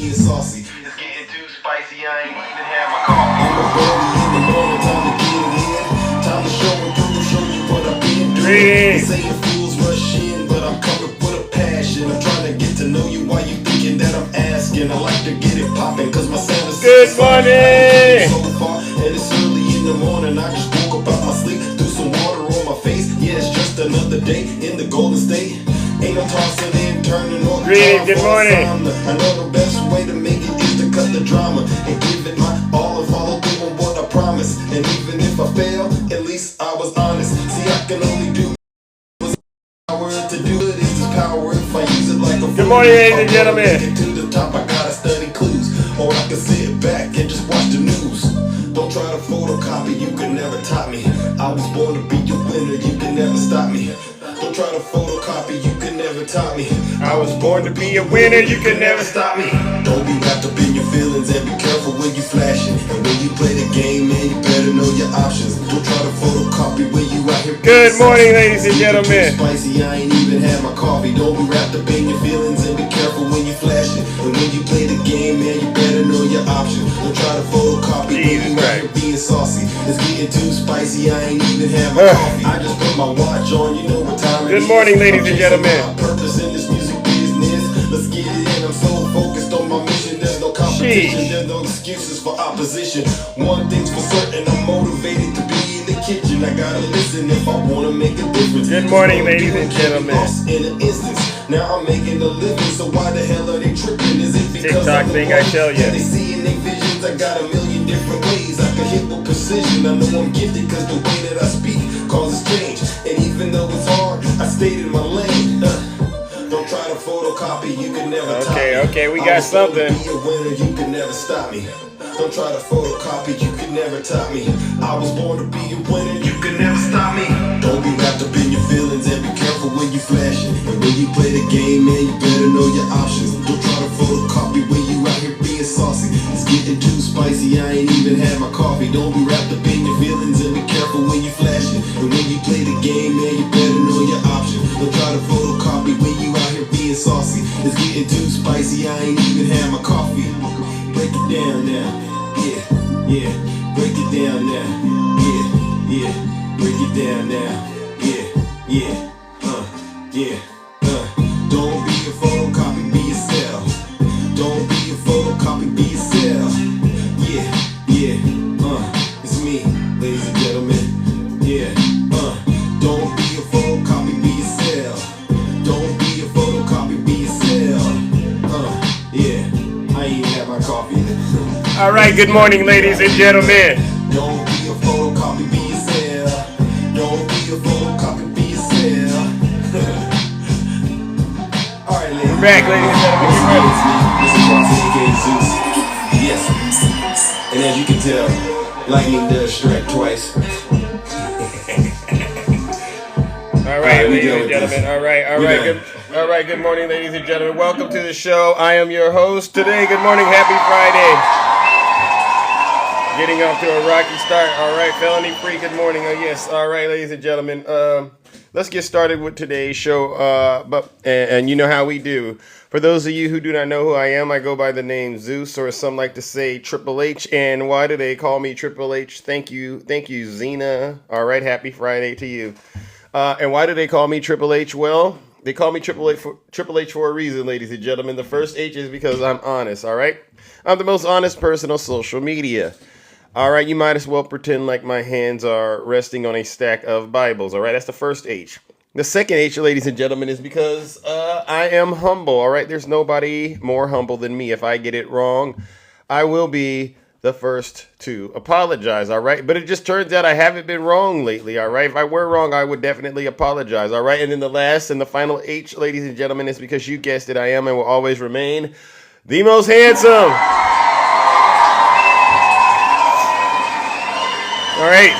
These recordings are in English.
getting saucy. It's getting too spicy, I ain't even have my coffee. I'm up early in the morning, time to get it in. Time to show and prove, show you what I've been doing. They say fools rush in, but I'm coming with a passion. I'm trying to get to know you while you thinking that I'm asking. I like to get it poppin', cause my sound is good morning. So far, and it's early in the morning. I just woke up out my sleep, threw some water on my face. Yeah, it's just another day in the Golden State. Ain't no tossing and turning or good morning. I know the best way to make it is to cut the drama and give it my all and follow through on what I promise. And even if I fail, at least I was honest. See, I can only do what's power to do it is this power if I use it like a good morning, ladies and gentlemen. Get to the top, I gotta study clues, or I can sit back and just watch the news. Don't try to photocopy, you can never top me. I was born to be a winner, you can never stop me. Don't try to photocopy, you can never top me. I was born to be a winner, you can never stop me. Don't be wrapped up in your feelings and be careful when you flashing. And when you play the game, man, you better know your options. Don't try to photocopy when you out here. Good morning, ladies and gentlemen. Spicy, I ain't even had my coffee. Don't be wrapped up in your feelings and be careful when you flashing. And when you play the game, man, you better know your options. Don't try to photocopy when you out here being saucy. It's getting too spicy, I ain't even had my coffee. I just put my watch on, you know what time it is. Good morning, ladies and gentlemen. Purpose in this music business. Let's get it in. I'm so focused on my mission. There's no competition. There's no excuses for opposition. One thing's for certain, I'm motivated to be in the kitchen. I gotta listen if I wanna make a difference. Good morning, ladies and gentlemen. In an instance, now I'm making a living. So why the hell are they tripping? Is it because TikTok thing? I tell you. They see in their visions. I got a million different ways I can hit with precision. I know I'm gifted because the way that I speak causes change. And even though it's hard, I stayed in my lane. Don't try to photocopy, you can never top me. Okay, we got something. Be a winner, you can never stop me. Don't try to photocopy, you can never top me. I was born to be a winner, you can never stop me. Don't be wrapped up in your feelings and be careful when you flashing. And when you play the game, man, you better know your options. Don't try to photocopy when you out here being saucy. It's getting too spicy, I ain't even had my coffee. Don't be wrapped up in your feelings and be careful when you flashing. And when you play the game, man, you better know your options. Don't try to photocopy when you out here being saucy. It's getting too spicy, I ain't even had my coffee. Break it down now, yeah. Break it down now, yeah. Break it down now, yeah. Don't be a photocopy, be yourself. Don't be a photocopy, be yourself. Yeah. It's me, ladies and gentlemen. Yeah. Don't be a photocopy, be yourself. Don't be a photocopy, be yourself. Yeah. I ain't have my coffee. All right, good morning, ladies and gentlemen. Don't be a photocopy, be yourself. Don't be a photocopy, be yourself. All right, ladies. We're back, ladies and gentlemen. This is Zeus. Yes. And as you can tell, lightning does strike twice. All right, ladies and gentlemen. All right. Good morning, ladies and gentlemen. Welcome to the show. I am your host today. Good morning. Happy Friday. Getting off to a rocky start. All right, felony free. Good morning. Yes. All right, ladies and gentlemen. Let's get started with today's show. And you know how we do. For those of you who do not know who I am, I go by the name Zeus, or some like to say Triple H. And why do they call me Triple H? Thank you, Zena. All right, happy Friday to you. And why do they call me Triple H? Well, they call me Triple H for a reason, ladies and gentlemen. The first H is because I'm honest, all right? I'm the most honest person on social media. All right, you might as well pretend like my hands are resting on a stack of Bibles, all right? That's the first H. The second H, ladies and gentlemen, is because I am humble, all right? There's nobody more humble than me. If I get it wrong, I will be the first to apologize, all right? But it just turns out I haven't been wrong lately, all right? If I were wrong, I would definitely apologize, all right? And then the last and the final H, ladies and gentlemen, is because you guessed it, I am and will always remain the most handsome. All right.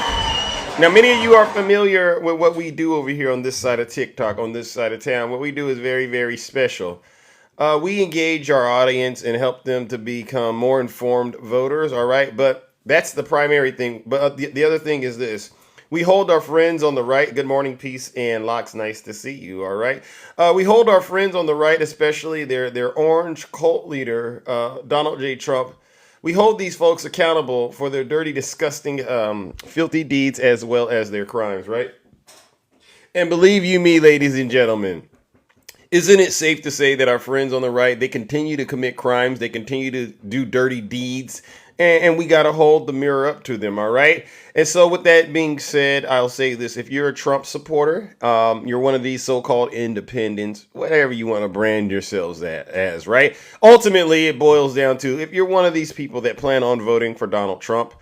Now, many of you are familiar with what we do over here on this side of TikTok, on this side of town. What we do is very, very special. We engage our audience and help them to become more informed voters, all right? But that's the primary thing. But the other thing is this. We hold our friends on the right. Good morning, peace, and Locks. Nice to see you. All right. We hold our friends on the right, especially their orange cult leader, Donald J. Trump. We hold these folks accountable for their dirty, disgusting, filthy deeds as well as their crimes, right? And believe you me, ladies and gentlemen, isn't it safe to say that our friends on the right, they continue to commit crimes, they continue to do dirty deeds, and we got to hold the mirror up to them, all right? And so with that being said, I'll say this. If you're a Trump supporter, you're one of these so-called independents, whatever you want to brand yourselves as, right? Ultimately, it boils down to if you're one of these people that plan on voting for Donald Trump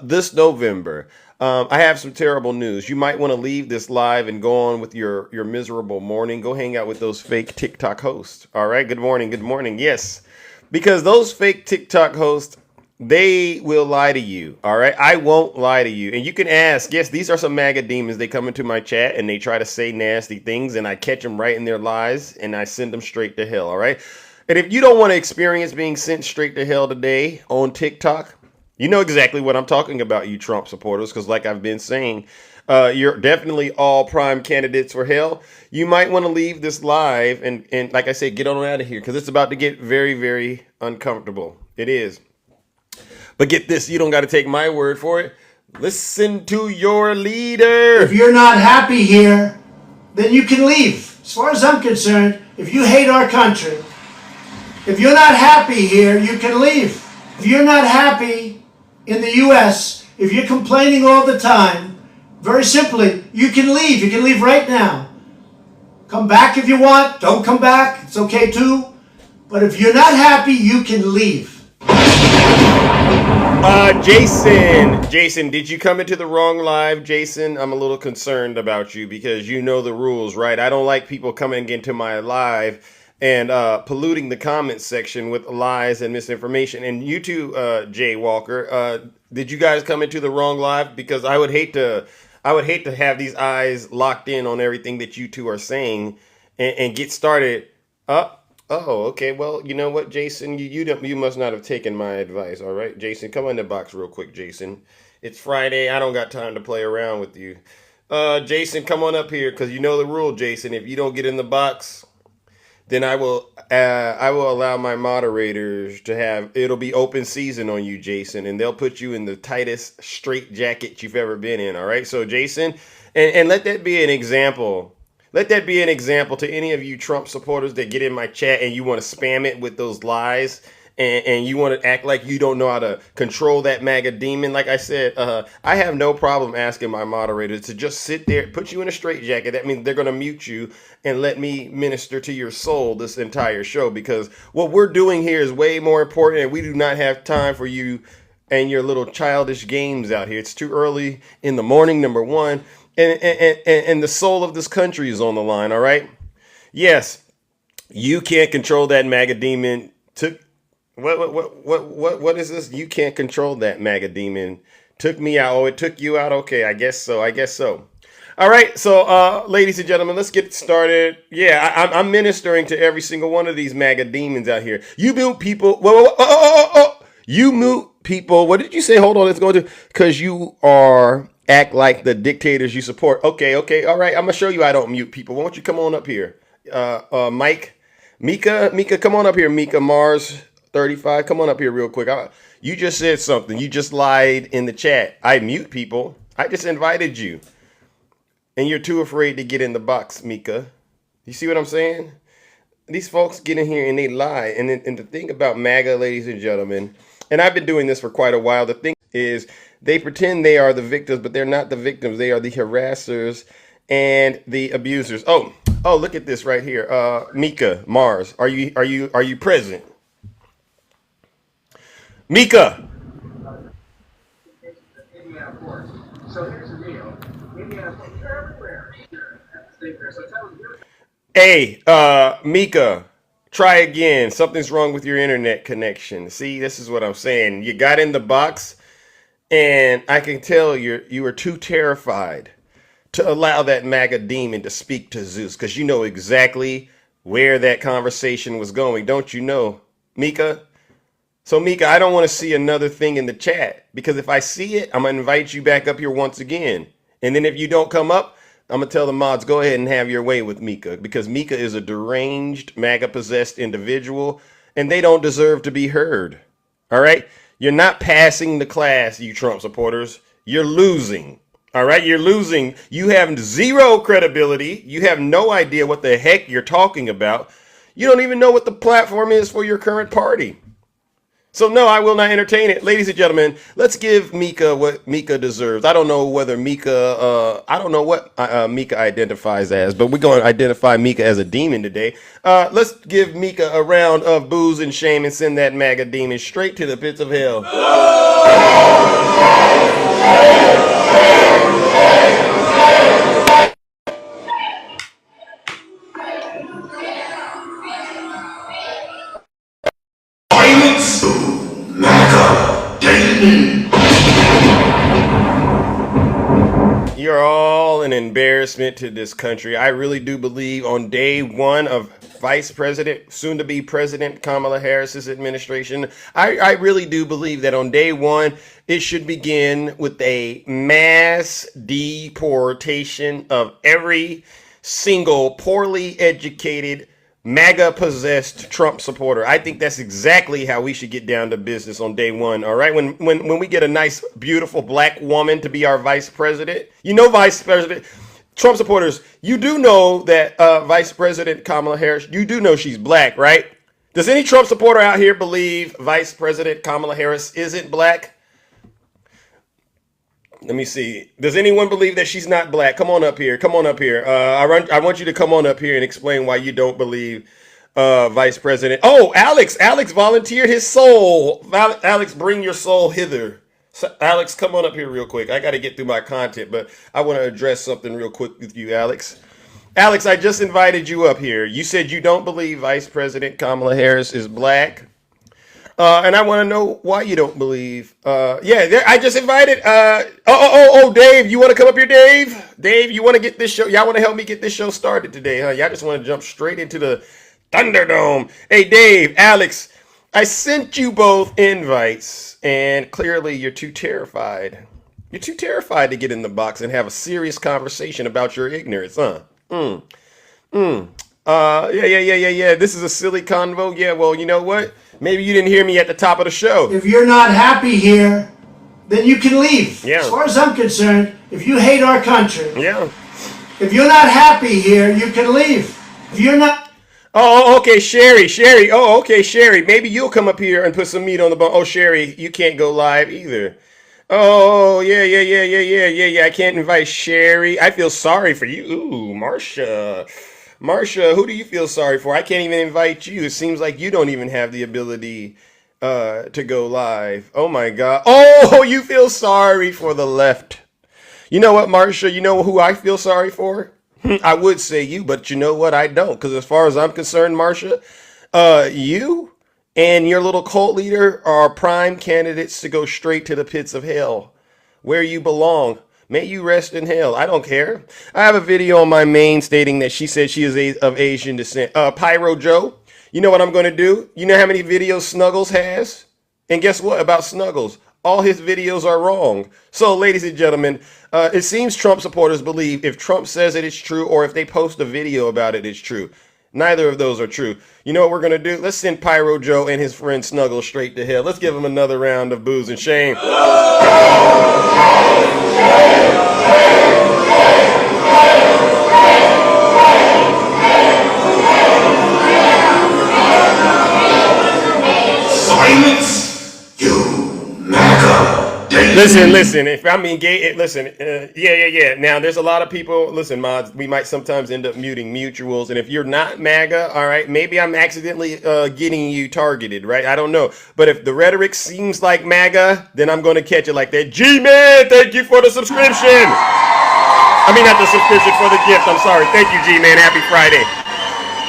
this November, I have some terrible news. You might want to leave this live and go on with your miserable morning. Go hang out with those fake TikTok hosts. All right. Good morning. Good morning. Yes, because those fake TikTok hosts, they will lie to you. All right. I won't lie to you. And you can ask. Yes, these are some MAGA demons. They come into my chat and they try to say nasty things, and I catch them right in their lies and I send them straight to hell. All right. And if you don't want to experience being sent straight to hell today on TikTok, you know exactly what I'm talking about, you Trump supporters, because like I've been saying, you're definitely all prime candidates for hell. You might want to leave this live and like I said, get on out of here because it's about to get very, very uncomfortable. It is. But get this, you don't got to take my word for it. Listen to your leader. If you're not happy here, then you can leave. As far as I'm concerned, if you hate our country, if you're not happy here, you can leave. If you're not happy in the U.S., if you're complaining all the time, very simply, you can leave. You can leave right now. Come back if you want. Don't come back. It's okay too. But if you're not happy, you can leave. Jason, did you come into the wrong live, Jason? I'm a little concerned about you because you know the rules, right? I don't like people coming into my live and polluting the comments section with lies and misinformation. And you too, Jay Walker, did you guys come into the wrong live? Because I would hate to have these eyes locked in on everything that you two are saying and get started. Oh, okay. Well, you know what, Jason, you must not have taken my advice. All right, Jason, come in the box real quick, Jason. It's Friday. I don't got time to play around with you. Jason, come on up here because you know the rule, Jason. If you don't get in the box, then I will allow my moderators to it'll be open season on you, Jason, and they'll put you in the tightest straight jacket you've ever been in. All right. So Jason, and let that be an example. Let that be an example to any of you Trump supporters that get in my chat and you want to spam it with those lies and you want to act like you don't know how to control that MAGA demon. Like I said, I have no problem asking my moderators to just sit there, put you in a straitjacket. That means they're going to mute you and let me minister to your soul this entire show, because what we're doing here is way more important and we do not have time for you and your little childish games out here. It's too early in the morning, number one. And the soul of this country is on the line, all right? Yes, you can't control that MAGA demon. What is this? You can't control that MAGA demon. Took me out. Oh, it took you out? Okay, I guess so. All right, so ladies and gentlemen, let's get started. Yeah, I'm ministering to every single one of these MAGA demons out here. You mute people. You mute people. What did you say? Hold on, let's go to, because you act like the dictators you support. Okay, all right. I'm gonna show you I don't mute people. Why don't you come on up here, Mika, come on up here. Mika Mars 35, come on up here real quick. You just said something. You just lied in the chat. I mute people. I just invited you, and you're too afraid to get in the box, Mika. You see what I'm saying? These folks get in here and they lie. And the thing about MAGA, ladies and gentlemen, and I've been doing this for quite a while. The thing is, they pretend they are the victims, but they're not the victims. They are the harassers and the abusers. Oh, look at this right here. Mika Mars, are you present? Mika. Hey, Mika, try again. Something's wrong with your internet connection. See, this is what I'm saying. You got in the box. And I can tell you were too terrified to allow that MAGA demon to speak to Zeus, because you know exactly where that conversation was going, don't you know, Mika? So, Mika, I don't want to see another thing in the chat because if I see it, I'm going to invite you back up here once again. And then if you don't come up, I'm going to tell the mods, go ahead and have your way with Mika because Mika is a deranged, MAGA-possessed individual and they don't deserve to be heard. All right? You're not passing the class, you Trump supporters. You're losing. All right? You're losing. You have zero credibility. You have no idea what the heck you're talking about. You don't even know what the platform is for your current party. So no, I will not entertain it. Ladies and gentlemen, let's give Mika what Mika deserves. I don't know whether Mika, I don't know what Mika identifies as, but we're going to identify Mika as a demon today. Let's give Mika a round of booze and shame and send that MAGA demon straight to the pits of hell. You're all an embarrassment to this country. I really do believe on day one of Vice President, soon to be President Kamala Harris's administration, I really do believe that on day one, it should begin with a mass deportation of every single poorly educated MAGA-possessed Trump supporter. I think that's exactly how we should get down to business on day one. All right, when we get a nice, beautiful black woman to be our vice president, you know, Vice President Trump supporters, you do know that Vice President Kamala Harris, you do know she's black, right? Does any Trump supporter out here believe Vice President Kamala Harris isn't black? Let me see. Does anyone believe that she's not black? Come on up here. Come on up here. I want you to come on up here and explain why you don't believe Vice President. Oh, Alex. Alex volunteered his soul. Alex, bring your soul hither. So, Alex, come on up here real quick. I got to get through my content, but I want to address something real quick with you, Alex. Alex, I just invited you up here. You said you don't believe Vice President Kamala Harris is black. And I want to know why you don't believe. I just invited. Dave, you want to come up here, Dave? Dave, you want to get this show? Y'all want to help me get this show started today, huh? Y'all just want to jump straight into the Thunderdome. Hey, Dave, Alex, I sent you both invites, and clearly you're too terrified. You're too terrified to get in the box and have a serious conversation about your ignorance, huh? This is a silly convo. Yeah, well, you know what? Maybe you didn't hear me at the top of the show. If you're not happy here, then you can leave. Yeah. As far as I'm concerned, if you hate our country, Yeah. if you're not happy here, you can leave. If you're not... Oh, okay, Sherry. Oh, okay, Sherry. Maybe you'll come up here and put some meat on the bone. Oh, Sherry, you can't go live either. Oh, yeah. I can't invite Sherry. I feel sorry for you. Ooh, Marsha, who do you feel sorry for? I can't even invite you. It seems like you don't even have the ability to go live. Oh my God. Oh, you feel sorry for the left. You know what, Marsha? You know who I feel sorry for? I would say you, but you know what? I don't. Because as far as I'm concerned, Marsha, you and your little cult leader are prime candidates to go straight to the pits of hell, where you belong. May you rest in hell. I don't care. I have a video on my main stating that she said she is of Asian descent. Pyro Joe, you know what I'm going to do? You know how many videos Snuggles has? And guess what about Snuggles? All his videos are wrong. So, ladies and gentlemen, it seems Trump supporters believe if Trump says it, it's true, or if they post a video about it, it's true. Neither of those are true. You know what we're going to do? Let's send Pyro Joe and his friend Snuggles straight to hell. Let's give them another round of booze and shame. Silence, you MAGA. Listen. If I mean gay, listen. Yeah. Now there's a lot of people. Listen, mods. We might sometimes end up muting mutuals, and if you're not MAGA, all right, maybe I'm accidentally getting you targeted, right? I don't know. But if the rhetoric seems like MAGA, then I'm going to catch it like that. G-Man, thank you for the subscription. I mean, not the subscription, for the gift. I'm sorry. Thank you, G-Man. Happy Friday.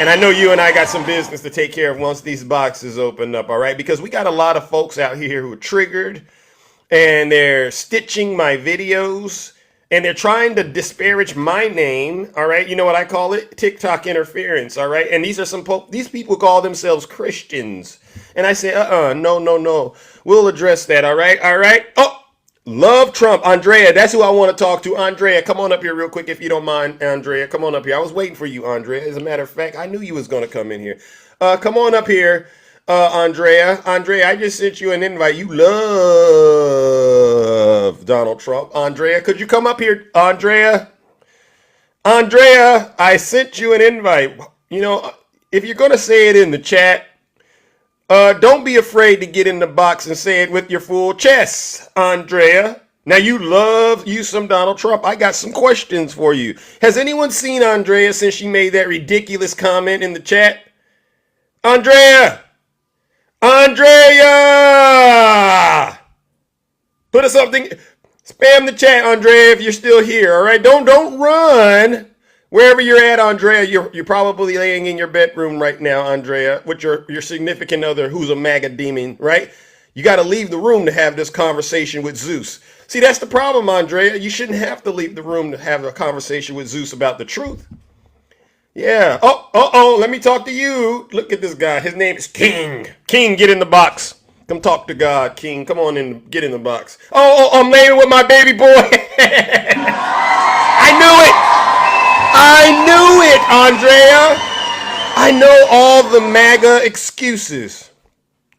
And I know you and I got some business to take care of once these boxes open up, all right? Because we got a lot of folks out here who are triggered, and they're stitching my videos, and they're trying to disparage my name, all right? You know what I call it? TikTok interference, all right? And these are these people call themselves Christians. And I say, no. We'll address that, all right? All right? Oh, love Trump. Andrea, that's who I want to talk to. Andrea, come on up here real quick if you don't mind, Andrea. Come on up here. I was waiting for you, Andrea. As a matter of fact, I knew you was going to come in here. Come on up here, Andrea. Andrea, I just sent you an invite. You love Donald Trump. Andrea, could you come up here, Andrea? Andrea, I sent you an invite. You know, if you're going to say it in the chat, don't be afraid to get in the box and say it with your full chest, Andrea. Now, you love you some Donald Trump. I got some questions for you. Has anyone seen Andrea since she made that ridiculous comment in the chat? Andrea! Andrea! Put us something. Spam the chat, Andrea, if you're still here. All right, don't run. Wherever you're at, Andrea, you're probably laying in your bedroom right now, Andrea, with your significant other who's a MAGA demon, right? You got to leave the room to have this conversation with Zeus. See, that's the problem, Andrea. You shouldn't have to leave the room to have a conversation with Zeus about the truth. Yeah. Oh, let me talk to you. Look at this guy. His name is King. King, get in the box. Come talk to God, King. Come on in, get in the box. Oh, I'm laying with my baby boy. I knew it, Andrea. I know all the MAGA excuses.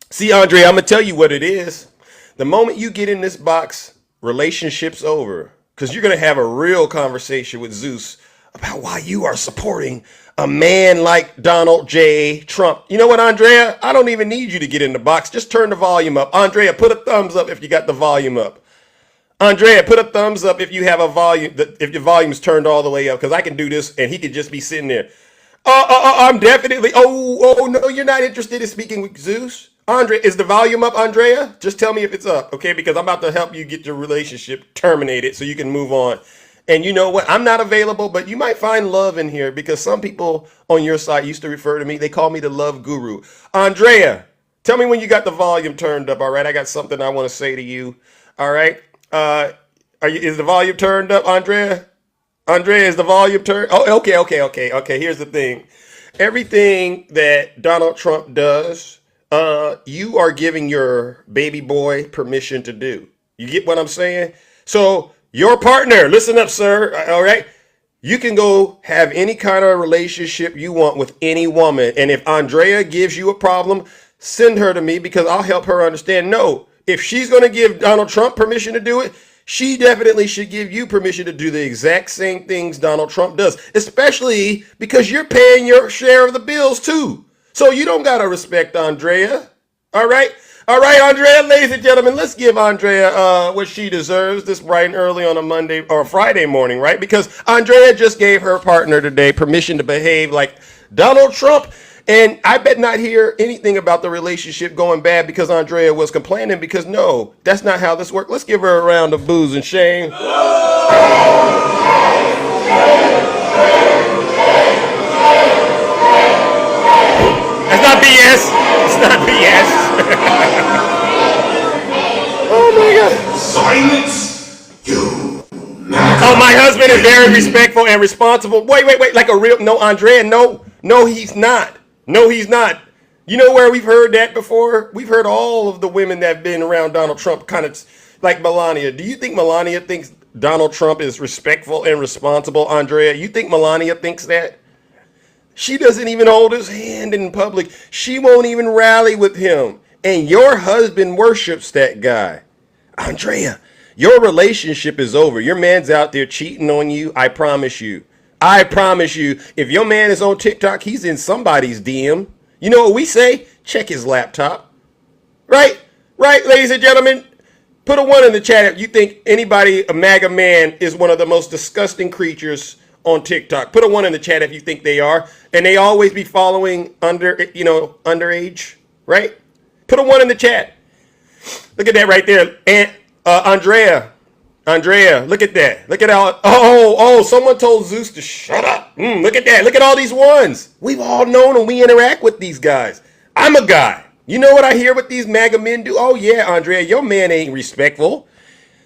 See, Andrea, I'm going to tell you what it is. The moment you get in this box, relationship's over. Because you're going to have a real conversation with Zeus about why you are supporting a man like Donald J. Trump. You know what, Andrea? I don't even need you to get in the box. Just turn the volume up. Andrea, put a thumbs up if you got the volume up. Andrea, put a thumbs up if you have a volume, if your volume's turned all the way up, because I can do this and he could just be sitting there. I'm definitely, no, you're not interested in speaking with Zeus? Andrea, is the volume up, Andrea? Just tell me if it's up, okay? Because I'm about to help you get your relationship terminated so you can move on. And you know what? I'm not available, but you might find love in here because some people on your side used to refer to me. They call me the love guru. Andrea, tell me when you got the volume turned up, all right? I got something I want to say to you, all right? Is the volume turned up, Andrea? Andrea, is the volume turned? Oh, okay. Here's the thing. Everything that Donald Trump does, you are giving your baby boy permission to do. You get what I'm saying? So your partner, listen up, sir. All right. You can go have any kind of relationship you want with any woman. And if Andrea gives you a problem, send her to me because I'll help her understand. No, if she's going to give Donald Trump permission to do it, she definitely should give you permission to do the exact same things Donald Trump does, especially because you're paying your share of the bills too. So you don't got to respect Andrea. All right. All right, Andrea, ladies and gentlemen, let's give Andrea what she deserves this bright and early on a Monday or Friday morning, right? Because Andrea just gave her partner today permission to behave like Donald Trump. And I bet not hear anything about the relationship going bad because Andrea was complaining because no, that's not how this works. Let's give her a round of boos and shame. That's not BS. It's not BS. Oh my God. Silence, you. Oh, my husband is very respectful and responsible. Wait. Like a real, no, Andrea, no, he's not. No, he's not. You know where we've heard that before? We've heard all of the women that have been around Donald Trump kind of like Melania. Do you think Melania thinks Donald Trump is respectful and responsible, Andrea? You think Melania thinks that? She doesn't even hold his hand in public. She won't even rally with him. And your husband worships that guy. Andrea, your relationship is over. Your man's out there cheating on you. I promise you. I promise you, if your man is on TikTok, he's in somebody's DM. You know what we say? Check his laptop. Right, ladies and gentlemen? Put a 1 in the chat if you think anybody, a MAGA man, is one of the most disgusting creatures on TikTok. Put a 1 in the chat if you think they are. And they always be following underage, right? Put a 1 in the chat. Look at that right there. And Andrea, look at that. Look at all. Someone told Zeus to shut up. Look at that. Look at all these ones. We've all known them. We interact with these guys. I'm a guy. You know what I hear what these MAGA men do? Oh, yeah, Andrea, your man ain't respectful.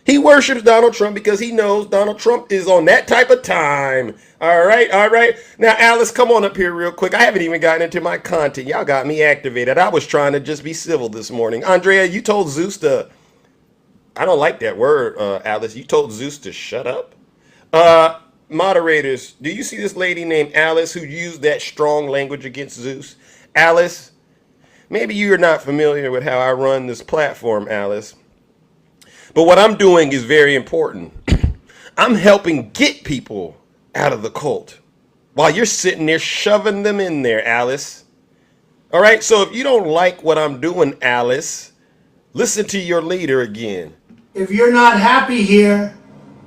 He worships Donald Trump because he knows Donald Trump is on that type of time. All right, all right. Now, Alice, come on up here real quick. I haven't even gotten into my content. Y'all got me activated. I was trying to just be civil this morning. Andrea, you told Zeus to, I don't like that word, Alice. You told Zeus to shut up? Moderators, do you see this lady named Alice who used that strong language against Zeus? Alice, maybe you're not familiar with how I run this platform, Alice. But what I'm doing is very important. I'm helping get people out of the cult while you're sitting there shoving them in there, Alice. All right, so if you don't like what I'm doing, Alice, listen to your leader again. If you're not happy here,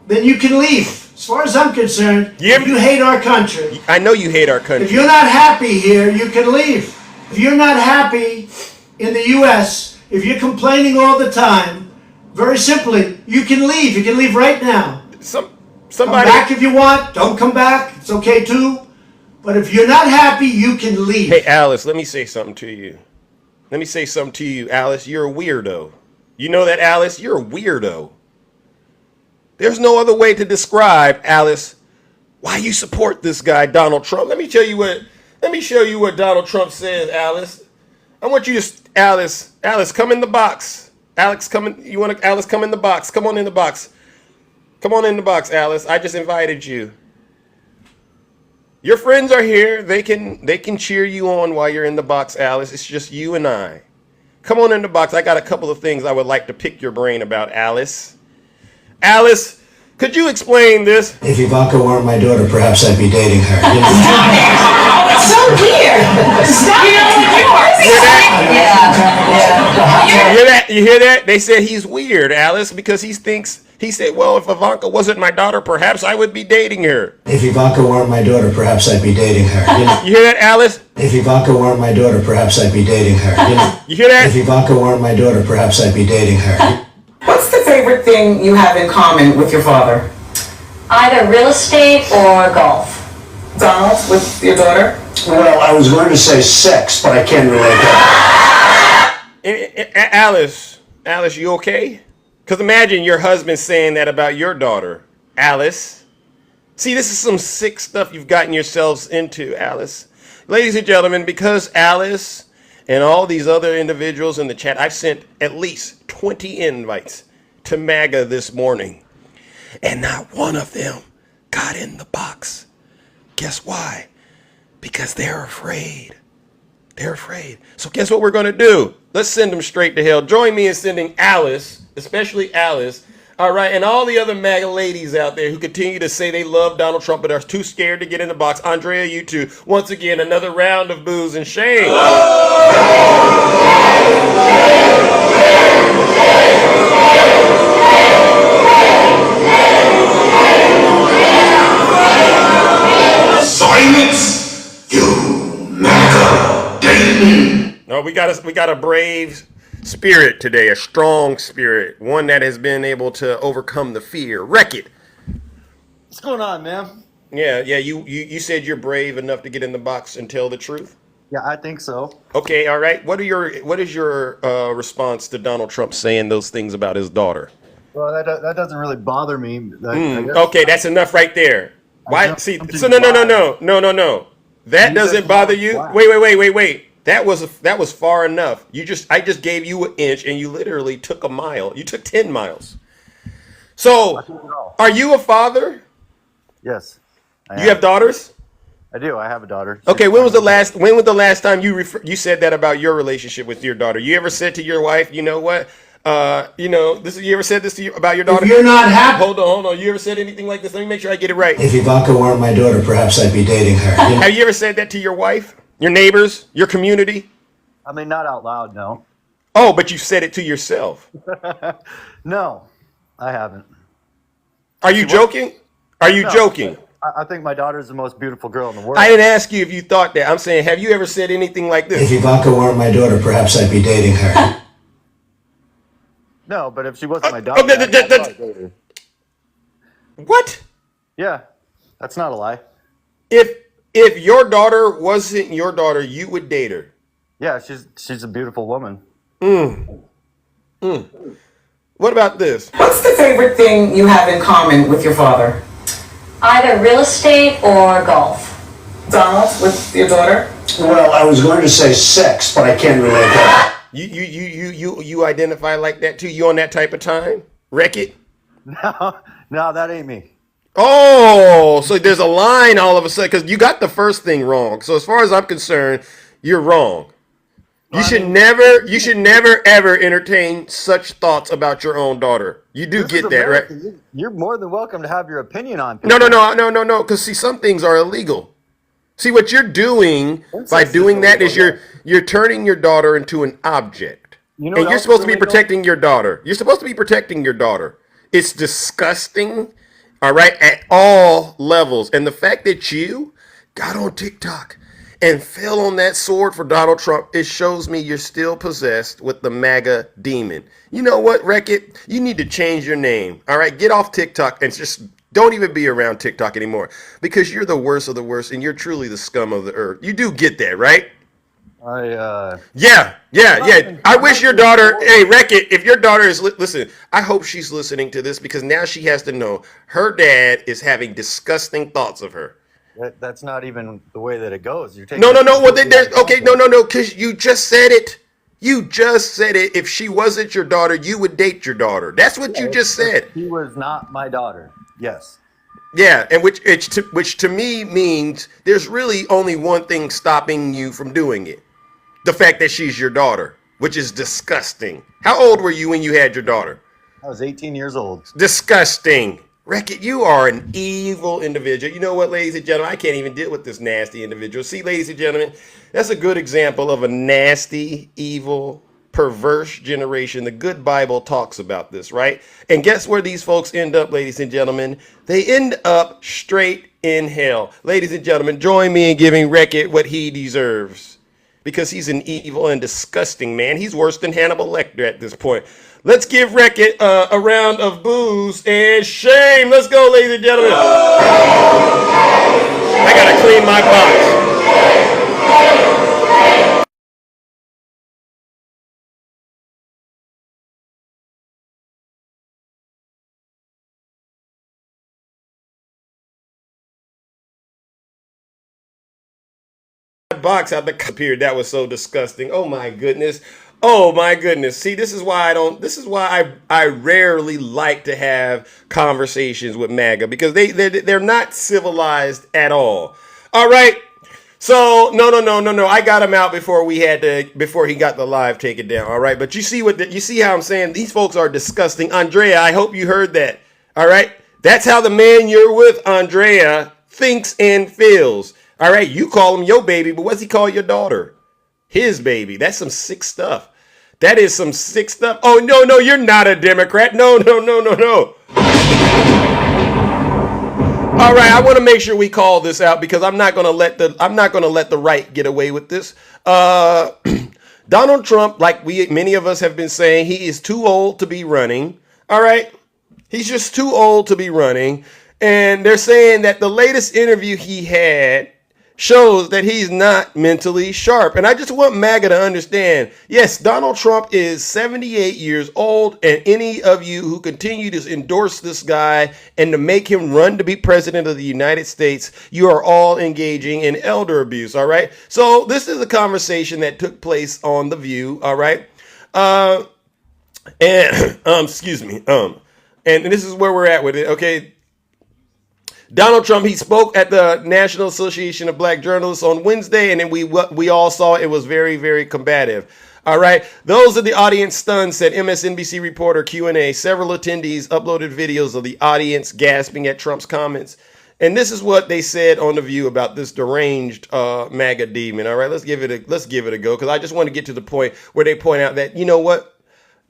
then you can leave. As far as I'm concerned, Yep. if you hate our country, I know you hate our country. if you're not happy here, you can leave. If you're not happy in the U.S., if you're complaining all the time, very simply, you can leave. You can leave right now. Come Somebody back if you want. Don't come back. It's okay too. But if you're not happy, you can leave. Hey, Alice, let me say something to you. Let me say something to you, Alice. You're a weirdo. You know that, Alice? You're a weirdo. There's no other way to describe, Alice, why you support this guy, Donald Trump. Let me show you what Donald Trump says, Alice. I want you to, Alice, come in the box. Alice, come in the box. Come on in the box. Come on in the box, Alice. I just invited you. Your friends are here. They can cheer you on while you're in the box, Alice. It's just you and I. Come on in the box. I got a couple of things I would like to pick your brain about, Alice. Alice, could you explain this? If Ivanka weren't my daughter, perhaps I'd be dating her. It's so weird. Stop You hear that? They said he's weird, Alice, because he said, well, if Ivanka wasn't my daughter, perhaps I would be dating her. If Ivanka weren't my daughter, perhaps I'd be dating her. You hear that, Alice? If Ivanka weren't my daughter, perhaps I'd be dating her. You hear that? If Ivanka weren't my daughter, perhaps I'd be dating her. What's the favorite thing you have in common with your father? Either real estate or golf. Donald, with your daughter? Well, I was going to say sex, but I can't relate that. Alice, you okay? Because imagine your husband saying that about your daughter, Alice. See, this is some sick stuff you've gotten yourselves into, Alice. Ladies and gentlemen, because Alice and all these other individuals in the chat, I've sent at least 20 invites to MAGA this morning, and not one of them got in the box. Guess why? Because they're afraid. They're afraid. So guess what we're going to do? Let's send them straight to hell. Join me in sending Alice, especially Alice, all right, and all the other MAGA ladies out there who continue to say they love Donald Trump but are too scared to get in the box. Andrea, you too. Once again, another round of booze and shame. Silence! You MAGA Dayton! No, we got a brave spirit today, a strong spirit, one that has been able to overcome the fear. Wreck it. What's going on, man? Yeah. You said you're brave enough to get in the box and tell the truth. Yeah, I think so. Okay, all right. What is your response to Donald Trump saying those things about his daughter? Well, that doesn't really bother me. I guess Okay, that's enough right there. Why? jumped See, into so the no. That You doesn't said bother why? you. Why? Wait. That was far enough. I just gave you an inch, and you literally took a mile. You took 10 miles. So, took it all. are you a father? Yes. You have daughters? I do. I have a daughter. Okay. When was the last time you said that about your relationship with your daughter? You ever said to your wife, you know what? You ever said this to you about your daughter? If you're not happy, Hold on. You ever said anything like this? Let me make sure I get it right. if Ivanka weren't my daughter, perhaps I'd be dating her. Have you ever said that to your wife, your neighbors, your community? I mean, not out loud, no. Oh, but you said it to yourself. No, I haven't. Are you joking? Are you No. joking? I think my daughter's the most beautiful girl in the world. I didn't ask you if you thought that. I'm saying, have you ever said anything like If this? Ivanka weren't my daughter, perhaps I'd be dating her. No, but if she wasn't my daughter, oh, that- I'd that- probably date her. What? Yeah, that's not a lie. If your daughter wasn't your daughter, you would date her. Yeah, she's a beautiful woman. What about this? What's the favorite thing you have in common with your father? Either real estate or golf. Donald, with your daughter? Well, I was going to say sex, but I can't relate that. You identify like that too? You on that type of time? Wreck it? No, that ain't me. Oh, so there's a line all of a sudden because you got the first thing wrong. So as far as I'm concerned, you're wrong. You should never ever entertain such thoughts about your own daughter. You do This is get that, right? America. You're more than welcome to have your opinion on No, people. no. Because see, some things are illegal. See, what you're doing by Incest doing is that is illegal, you're turning your daughter into an object, You know and what you're else supposed is to be illegal? protecting your daughter. You're supposed to be protecting your daughter. It's disgusting, all right, at all levels. And the fact that you got on TikTok and fell on that sword for Donald Trump, it shows me you're still possessed with the MAGA demon. You know what, Wreck-It? You need to change your name, all right? Get off TikTok and just don't even be around TikTok anymore because you're the worst of the worst and you're truly the scum of the earth. You do get that, right? Yeah. I wish your daughter, hey, Wreck-It, if your daughter is, listen, I hope she's listening to this because now she has to know her dad is having disgusting thoughts of her. That's not even the way that it goes. You're taking No. it Well, completely there's out of okay. context. No. Because you just said it. You just said it. If she wasn't your daughter, you would date your daughter. That's what you just said. She was not my daughter. Yes. Yeah, and which to me means there's really only one thing stopping you from doing it: the fact that she's your daughter, which is disgusting. How old were you when you had your daughter? I was 18 years old. Disgusting. Wreck-It, you are an evil individual. You know what, ladies and gentlemen? I can't even deal with this nasty individual. See, ladies and gentlemen, that's a good example of a nasty, evil, perverse generation. The good Bible talks about this, right? And guess where these folks end up, ladies and gentlemen? They end up straight in hell. Ladies and gentlemen, join me in giving Wreck-It what he deserves. Because he's an evil and disgusting man. He's worse than Hannibal Lecter at this point. Let's give Wreck-It a round of boos and shame. Let's go, ladies and gentlemen. I gotta clean my box. Box out the period. That was so disgusting. Oh my goodness. Oh my goodness. See, this is why I rarely like to have conversations with MAGA because they're not civilized at all. All right. So no. I got him out before he got the live taken down. All right. But you see how I'm saying these folks are disgusting. Andrea, I hope you heard that. All right. That's how the man you're with, Andrea, thinks and feels. All right, you call him your baby, but what's he call your daughter? His baby. That's some sick stuff. That is some sick stuff. Oh, no, you're not a Democrat. No. All right, I want to make sure we call this out because I'm not going to let the right get away with this. Donald Trump, like many of us have been saying, he is too old to be running. All right, he's just too old to be running, and they're saying that the latest interview he had shows that he's not mentally sharp. And I just want MAGA to understand, yes, Donald Trump is 78 years old, and any of you who continue to endorse this guy and to make him run to be president of the United States, you are all engaging in elder abuse, all right? So this is a conversation that took place on The View, all right? Excuse me. And this is where we're at with it, okay? Donald Trump, he spoke at the National Association of Black Journalists on Wednesday, and then we all saw it was very, very combative. All right. Those of the audience stunned, said MSNBC reporter Q&A. Several attendees uploaded videos of the audience gasping at Trump's comments. And this is what they said on The View about this deranged MAGA demon. All right, let's give it a go, because I just want to get to the point where they point out that, you know what?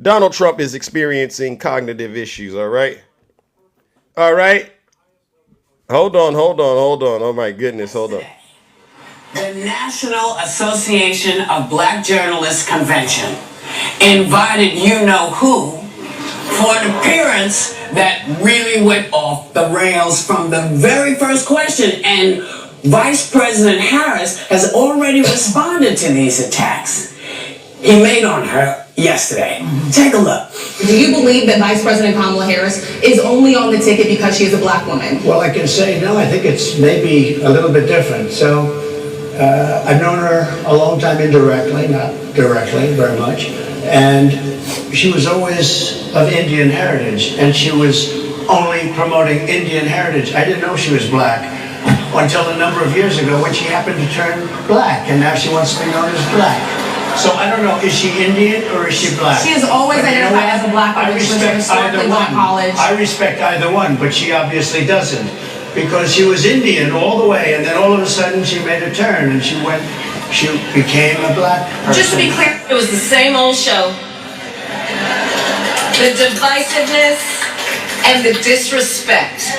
Donald Trump is experiencing cognitive issues. All right. Hold on. Oh, my goodness. Hold on. The National Association of Black Journalists Convention invited you-know-who for an appearance that really went off the rails from the very first question. And Vice President Harris has already responded to these attacks. he made on her yesterday. Take a look. Do you believe that Vice President Kamala Harris is only on the ticket because she is a black woman? Well, I can say no. I think it's maybe a little bit different. So I've known her a long time indirectly, not directly, very much. And she was always of Indian heritage, and she was only promoting Indian heritage. I didn't know she was black until a number of years ago when she happened to turn black, and now she wants to be known as black. So I don't know, is she Indian or is she black? She has always identified as a black woman. I respect either one. I respect either one, but she obviously doesn't, because she was Indian all the way, and then all of a sudden she made a turn and she became a black person. Just to be clear, it was the same old show. The divisiveness and the disrespect.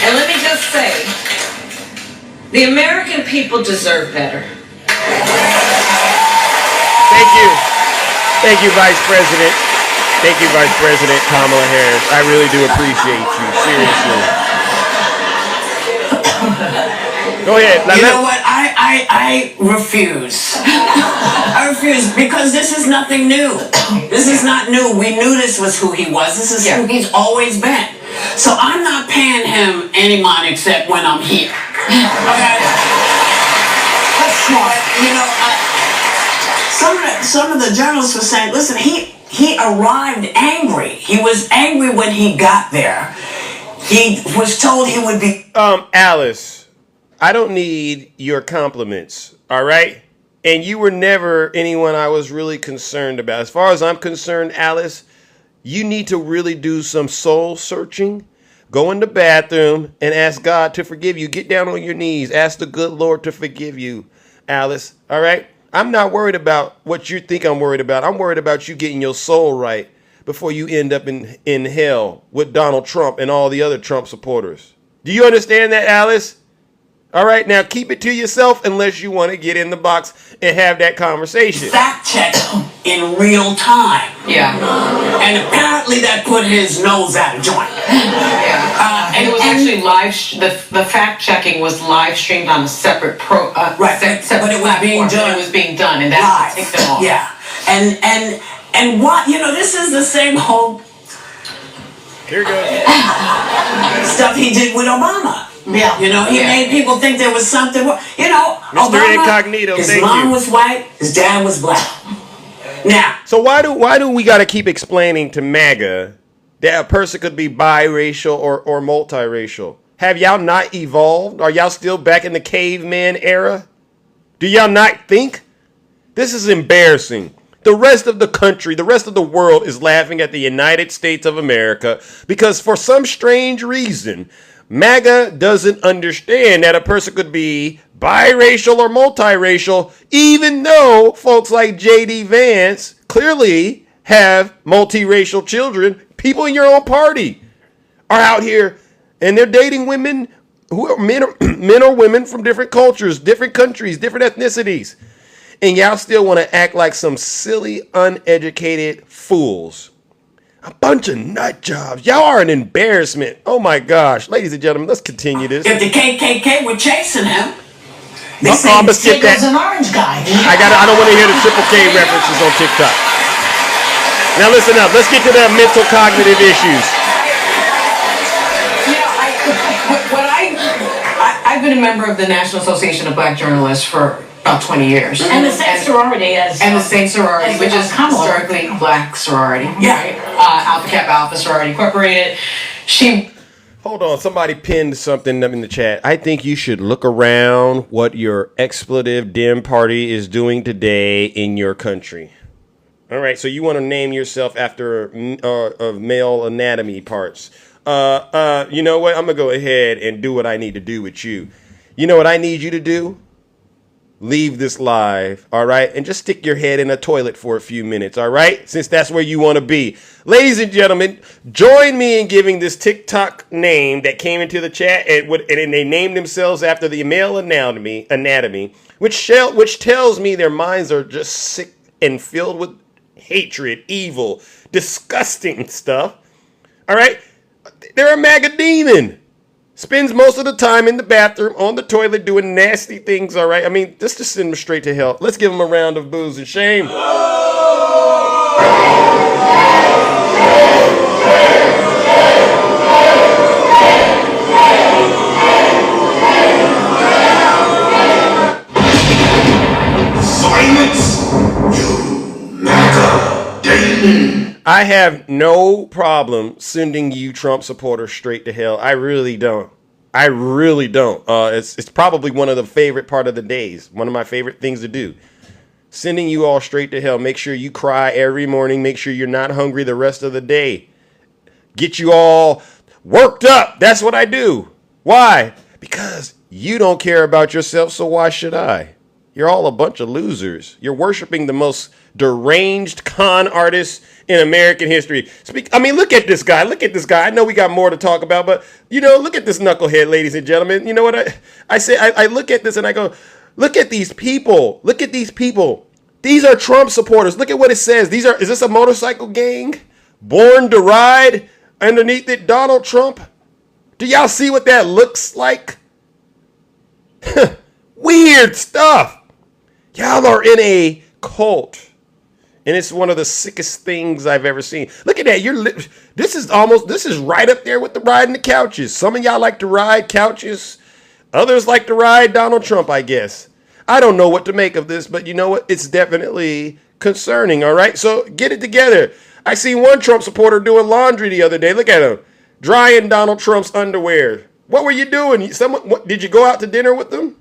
And let me just say, the American people deserve better. Thank you. Thank you, Vice President. Thank you, Vice President Kamala Harris. I really do appreciate you. Seriously. Go ahead. You know what? I refuse. I refuse, because this is nothing new. This is not new. We knew this was who he was. This is who he's always been. So I'm not paying him any mind except when I'm here. Okay? That's smart. You know, some of the journalists were saying, listen, he arrived angry. He was angry when he got there. He was told he would be... Alice, I don't need your compliments, all right? And you were never anyone I was really concerned about. As far as I'm concerned, Alice, you need to really do some soul searching. Go in the bathroom and ask God to forgive you. Get down on your knees. Ask the good Lord to forgive you, Alice, all right? I'm not worried about what you think I'm worried about. I'm worried about you getting your soul right before you end up in hell with Donald Trump and all the other Trump supporters. Do you understand that, Alice? All right, now keep it to yourself unless you want to get in the box and have that conversation. Fact check in real time. Yeah. And apparently that put his nose out of joint. Yeah. And it was actually the fact checking was live streamed on a separate right. separate but it was being done. It was being done, and that's what ticked them off. Yeah. And what, you know, this is the same whole Here we go. stuff he did with Obama. Yeah. You know, he made people think there was something wrong. You know, Mr. Obama, Incognito, his thank mom you. was white, his dad was black. Now, So why do we got to keep explaining to MAGA that a person could be biracial or multiracial? Have y'all not evolved? Are y'all still back in the caveman era? Do y'all not think? This is embarrassing. The rest of the country, the rest of the world is laughing at the United States of America because for some strange reason, MAGA doesn't understand that a person could be biracial or multiracial, even though folks like J.D. Vance clearly have multiracial children. People in your own party are out here and they're dating women who are men or women from different cultures, different countries, different ethnicities. And y'all still want to act like some silly, uneducated fools. A bunch of nut jobs. Y'all are an embarrassment. Oh my gosh. Ladies and gentlemen, let's continue this. if the KKK were chasing him, they say I'm gonna skip that. an orange guy. I don't want to hear the Triple K references on TikTok. Now listen up. Let's get to the mental cognitive issues. I've been a member of the National Association of Black Journalists for about 20 years. And the same sorority as... And the same sorority, as which is Kamala. historically black sorority. Yeah. Right? Alpha Kappa Alpha Sorority Incorporated. Hold on. Somebody pinned something in the chat. I think you should look around what your expletive Dem party is doing today in your country. All right. So you want to name yourself after male anatomy parts. You know what? I'm going to go ahead and do what I need to do with you. You know what I need you to do? Leave this live, all right? And just stick your head in a toilet for a few minutes, all right? Since that's where you want to be. Ladies and gentlemen, join me in giving this TikTok name that came into the chat, and they named themselves after the male anatomy, which tells me their minds are just sick and filled with hatred, evil, disgusting stuff, all right? They're a MAGA demon. Spends most of the time in the bathroom, on the toilet, doing nasty things, all right? I mean, just to send him straight to hell. Let's give him a round of boos and shame. Silence, you MAGA demon. I have no problem sending you Trump supporters straight to hell. I really don't. I really don't. It's probably one of the favorite part of the days. One of my favorite things to do. Sending you all straight to hell. Make sure you cry every morning. Make sure you're not hungry the rest of the day. Get you all worked up. That's what I do. Why? Because you don't care about yourself, so why should I? You're all a bunch of losers. You're worshiping the most deranged con artist in American history. Look at this guy. Look at this guy. I know we got more to talk about, but, look at this knucklehead, ladies and gentlemen. You know what I say? I look at this and I go, look at these people. Look at these people. These are Trump supporters. Look at what it says. Is this a motorcycle gang? Born to ride? Underneath it, Donald Trump. Do y'all see what that looks like? Weird stuff. Y'all are in a cult. And it's one of the sickest things I've ever seen. Look at that. This is right up there with the riding the couches. Some of y'all like to ride couches. Others like to ride Donald Trump, I guess. I don't know what to make of this, but you know what? It's definitely concerning, all right? So get it together. I seen one Trump supporter doing laundry the other day. Look at him. Drying Donald Trump's underwear. What were you doing? Did you go out to dinner with them?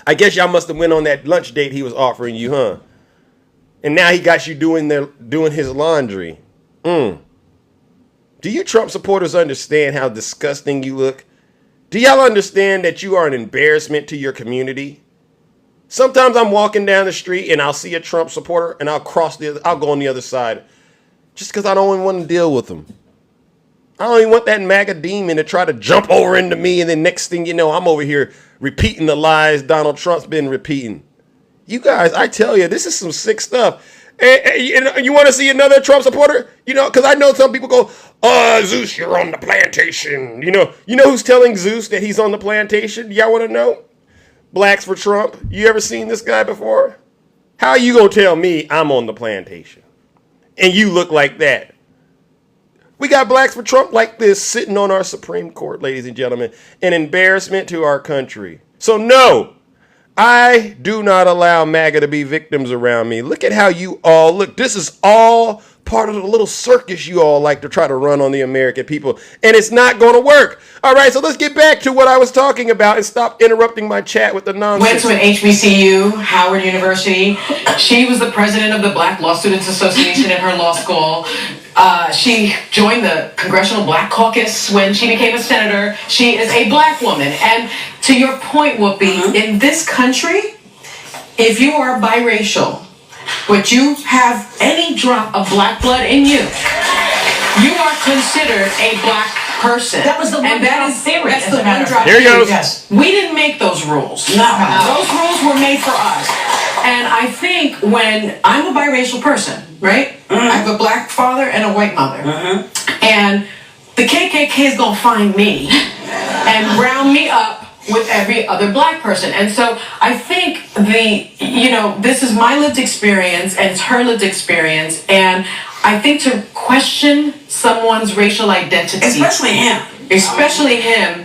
I guess y'all must have went on that lunch date he was offering you, huh? And now he got you doing his laundry. Do you Trump supporters understand how disgusting you look? Do y'all understand that you are an embarrassment to your community? Sometimes I'm walking down the street and I'll see a Trump supporter and I'll go on the other side just because I don't even want to deal with them. I don't even want that MAGA demon to try to jump over into me, and then next thing you know, I'm over here repeating the lies Donald Trump's been repeating. You guys, I tell you, this is some sick stuff. And you want to see another Trump supporter? Because I know some people go, Zeus, you're on the plantation. You know who's telling Zeus that he's on the plantation? Y'all want to know? Blacks for Trump. You ever seen this guy before? How are you going to tell me I'm on the plantation? And you look like that. We got Blacks for Trump like this sitting on our Supreme Court, ladies and gentlemen. An embarrassment to our country. So no, I do not allow MAGA to be victims around me. Look at how you all look. This is all part of the little circus you all like to try to run on the American people. And it's not going to work. All right, so let's get back to what I was talking about and stop interrupting my chat with the nonsense. Went to an HBCU, Howard University. She was the president of the Black Law Students Association in her law school. She joined the Congressional Black Caucus when she became a senator. She is a black woman. And to your point, Whoopi, in this country, if you are biracial, but you have any drop of black blood in you, you are considered a black person. That was the one that's the one drop. Here he goes. Yes. We didn't make those rules. No. Those rules were made for us. And I think when I'm a biracial person, right? I have a black father and a white mother. And the KKK is going to find me and round me up with every other black person. And so I think this is my lived experience and it's her lived experience. And I think to question someone's racial identity, Especially him,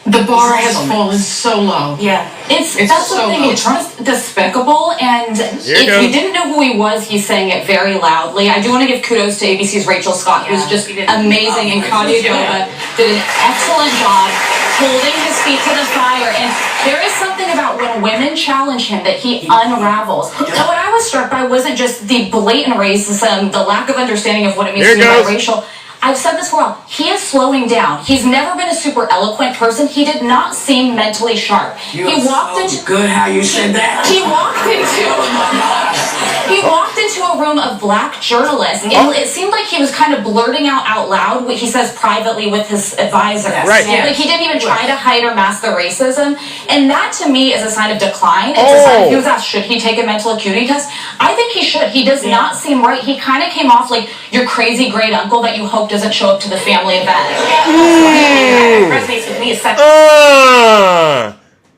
the bar has fallen so low. Yeah, that's so the thing. low. It's just despicable. And if you didn't know who he was, he's saying it very loudly. I do want to give kudos to ABC's Rachel Scott, who's just amazing, and Claudia Gova did an excellent job holding his feet to the fire. And there is something about when women challenge him that he unravels. Now, what I was struck by wasn't just the blatant racism, the lack of understanding of what it means to be biracial. I've said this for a while. He is slowing down. He's never been a super eloquent person. He did not seem mentally sharp. Good how you said that. He walked into a room of black journalists, and it seemed like he was kind of blurting out loud what he says privately with his advisors. Right. Like he didn't even try to hide or mask the racism, and that to me is a sign of decline. It's a sign. He was asked, should he take a mental acuity test? I think he should. He does not seem right. He kind of came off like your crazy great uncle that you hope doesn't show up to the family event. Resonates with me is such.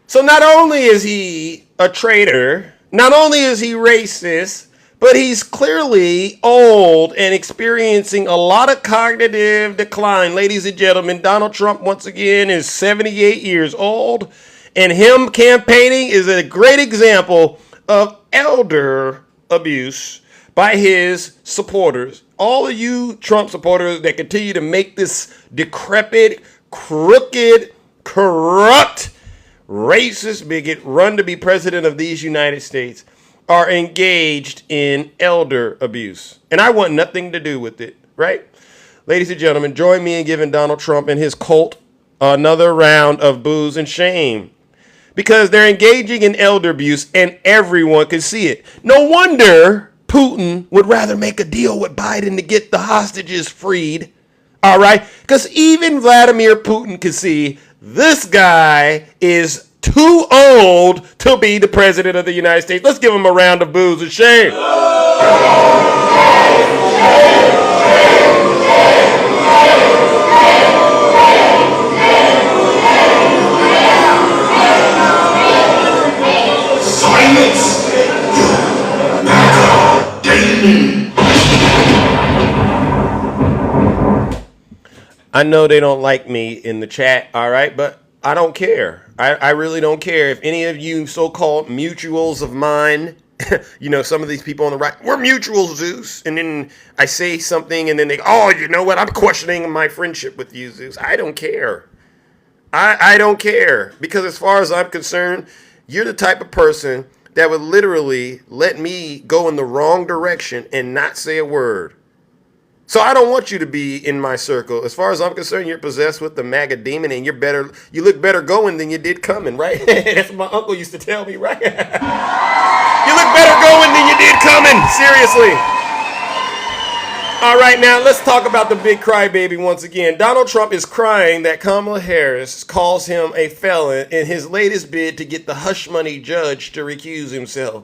So not only is he a traitor, not only is he racist, but he's clearly old and experiencing a lot of cognitive decline. Ladies and gentlemen, Donald Trump, once again, is 78 years old, and him campaigning is a great example of elder abuse by his supporters. All of you Trump supporters that continue to make this decrepit, crooked, corrupt, racist bigot run to be president of these United States are engaged in elder abuse. And I want nothing to do with it, right? Ladies and gentlemen, join me in giving Donald Trump and his cult another round of booze and shame. Because they're engaging in elder abuse and everyone can see it. No wonder Putin would rather make a deal with Biden to get the hostages freed. All right? Because even Vladimir Putin can see this guy is too old to be the president of the United States. Let's give him a round of booze and shame. Silence! MAGA Daily! I know they don't like me in the chat, all right, but I don't care. I really don't care if any of you so-called mutuals of mine, you know, some of these people on the right, we're mutuals, Zeus. And then I say something and then they go, oh, you know what? I'm questioning my friendship with you, Zeus. I don't care. I don't care. Because as far as I'm concerned, you're the type of person that would literally let me go in the wrong direction and not say a word. So I don't want you to be in my circle. As far as I'm concerned, you're possessed with the MAGA demon, and you look better going than you did coming, right? That's what my uncle used to tell me, right? You look better going than you did coming. Seriously. All right, now let's talk about the big crybaby once again. Donald Trump is crying that Kamala Harris calls him a felon in his latest bid to get the hush money judge to recuse himself.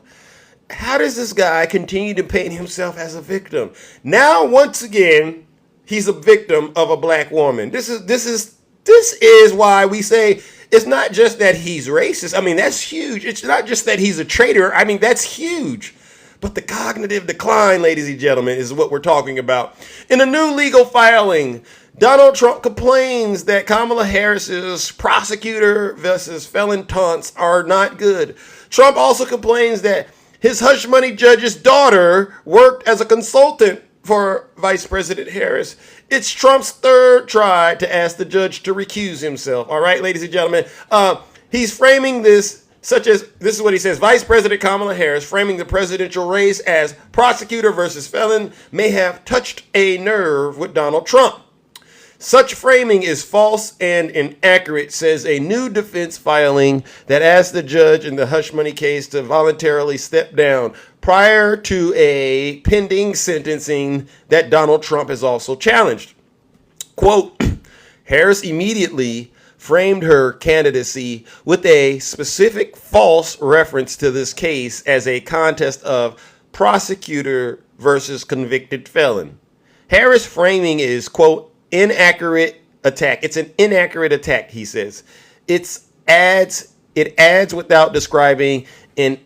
How does this guy continue to paint himself as a victim? Now, once again, he's a victim of a black woman. This is why we say it's not just that he's racist. I mean, that's huge. It's not just that he's a traitor. I mean, that's huge. But the cognitive decline, ladies and gentlemen, is what we're talking about. In a new legal filing, Donald Trump complains that Kamala Harris's prosecutor versus felon taunts are not good. Trump also complains that his hush money judge's daughter worked as a consultant for Vice President Harris. It's Trump's third try to ask the judge to recuse himself. All right, ladies and gentlemen, he's framing this such as, this is what he says, Vice President Kamala Harris framing the presidential race as prosecutor versus felon may have touched a nerve with Donald Trump. Such framing is false and inaccurate, says a new defense filing that asked the judge in the hush money case to voluntarily step down prior to a pending sentencing that Donald Trump has also challenged. Quote, Harris immediately framed her candidacy with a specific false reference to this case as a contest of prosecutor versus convicted felon. Harris' framing is, quote, inaccurate attack. It's an inaccurate attack, he says. It adds without describing an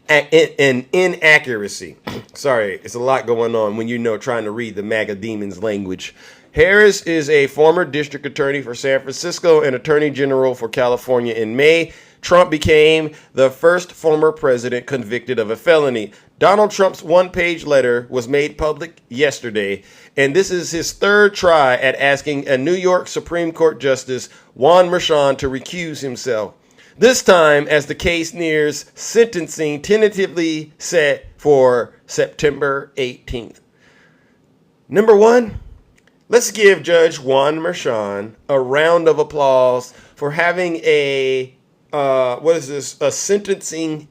inaccuracy. Sorry, it's a lot going on when trying to read the MAGA demon's language. Harris is a former district attorney for San Francisco and attorney general for California. In May, Trump became the first former president convicted of a felony. Donald Trump's one-page letter was made public yesterday, and this is his third try at asking a New York Supreme Court Justice, Juan Merchan, to recuse himself. This time, as the case nears sentencing tentatively set for September 18th. Number one, let's give Judge Juan Merchan a round of applause for having a sentencing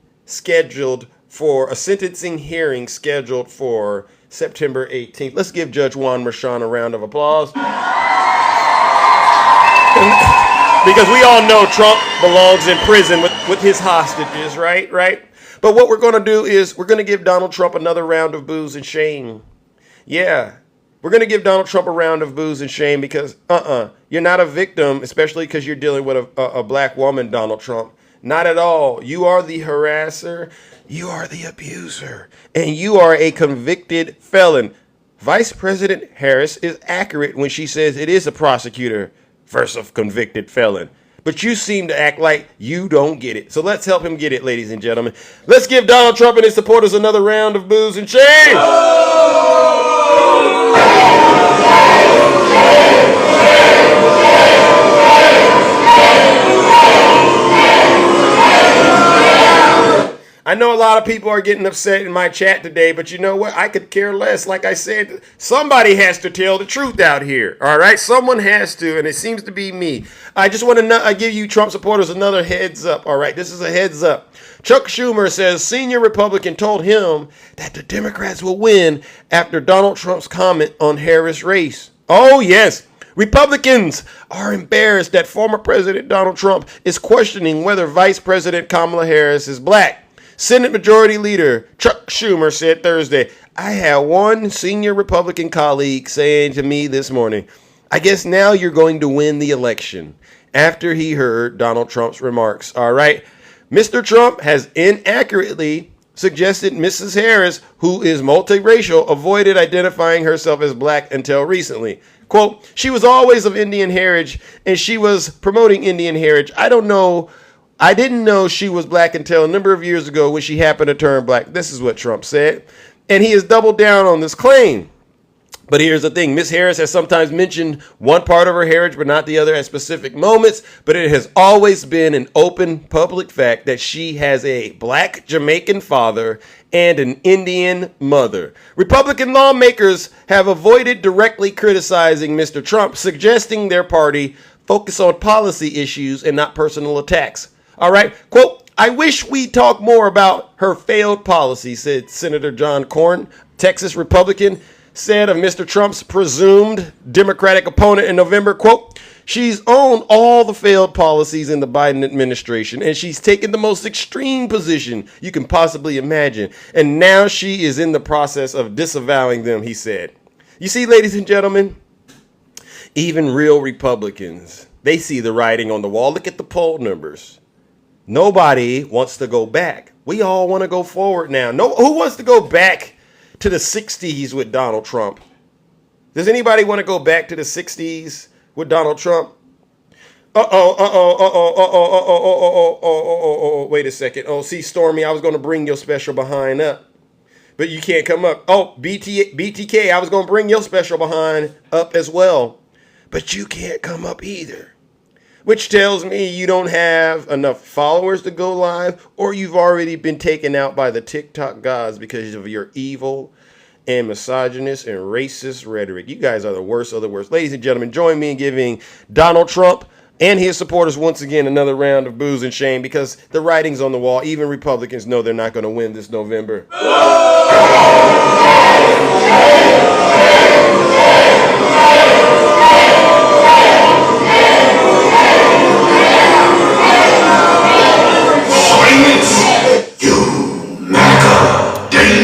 hearing scheduled for September 18th. Let's give Judge Juan Merchan a round of applause. Because we all know Trump belongs in prison with his hostages, right? But what we're going to do is we're going to give Donald Trump another round of booze and shame. Yeah, We're going to give Donald Trump a round of boos and shame because, you're not a victim, especially because you're dealing with a black woman, Donald Trump. Not at all. You are the harasser. You are the abuser. And you are a convicted felon. Vice President Harris is accurate when she says it is a prosecutor versus a convicted felon. But you seem to act like you don't get it. So let's help him get it, ladies and gentlemen. Let's give Donald Trump and his supporters another round of boos and shame. I know a lot of people are getting upset in my chat today, but you know what? I could care less. Like I said, somebody has to tell the truth out here. All right? Someone has to, and it seems to be me. I just want to give you Trump supporters another heads up. All right? This is a heads up. Chuck Schumer says senior Republican told him that the Democrats will win after Donald Trump's comment on Harris' race. Oh, yes. Republicans are embarrassed that former President Donald Trump is questioning whether Vice President Kamala Harris is black. Senate Majority Leader Chuck Schumer said Thursday, I had one senior Republican colleague saying to me this morning, I guess now you're going to win the election, after he heard Donald Trump's remarks. All right. Mr. Trump has inaccurately suggested Mrs. Harris, who is multiracial, avoided identifying herself as black until recently. Quote, she was always of Indian heritage and she was promoting Indian heritage. I didn't know she was black until a number of years ago when she happened to turn black. This is what Trump said. And he has doubled down on this claim. But here's the thing. Miss Harris has sometimes mentioned one part of her heritage, but not the other at specific moments. But it has always been an open public fact that she has a black Jamaican father and an Indian mother. Republican lawmakers have avoided directly criticizing Mr. Trump, suggesting their party focus on policy issues and not personal attacks. All right. Quote, I wish we'd talk more about her failed policy, said Senator John Cornyn, Texas Republican, said of Mr. Trump's presumed Democratic opponent in November. Quote, she's owned all the failed policies in the Biden administration, and she's taken the most extreme position you can possibly imagine. And now she is in the process of disavowing them, he said. You see, ladies and gentlemen, even real Republicans, they see the writing on the wall. Look at the poll numbers. Nobody wants to go back. We all want to go forward now. No, who wants to go back to the 60s with Donald Trump? Does anybody want to go back to the 60s with Donald Trump? Wait a second. Oh, see, Stormy, I was going to bring your special behind up, but you can't come up. Oh, BTK, I was going to bring your special behind up as well, but you can't come up either. Which tells me you don't have enough followers to go live, or you've already been taken out by the TikTok gods because of your evil and misogynist and racist rhetoric. You guys are the worst of the worst. Ladies and gentlemen, join me in giving Donald Trump and his supporters once again another round of boos and shame, because the writing's on the wall. Even Republicans know they're not going to win this November.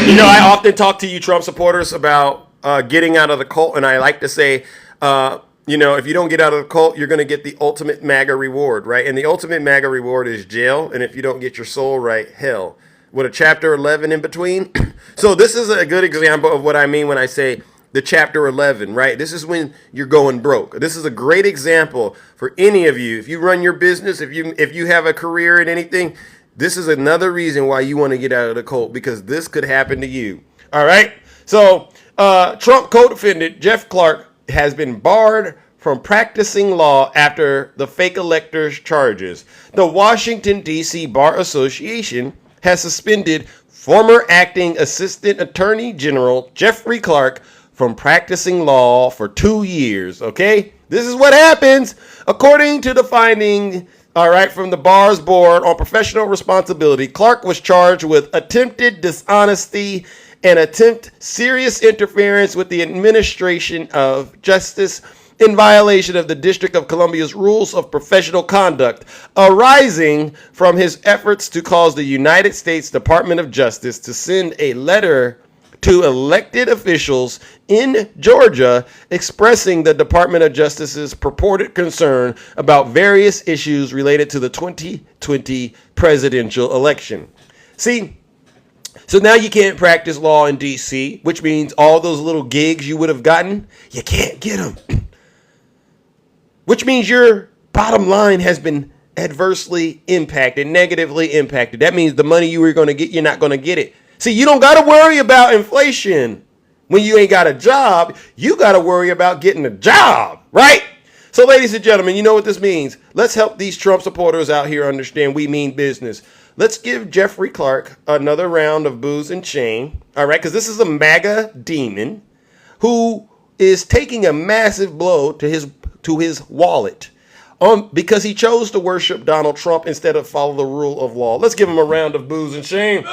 You know, I often talk to you Trump supporters about getting out of the cult, and I like to say, if you don't get out of the cult, you're going to get the ultimate MAGA reward, right? And the ultimate MAGA reward is jail, and if you don't get your soul right, hell, with a chapter 11 in between. So this is a good example of what I mean when I say the chapter 11, right? This is when you're going broke. This is a great example for any of you. If you run your business, if you have a career in anything, this is another reason why you want to get out of the cult, because this could happen to you. All right. So Trump co-defendant Jeff Clark has been barred from practicing law after the fake electors charges. The Washington, D.C. Bar Association has suspended former acting assistant attorney general Jeffrey Clark from practicing law for 2 years. Okay. This is what happens according to the finding. All right, from the bar's board on professional responsibility. Clark was charged with attempted dishonesty and serious interference with the administration of justice in violation of the District of Columbia's rules of professional conduct, arising from his efforts to cause the United States Department of Justice to send a letter to elected officials in Georgia expressing the Department of Justice's purported concern about various issues related to the 2020 presidential election. See, so now you can't practice law in D.C., which means all those little gigs you would have gotten, you can't get them. Which means your bottom line has been adversely impacted, negatively impacted. That means the money you were going to get, you're not going to get it. See, you don't got to worry about inflation when you ain't got a job. You got to worry about getting a job, right? So, ladies and gentlemen, you know what this means. Let's help these Trump supporters out here understand we mean business. Let's give Jeffrey Clark another round of booze and shame, all right? Because this is a MAGA demon who is taking a massive blow to his wallet because he chose to worship Donald Trump instead of follow the rule of law. Let's give him a round of booze and shame.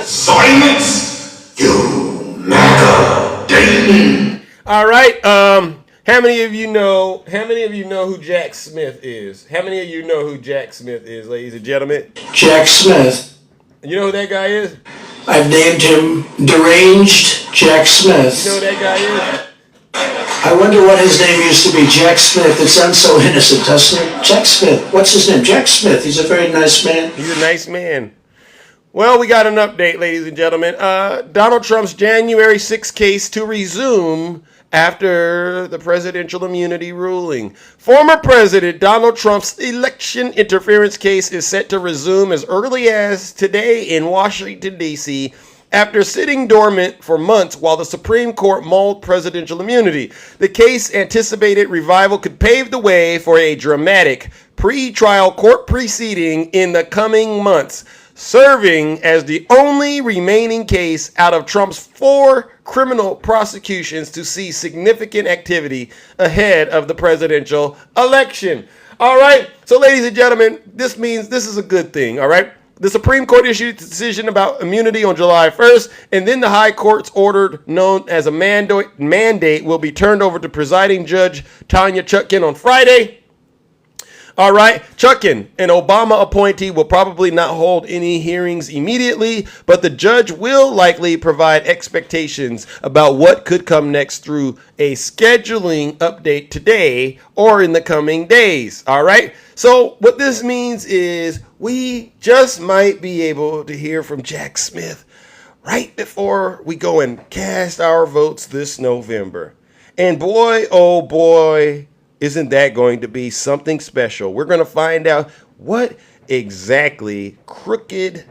Silence, you MAGA demon. All right. How many of you know who Jack Smith is? How many of you know who Jack Smith is, ladies and gentlemen? Jack Smith. You know who that guy is? I've named him Deranged Jack Smith. You know who that guy is? I wonder what his name used to be. Jack Smith. It sounds so innocent, doesn't it? Jack Smith. What's his name? Jack Smith. He's a very nice man. He's a nice man. Well, we got an update, ladies and gentlemen. Donald Trump's January 6th case to resume after the presidential immunity ruling. Former President Donald Trump's election interference case is set to resume as early as today in Washington, D.C., after sitting dormant for months while the Supreme Court mulled presidential immunity. The case anticipated revival could pave the way for a dramatic pre-trial court proceeding in the coming months, serving as the only remaining case out of Trump's 4 criminal prosecutions to see significant activity ahead of the presidential election. All right, so ladies and gentlemen, this means this is a good thing, all right? The Supreme Court issued a decision about immunity on July 1st, and then the High Court's order known as a mandate will be turned over to presiding Judge Tanya Chutkan on Friday. All right, Chutkan, an Obama appointee, will probably not hold any hearings immediately, but the judge will likely provide expectations about what could come next through a scheduling update today or in the coming days. All right, so what this means is we just might be able to hear from Jack Smith right before we go and cast our votes this November. And boy, oh boy, isn't that going to be something special? We're going to find out what exactly crooked,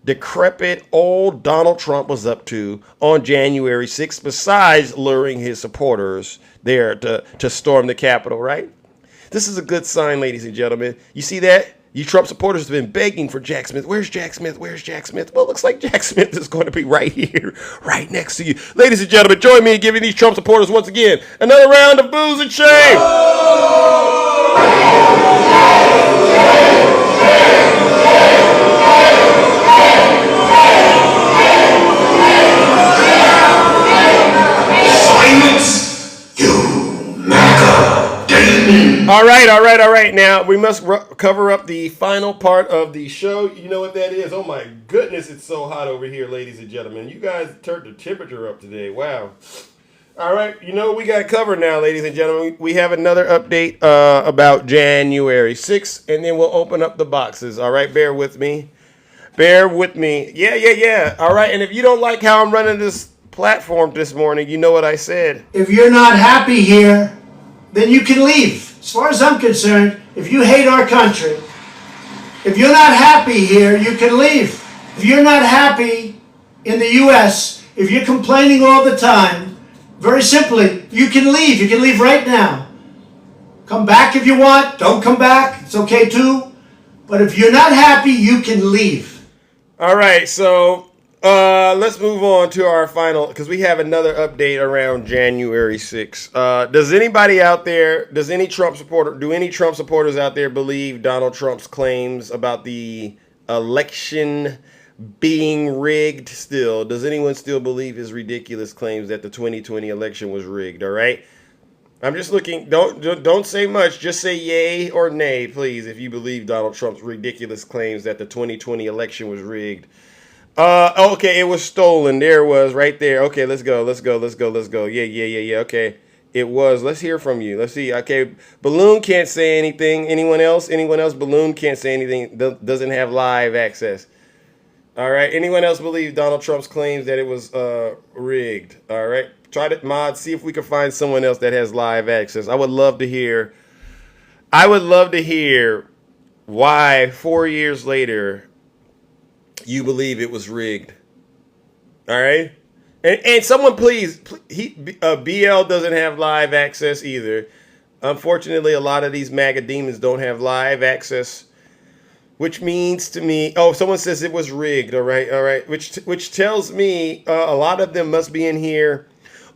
decrepit old Donald Trump was up to on January 6th, besides luring his supporters there to storm the Capitol, right? This is a good sign, ladies and gentlemen. You see that? You Trump supporters have been begging for Jack Smith. Where's Jack Smith? Where's Jack Smith? Well, it looks like Jack Smith is going to be right here, right next to you. Ladies and gentlemen, join me in giving these Trump supporters once again another round of booze and shame. Silence, you MAGA demon. All right. Now, we must cover up the final part of the show. You know what that is? Oh, my goodness, it's so hot over here, ladies and gentlemen. You guys turned the temperature up today. Wow. All right, you know what we got covered now, ladies and gentlemen. We have another update about January 6th, and then we'll open up the boxes. All right, bear with me. Yeah. All right, and if you don't like how I'm running this platform this morning, you know what I said. If you're not happy here, then you can leave. As far as I'm concerned, if you hate our country, if you're not happy here, you can leave. If you're not happy in the U.S., if you're complaining all the time, very simply, you can leave. You can leave right now. Come back if you want. Don't come back. It's okay too. But if you're not happy, you can leave. All right, so let's move on to our final, because we have another update around January 6th. Does anybody out there, do any Trump supporters out there believe Donald Trump's claims about the election being rigged still? Does anyone still believe his ridiculous claims that the 2020 election was rigged? All right. I'm just looking. Don't say much. Just say yay or nay, please, if you believe Donald Trump's ridiculous claims that the 2020 election was rigged. Okay, it was stolen. There it was right there. Okay, let's go. Yeah. Okay, it was. Let's hear from you. Let's see. Okay, Balloon can't say anything. Anyone else? Balloon can't say anything. Doesn't have live access. All right. Anyone else believe Donald Trump's claims that it was rigged? All right. Try to mod. See if we can find someone else that has live access. I would love to hear why 4 years later you believe it was rigged. All right. And someone please, BL doesn't have live access either. Unfortunately, a lot of these MAGA demons don't have live access. Which means to me, someone says it was rigged. All right. Which tells me a lot of them must be in here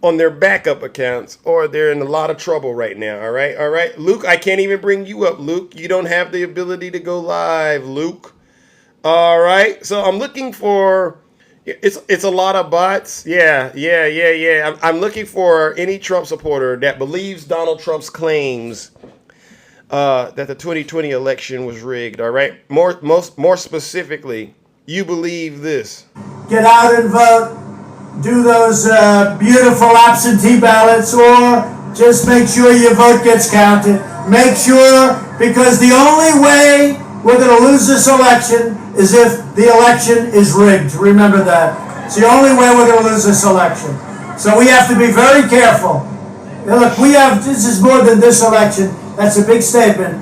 on their backup accounts, or they're in a lot of trouble right now. All right. Luke, I can't even bring you up. Luke, you don't have the ability to go live, Luke. All right. So I'm looking for, it's a lot of bots. Yeah. I'm looking for any Trump supporter that believes Donald Trump's claims that the 2020 election was rigged. All right. More specifically, you believe this. Get out and vote. Do those beautiful absentee ballots, or just make sure your vote gets counted. Make sure, because the only way we're going to lose this election is if the election is rigged. Remember that. It's the only way we're going to lose this election. So we have to be very careful. Now look, this is more than this election. That's a big statement.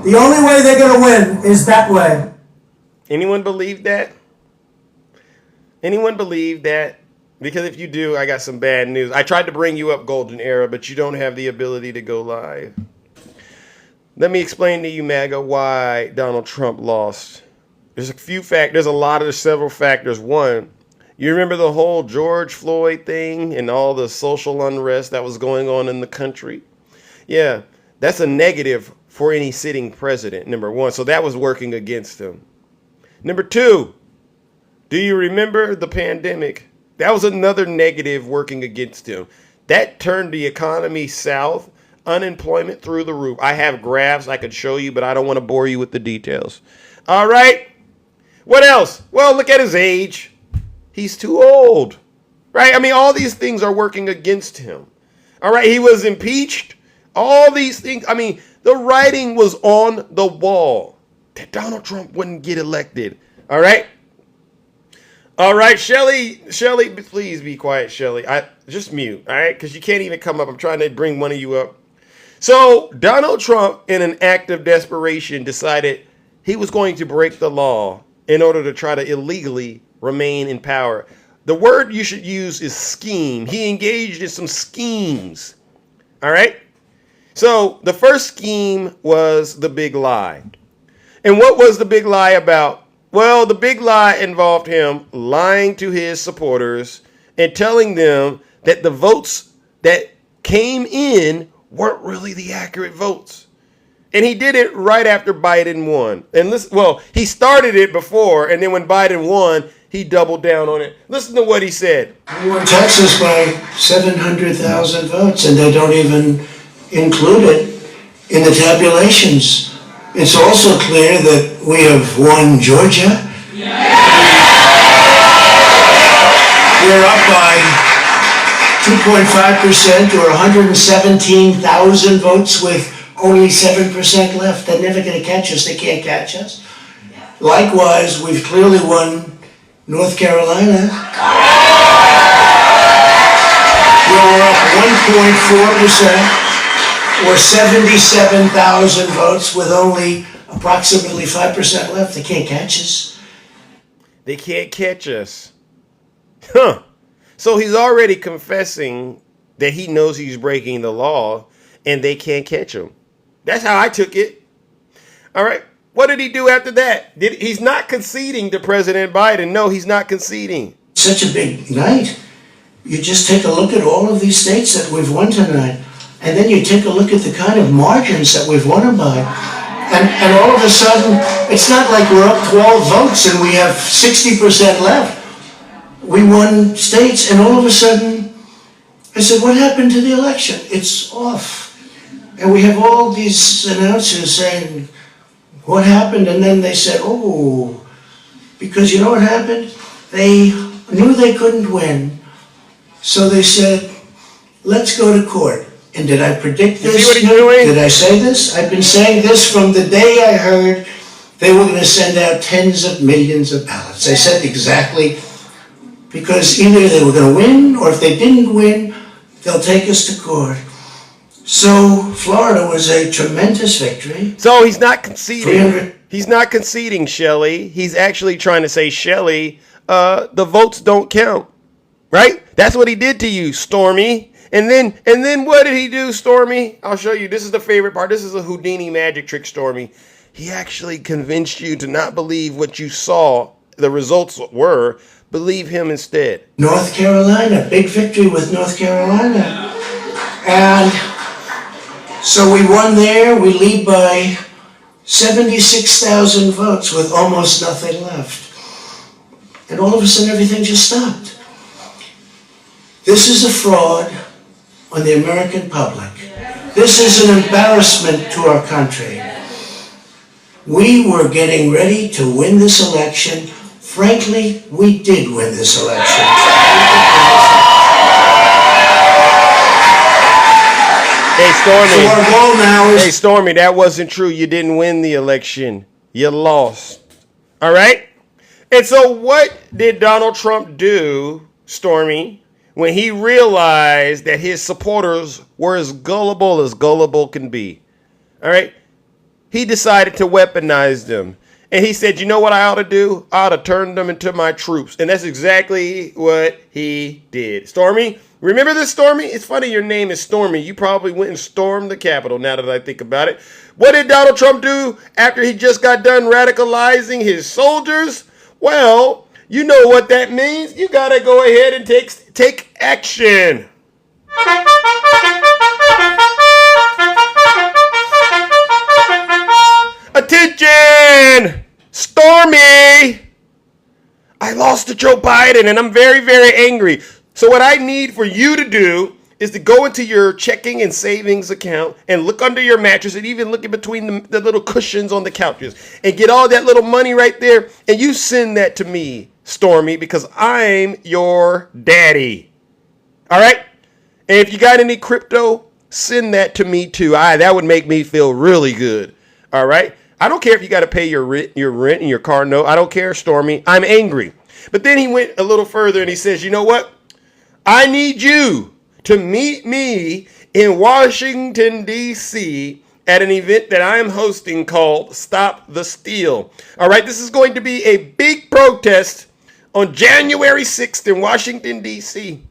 The only way they're going to win is that way. Anyone believe that? Anyone believe that? Because if you do, I got some bad news. I tried to bring you up, Golden Era, but you don't have the ability to go live. Let me explain to you, MAGA, why Donald Trump lost. There's several factors. One, you remember the whole George Floyd thing and all the social unrest that was going on in the country? Yeah, that's a negative for any sitting president, number one. So that was working against him. Number two, do you remember the pandemic? That was another negative working against him. That turned the economy south, unemployment through the roof. I have graphs I could show you, but I don't want to bore you with the details. All right. What else? Well, look at his age. He's too old, right? I mean, all these things are working against him. All right. He was impeached. All these things. I mean, the writing was on the wall that Donald Trump wouldn't get elected. All right. All right, Shelly, please be quiet, Shelly. Just mute, all right? Because you can't even come up. I'm trying to bring one of you up. So Donald Trump, in an act of desperation, decided he was going to break the law in order to try to illegally remain in power. The word you should use is scheme. He engaged in some schemes, all right? So the first scheme was the big lie. And what was the big lie about? Well, the big lie involved him lying to his supporters and telling them that the votes that came in weren't really the accurate votes. And he did it right after Biden won. And listen, well, he started it before, and then when Biden won, he doubled down on it. Listen to what he said. We won Texas by 700,000 votes, and they don't even include it in the tabulations. It's also clear that we have won Georgia. We're up by 2.5%, or 117,000 votes, with only 7% left. They're never going to catch us. They can't catch us. Likewise, we've clearly won North Carolina. We're up 1.4%. Or 77,000 votes, with only approximately 5% left. They can't catch us. They can't catch us. Huh. So he's already confessing that he knows he's breaking the law and they can't catch him. That's how I took it. All right. What did he do after that? He's not conceding to President Biden. No, he's not conceding. Such a big night. You just take a look at all of these states that we've won tonight. And then you take a look at the kind of margins that we've won them by. And all of a sudden, it's not like we're up 12 votes and we have 60% left. We won states, and all of a sudden, I said, what happened to the election? It's off. And we have all these announcers saying, what happened? And then they said, oh, because you know what happened? They knew they couldn't win, so they said, let's go to court. And did I predict this? You see what he's doing? Did I say this? I've been saying this from the day I heard they were going to send out tens of millions of ballots. I said exactly, because either they were going to win, or if they didn't win, they'll take us to court. So Florida was a tremendous victory. So he's not conceding. He's not conceding, Shelley. He's actually trying to say, Shelley, the votes don't count. Right? That's what he did to you, Stormy. And then what did he do, Stormy? I'll show you. This is the favorite part. This is a Houdini magic trick, Stormy. He actually convinced you to not believe what you saw the results were. Believe him instead. North Carolina, big victory with North Carolina. And so we won there. We lead by 76,000 votes with almost nothing left. And all of a sudden, everything just stopped. This is a fraud on the American public. This is an embarrassment to our country. We were getting ready to win this election. Frankly, we did win this election. Hey, Stormy. So our goal now is... Hey, Stormy, that wasn't true. You didn't win the election. You lost. All right? And so what did Donald Trump do, Stormy, when he realized that his supporters were as gullible can be? All right? He decided to weaponize them. And he said, you know what I ought to do? I ought to turn them into my troops. And that's exactly what he did. Stormy, remember this, Stormy? It's funny your name is Stormy. You probably went and stormed the Capitol, now that I think about it. What did Donald Trump do after he just got done radicalizing his soldiers? Well, you know what that means. You got to go ahead and take action. Attention! Stormy! I lost to Joe Biden and I'm very, very angry. So what I need for you to do is to go into your checking and savings account and look under your mattress and even look in between the little cushions on the couches and get all that little money right there, and you send that to me, Stormy, because I'm your daddy. All right? And if you got any crypto, send that to me too. That would make me feel really good. All right? I don't care if you got to pay your rent and your car note. I don't care, Stormy. I'm angry. But then he went a little further and he says, you know what? I need you to meet me in Washington, D.C. at an event that I am hosting called Stop the Steal. All right, this is going to be a big protest on January 6th in Washington, D.C.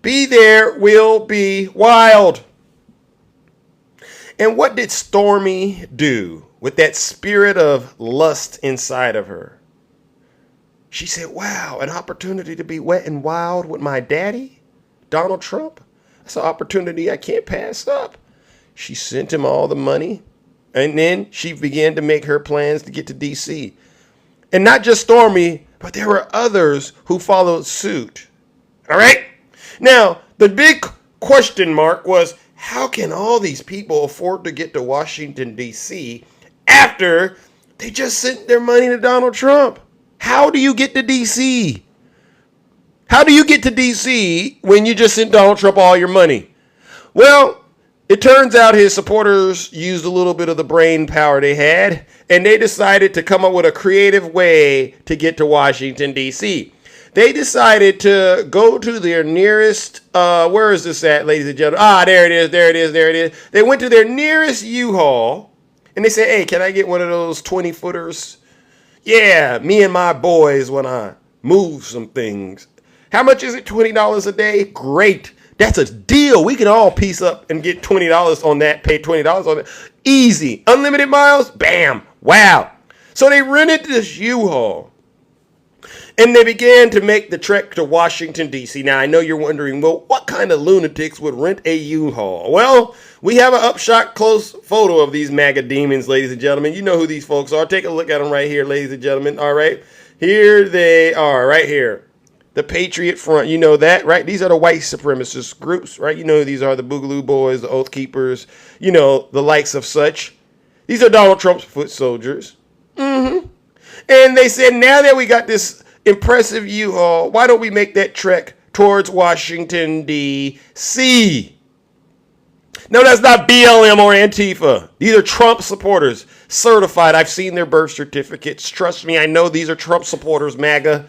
Be there, will be wild. And what did Stormy do with that spirit of lust inside of her? She said, wow, an opportunity to be wet and wild with my daddy, Donald Trump. That's an opportunity I can't pass up. She sent him all the money, and then she began to make her plans to get to D.C. And not just Stormy, but there were others who followed suit. All right? Now, the big question mark was, how can all these people afford to get to Washington, D.C. after they just sent their money to Donald Trump? How do you get to D.C.? How do you get to D.C. when you just sent Donald Trump all your money? Well, it turns out his supporters used a little bit of the brain power they had, and they decided to come up with a creative way to get to Washington, D.C. They decided to go to their nearest, where is this at, ladies and gentlemen? There it is. They went to their nearest U-Haul, and they said, hey, can I get one of those 20-footers? Yeah, me and my boys want to move some things. How much is it? $20 a day? Great. That's a deal. We can all piece up and get $20 on that, pay $20 on it. Easy. Unlimited miles? Bam. Wow. So they rented this U-Haul. And they began to make the trek to Washington, D.C. Now, I know you're wondering, well, what kind of lunatics would rent a U-Haul? Well, we have an upshot close photo of these MAGA demons, ladies and gentlemen. You know who these folks are. Take a look at them right here, ladies and gentlemen. All right. Here they are, right here. The Patriot Front. You know that, right? These are the white supremacist groups, right? You know these are the Boogaloo Boys, the Oath Keepers, you know, the likes of such. These are Donald Trump's foot soldiers. And they said, now that we got this impressive U-Haul, why don't we make that trek towards Washington, D.C.? No, that's not BLM or Antifa. These are Trump supporters, certified. I've seen their birth certificates. Trust me, I know these are Trump supporters, MAGA.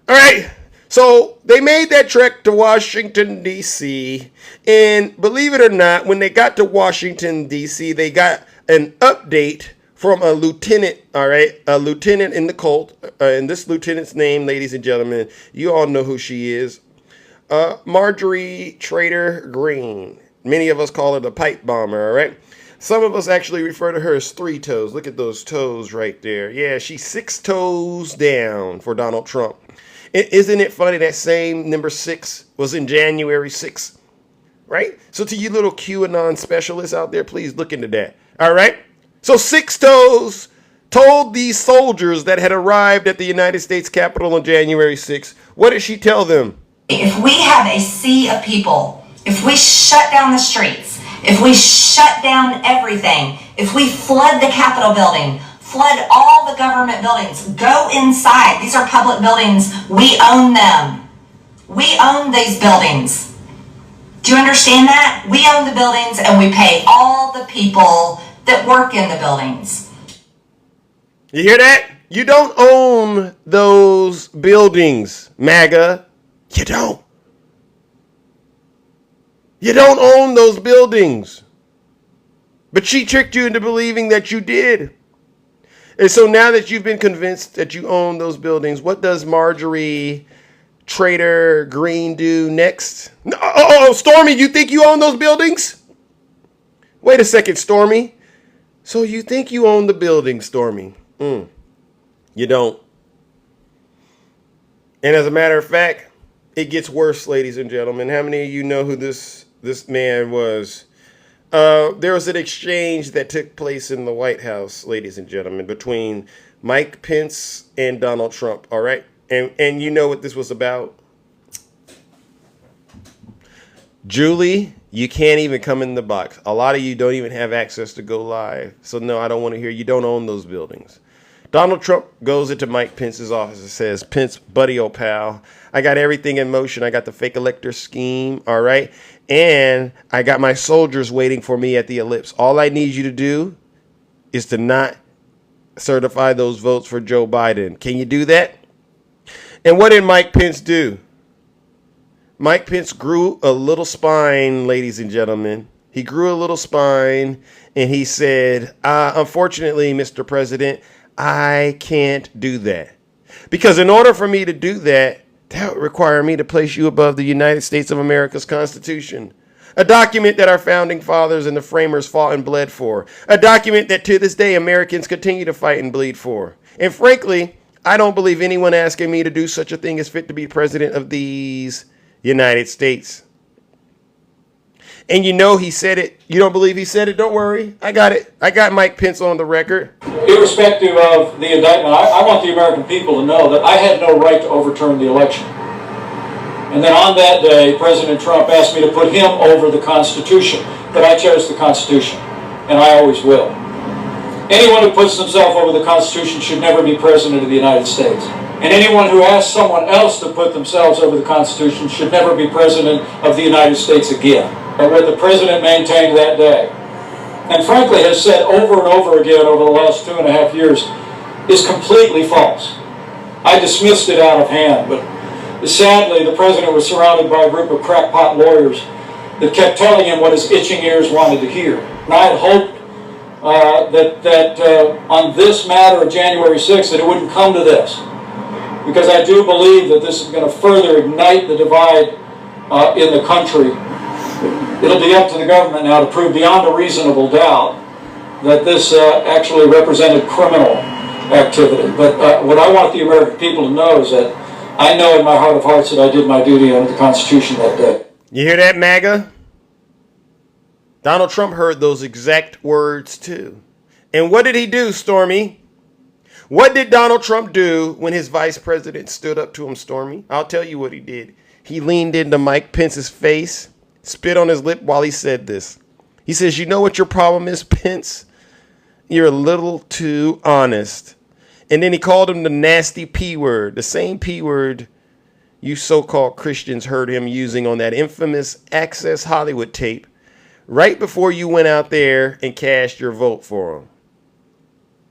All right, so they made that trek to Washington, D.C., and believe it or not, when they got to Washington, D.C., they got an update from a lieutenant, all right, a lieutenant in the cult, and this lieutenant's name, ladies and gentlemen, you all know who she is, Marjorie Trader Green. Many of us call her the pipe bomber, all right? Some of us actually refer to her as 3 toes. Look at those toes right there. Yeah, she's 6 toes down for Donald Trump. Isn't it funny that same number 6 was in January 6th, right? So to you little QAnon specialists out there, please look into that, all right? So 6 toes told these soldiers that had arrived at the United States Capitol on January 6th, what did she tell them? If we have a sea of people, if we shut down the streets, if we shut down everything, if we flood the Capitol building, flood all the government buildings, go inside. These are public buildings. We own them. We own these buildings. Do you understand that? We own the buildings and we pay all the people that work in the buildings. You hear that? You don't own those buildings, MAGA. You don't. You don't own those buildings. But she tricked you into believing that you did. And so now that you've been convinced that you own those buildings, what does Marjorie Trader Green do next? Oh, Stormy, you think you own those buildings? Wait a second, Stormy. So you think you own the building, Stormy? You don't. And as a matter of fact, it gets worse, ladies and gentlemen. How many of you know who this man was? There was an exchange that took place in the White House, ladies and gentlemen, between Mike Pence and Donald Trump, all right? And you know what this was about? Julie, you can't even come in the box. A lot of you don't even have access to go live. So no, I don't want to hear you don't own those buildings. Donald Trump goes into Mike Pence's office and says, Pence, buddy, old pal, I got everything in motion. I got the fake elector scheme, all right? And I got my soldiers waiting for me at the ellipse. All I need you to do is to not certify those votes for Joe Biden. Can you do that? And what did Mike Pence do? Mike Pence grew a little spine, ladies and gentlemen. He grew a little spine and he said, unfortunately, Mr. President, I can't do that. Because in order for me to do that, that would require me to place you above the United States of America's Constitution. A document that our founding fathers and the framers fought and bled for. A document that to this day Americans continue to fight and bleed for. And frankly, I don't believe anyone asking me to do such a thing is fit to be president of these United States. And you know he said it. You don't believe he said it? Don't worry. I got it. I got Mike Pence on the record. Irrespective of the indictment, I want the American people to know that I had no right to overturn the election. And then on that day, President Trump asked me to put him over the Constitution. But I chose the Constitution, and I always will. Anyone who puts himself over the Constitution should never be President of the United States. And anyone who asks someone else to put themselves over the Constitution should never be President of the United States again. But what the President maintained that day, and frankly has said over and over again over the last 2.5 years, is completely false. I dismissed it out of hand, but sadly the President was surrounded by a group of crackpot lawyers that kept telling him what his itching ears wanted to hear. And I had hoped that on this matter of January 6th that it wouldn't come to this, because I do believe that this is going to further ignite the divide in the country. It'll be up to the government now to prove beyond a reasonable doubt that this actually represented criminal activity. But what I want the American people to know is that I know in my heart of hearts that I did my duty under the Constitution that day. You hear that, MAGA? Donald Trump heard those exact words too. And what did he do, Stormy? What did Donald Trump do when his vice president stood up to him, Stormy? I'll tell you what he did. He leaned into Mike Pence's face, spit on his lip while he said this. He says, you know what your problem is, Pence? You're a little too honest. And then he called him the nasty P word, the same P word you so-called Christians heard him using on that infamous Access Hollywood tape right before you went out there and cast your vote for him.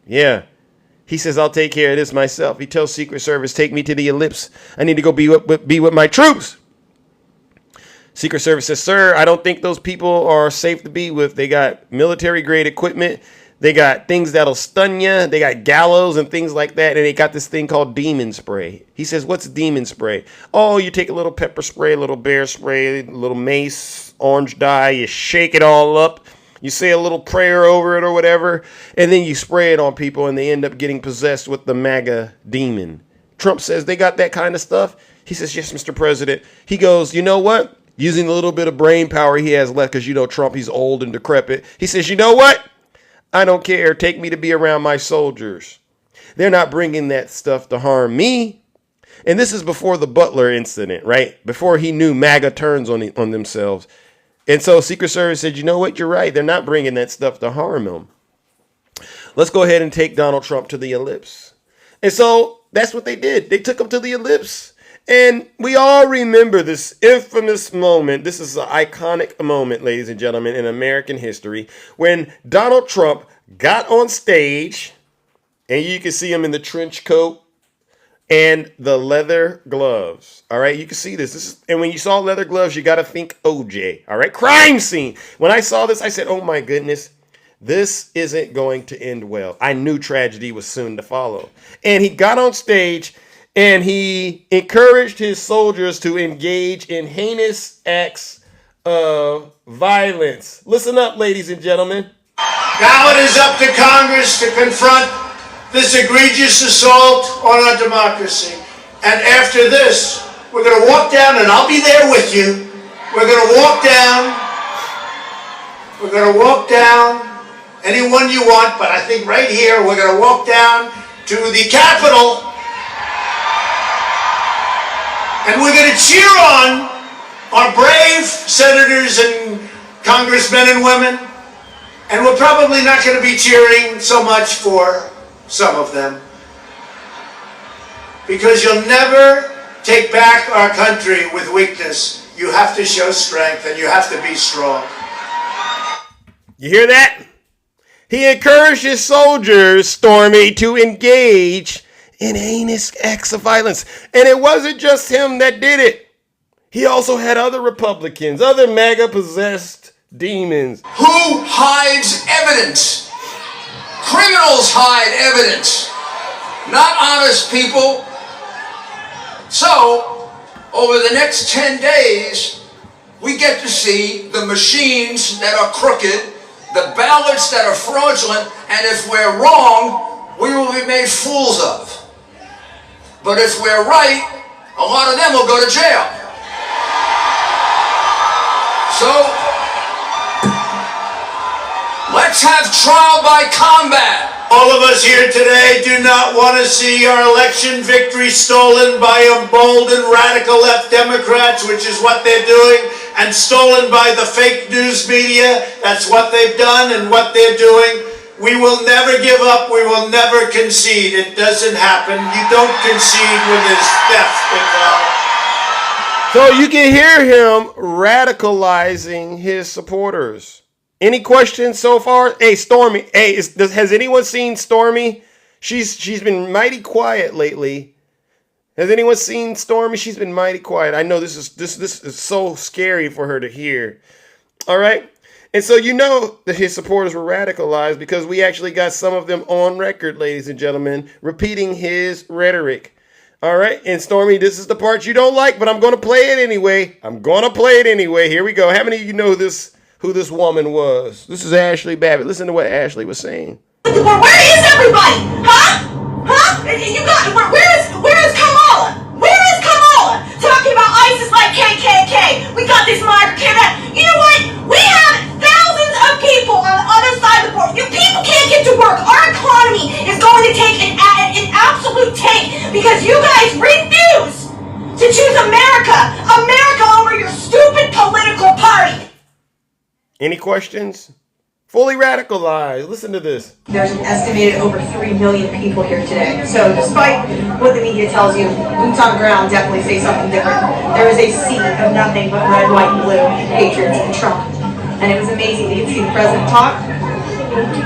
Yeah. He says, I'll take care of this myself. He tells Secret Service, take me to the ellipse. I need to go be with my troops. Secret Service says, sir, I don't think those people are safe to be with. They got military-grade equipment. They got things that'll stun you. They got gallows and things like that. And they got this thing called demon spray. He says, what's demon spray? Oh, you take a little pepper spray, a little bear spray, a little mace, orange dye. You shake it all up. You say a little prayer over it or whatever. And then you spray it on people and they end up getting possessed with the MAGA demon. Trump says they got that kind of stuff. He says, yes, Mr. President. He goes, you know what? Using the little bit of brain power he has left, because you know Trump, he's old and decrepit. He says, you know what? I don't care. Take me to be around my soldiers. They're not bringing that stuff to harm me. And this is before the Butler incident, right? Before he knew MAGA turns on themselves. And so Secret Service said, you know what? You're right. They're not bringing that stuff to harm him. Let's go ahead and take Donald Trump to the ellipse. And so that's what they did. They took him to the ellipse. And we all remember this infamous moment. This is an iconic moment, ladies and gentlemen, in American history, when Donald Trump got on stage, and you can see him in the trench coat and the leather gloves. All right, you can see this. And when you saw leather gloves, you got to think OJ. All right, crime scene. When I saw this, I said, oh my goodness, this isn't going to end well. I knew tragedy was soon to follow. And he got on stage and he encouraged his soldiers to engage in heinous acts of violence. Listen up, ladies and gentlemen. Now it is up to Congress to confront this egregious assault on our democracy. And after this, we're going to walk down, and I'll be there with you. We're going to walk down. We're going to walk down anyone you want, but I think right here we're going to walk down to the Capitol. And we're going to cheer on our brave senators and congressmen and women. And we're probably not going to be cheering so much for some of them. Because you'll never take back our country with weakness. You have to show strength and you have to be strong. You hear that? He encouraged his soldiers, Stormy, to engage in heinous acts of violence. And it wasn't just him that did it. He also had other Republicans, other MAGA-possessed demons. Who hides evidence? Criminals hide evidence, not honest people. So, over the next 10 days, we get to see the machines that are crooked, the ballots that are fraudulent, and if we're wrong, we will be made fools of. But if we're right, a lot of them will go to jail. So, let's have trial by combat. All of us here today do not want to see our election victory stolen by emboldened radical left Democrats, which is what they're doing, and stolen by the fake news media. That's what they've done and what they're doing. We will never give up. We will never concede. It doesn't happen. You don't concede when there's theft involved. So you can hear him radicalizing his supporters. Any questions so far? Hey, Stormy. Hey, has anyone seen Stormy? She's been mighty quiet lately. Has anyone seen Stormy? She's been mighty quiet. I know this is so scary for her to hear. All right. And so you know that his supporters were radicalized because we actually got some of them on record, ladies and gentlemen, repeating his rhetoric. All right. And Stormy, this is the part you don't like, but I'm going to play it anyway. Here we go. How many of you know who this woman was? This is Ashley Babbitt. Listen to what Ashley was saying. Where is everybody? Huh? Where is Kamala? Where is Kamala? Talking about ISIS like KKK. We got this MAGA kid. You know what? We have thousands of people on the other side of the border. You people can't get to work. Our economy is going to take an absolute tank because you guys refuse to choose America over your stupid political party. Any questions? Fully radicalized. Listen to this. There's an estimated over 3 million people here today. So despite what the media tells you, boots on the ground definitely say something different. There is a sea of nothing but red, white, and blue, patriots, and Trump. And it was amazing to get to see the president talk.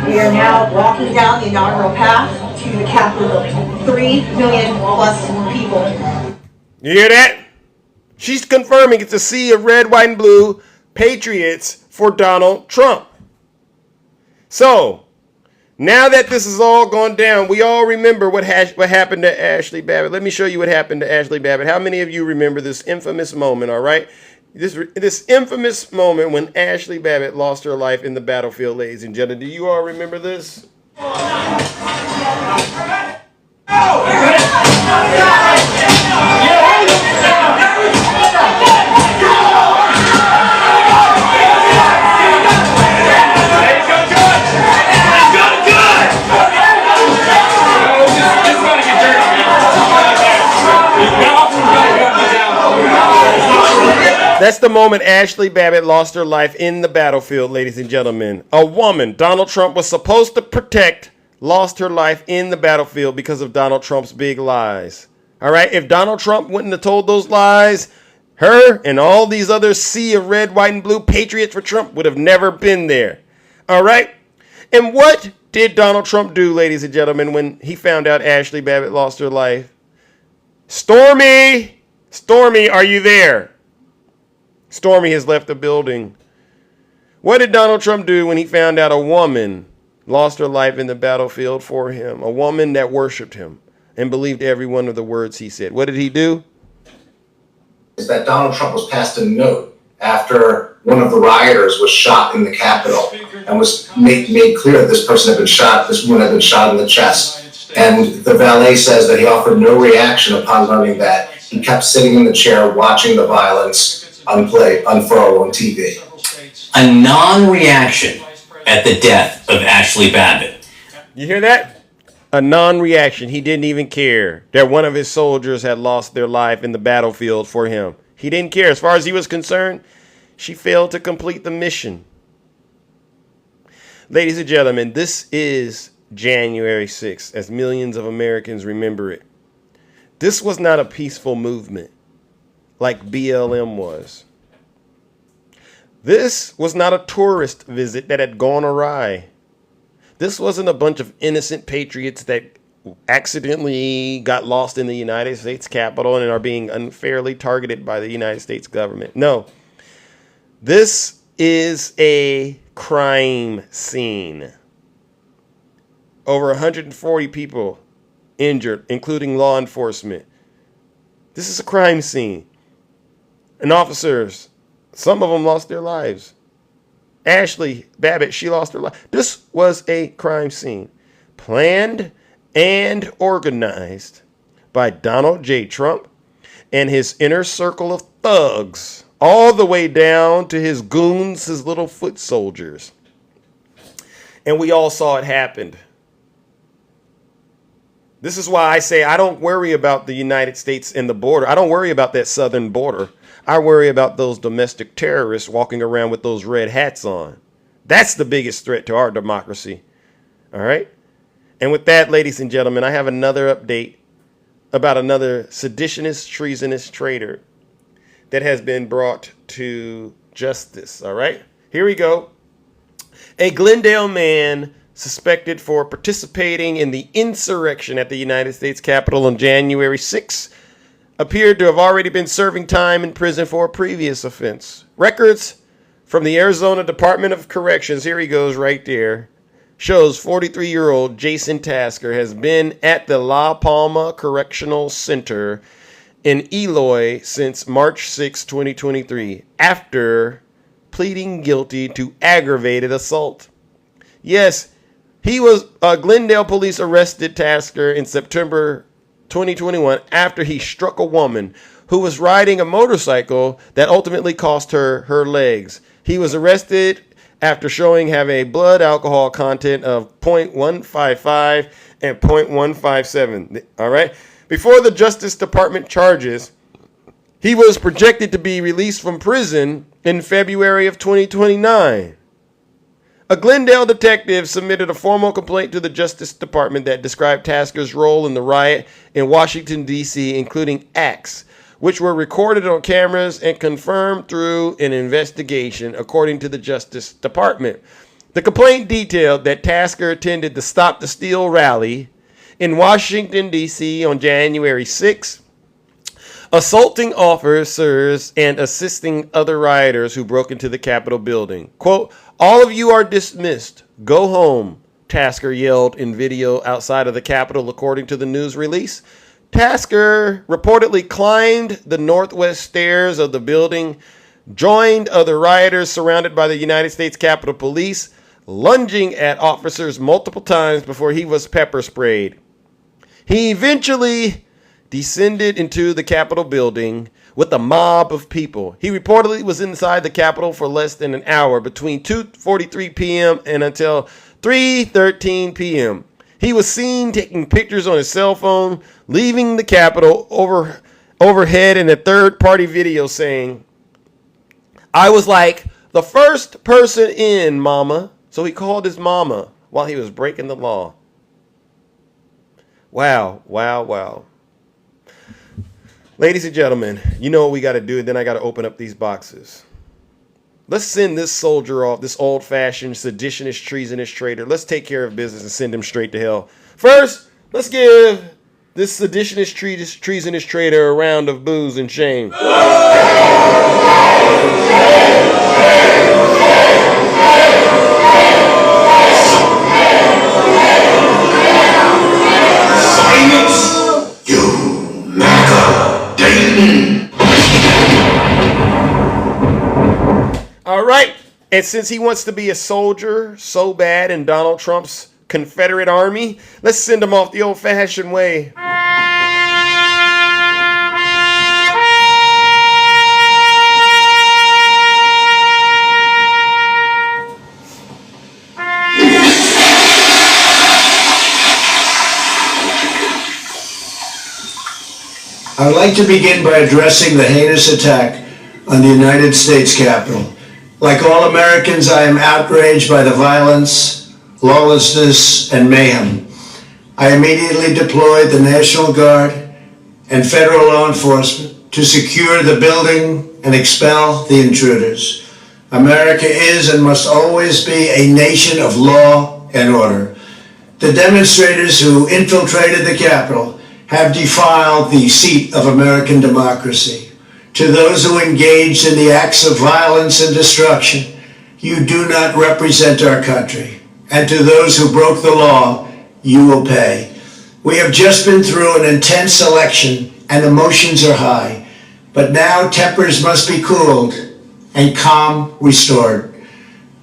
We are now walking down the inaugural path to the Capitol building. 3 million plus people. You hear that? She's confirming it's a sea of red, white, and blue patriots for Donald Trump. So, now that this is all gone down, we all remember what happened to Ashley Babbitt. Let me show you what happened to Ashley Babbitt. How many of you remember this infamous moment, all right? This infamous moment when Ashley Babbitt lost her life in the battlefield, ladies and gentlemen. Do you all remember this? That's the moment Ashley Babbitt lost her life in the battlefield, ladies and gentlemen. A woman Donald Trump was supposed to protect lost her life in the battlefield because of Donald Trump's big lies. All right, if Donald Trump wouldn't have told those lies, her and all these other sea of red, white, and blue patriots for Trump would have never been there. All right? And what did Donald Trump do, ladies and gentlemen, when he found out Ashley Babbitt lost her life? Stormy, are you there? Stormy has left the building. What did Donald Trump do when he found out a woman lost her life in the battlefield for him? A woman that worshiped him and believed every one of the words he said. What did he do? Is that Donald Trump was passed a note after one of the rioters was shot in the Capitol and was made clear that this woman had been shot in the chest. And the valet says that he offered no reaction upon learning that. He kept sitting in the chair watching the violence unfurl on TV. A non-reaction at the death of Ashley Babbitt. You hear that? A non-reaction. He didn't even care that one of his soldiers had lost their life in the battlefield for him. He didn't care. As far as he was concerned, she failed to complete the mission. Ladies and gentlemen, this is January 6th, as millions of Americans remember it. This was not a peaceful movement like BLM was. This was not a tourist visit that had gone awry. This wasn't a bunch of innocent patriots that accidentally got lost in the United States Capitol and are being unfairly targeted by the United States government. No, this is a crime scene. Over 140 people injured, including law enforcement. This is a crime scene. And officers, some of them lost their lives. Ashley Babbitt, she lost her life. This was a crime scene planned and organized by Donald J. Trump and his inner circle of thugs, all the way down to his goons, his little foot soldiers. And we all saw it happen. This is why I say I don't worry about the United States and the border. I don't worry about that southern border. I worry about those domestic terrorists walking around with those red hats on. That's the biggest threat to our democracy. All right? And with that, ladies and gentlemen, I have another update about another seditionist, treasonous traitor that has been brought to justice. All right? Here we go. A Glendale man suspected for participating in the insurrection at the United States Capitol on January 6th appeared to have already been serving time in prison for a previous offense. Records from the Arizona Department of Corrections, here he goes right there, shows 43-year-old Jason Tasker has been at the La Palma Correctional Center in Eloy since March 6, 2023, after pleading guilty to aggravated assault. Yes, Glendale police arrested Tasker in September 2021 after he struck a woman who was riding a motorcycle that ultimately cost her legs. He was arrested after showing have a blood alcohol content of 0.155 and 0.157. All right. Before the Justice Department charges, he was projected to be released from prison in February of 2029. A Glendale detective submitted a formal complaint to the Justice Department that described Tasker's role in the riot in Washington, D.C., including acts which were recorded on cameras and confirmed through an investigation, according to the Justice Department. The complaint detailed that Tasker attended the Stop the Steal rally in Washington, D.C. on January 6, assaulting officers and assisting other rioters who broke into the Capitol building. Quote, "All of you are dismissed. Go home," Tasker yelled in video outside of the Capitol, according to the news release. Tasker reportedly climbed the northwest stairs of the building, joined other rioters surrounded by the United States Capitol Police, lunging at officers multiple times before he was pepper sprayed. He eventually descended into the Capitol building with a mob of people. He reportedly was inside the Capitol for less than an hour, between 2:43 p.m. and until 3:13 p.m. He was seen taking pictures on his cell phone, leaving the Capitol overhead in a third-party video saying, "I was like the first person in, mama." So he called his mama while he was breaking the law. Wow, wow, wow. Ladies and gentlemen, you know what we got to do. Then I got to open up these boxes. Let's send this soldier off, this old-fashioned, seditionist, treasonous traitor. Let's take care of business and send him straight to hell. First, let's give this seditionist, treasonous traitor a round of boos and shame. Silence, you MAGA demon. All right. And since he wants to be a soldier so bad in Donald Trump's Confederate army, let's send him off the old-fashioned way. I would like to begin by addressing the heinous attack on the United States Capitol. Like all Americans, I am outraged by the violence, lawlessness, and mayhem. I immediately deployed the National Guard and federal law enforcement to secure the building and expel the intruders. America is and must always be a nation of law and order. The demonstrators who infiltrated the Capitol have defiled the seat of American democracy. To those who engaged in the acts of violence and destruction, you do not represent our country. And to those who broke the law, you will pay. We have just been through an intense election and emotions are high. But now tempers must be cooled and calm restored.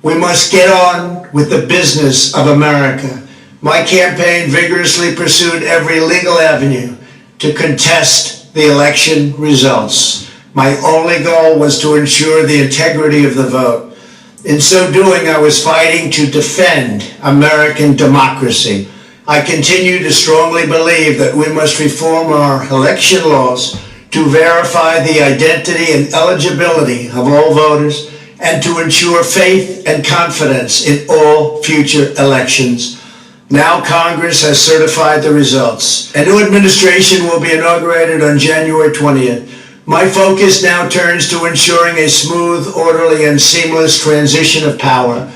We must get on with the business of America. My campaign vigorously pursued every legal avenue to contest the election results. My only goal was to ensure the integrity of the vote. In so doing, I was fighting to defend American democracy. I continue to strongly believe that we must reform our election laws to verify the identity and eligibility of all voters and to ensure faith and confidence in all future elections. Now Congress has certified the results. A new administration will be inaugurated on January 20th. My focus now turns to ensuring a smooth, orderly, and seamless transition of power.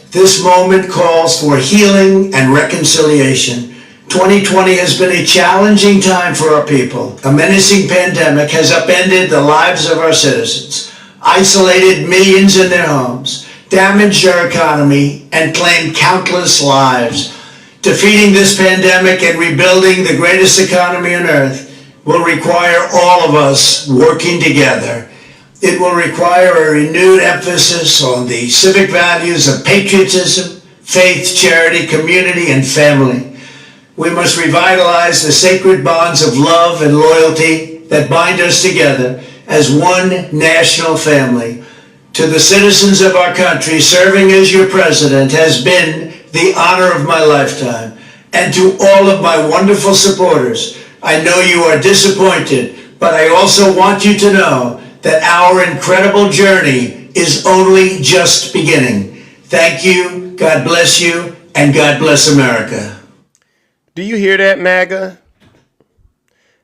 This moment calls for healing and reconciliation. 2020 has been a challenging time for our people. A menacing pandemic has upended the lives of our citizens, isolated millions in their homes, damaged our economy, and claimed countless lives. Defeating this pandemic and rebuilding the greatest economy on earth will require all of us working together. It will require a renewed emphasis on the civic values of patriotism, faith, charity, community, and family. We must revitalize the sacred bonds of love and loyalty that bind us together as one national family. To the citizens of our country, serving as your president has been the honor of my lifetime. And to all of my wonderful supporters, I know you are disappointed, but I also want you to know that our incredible journey is only just beginning. Thank you, God bless you, and God bless America. Do you hear that, MAGA?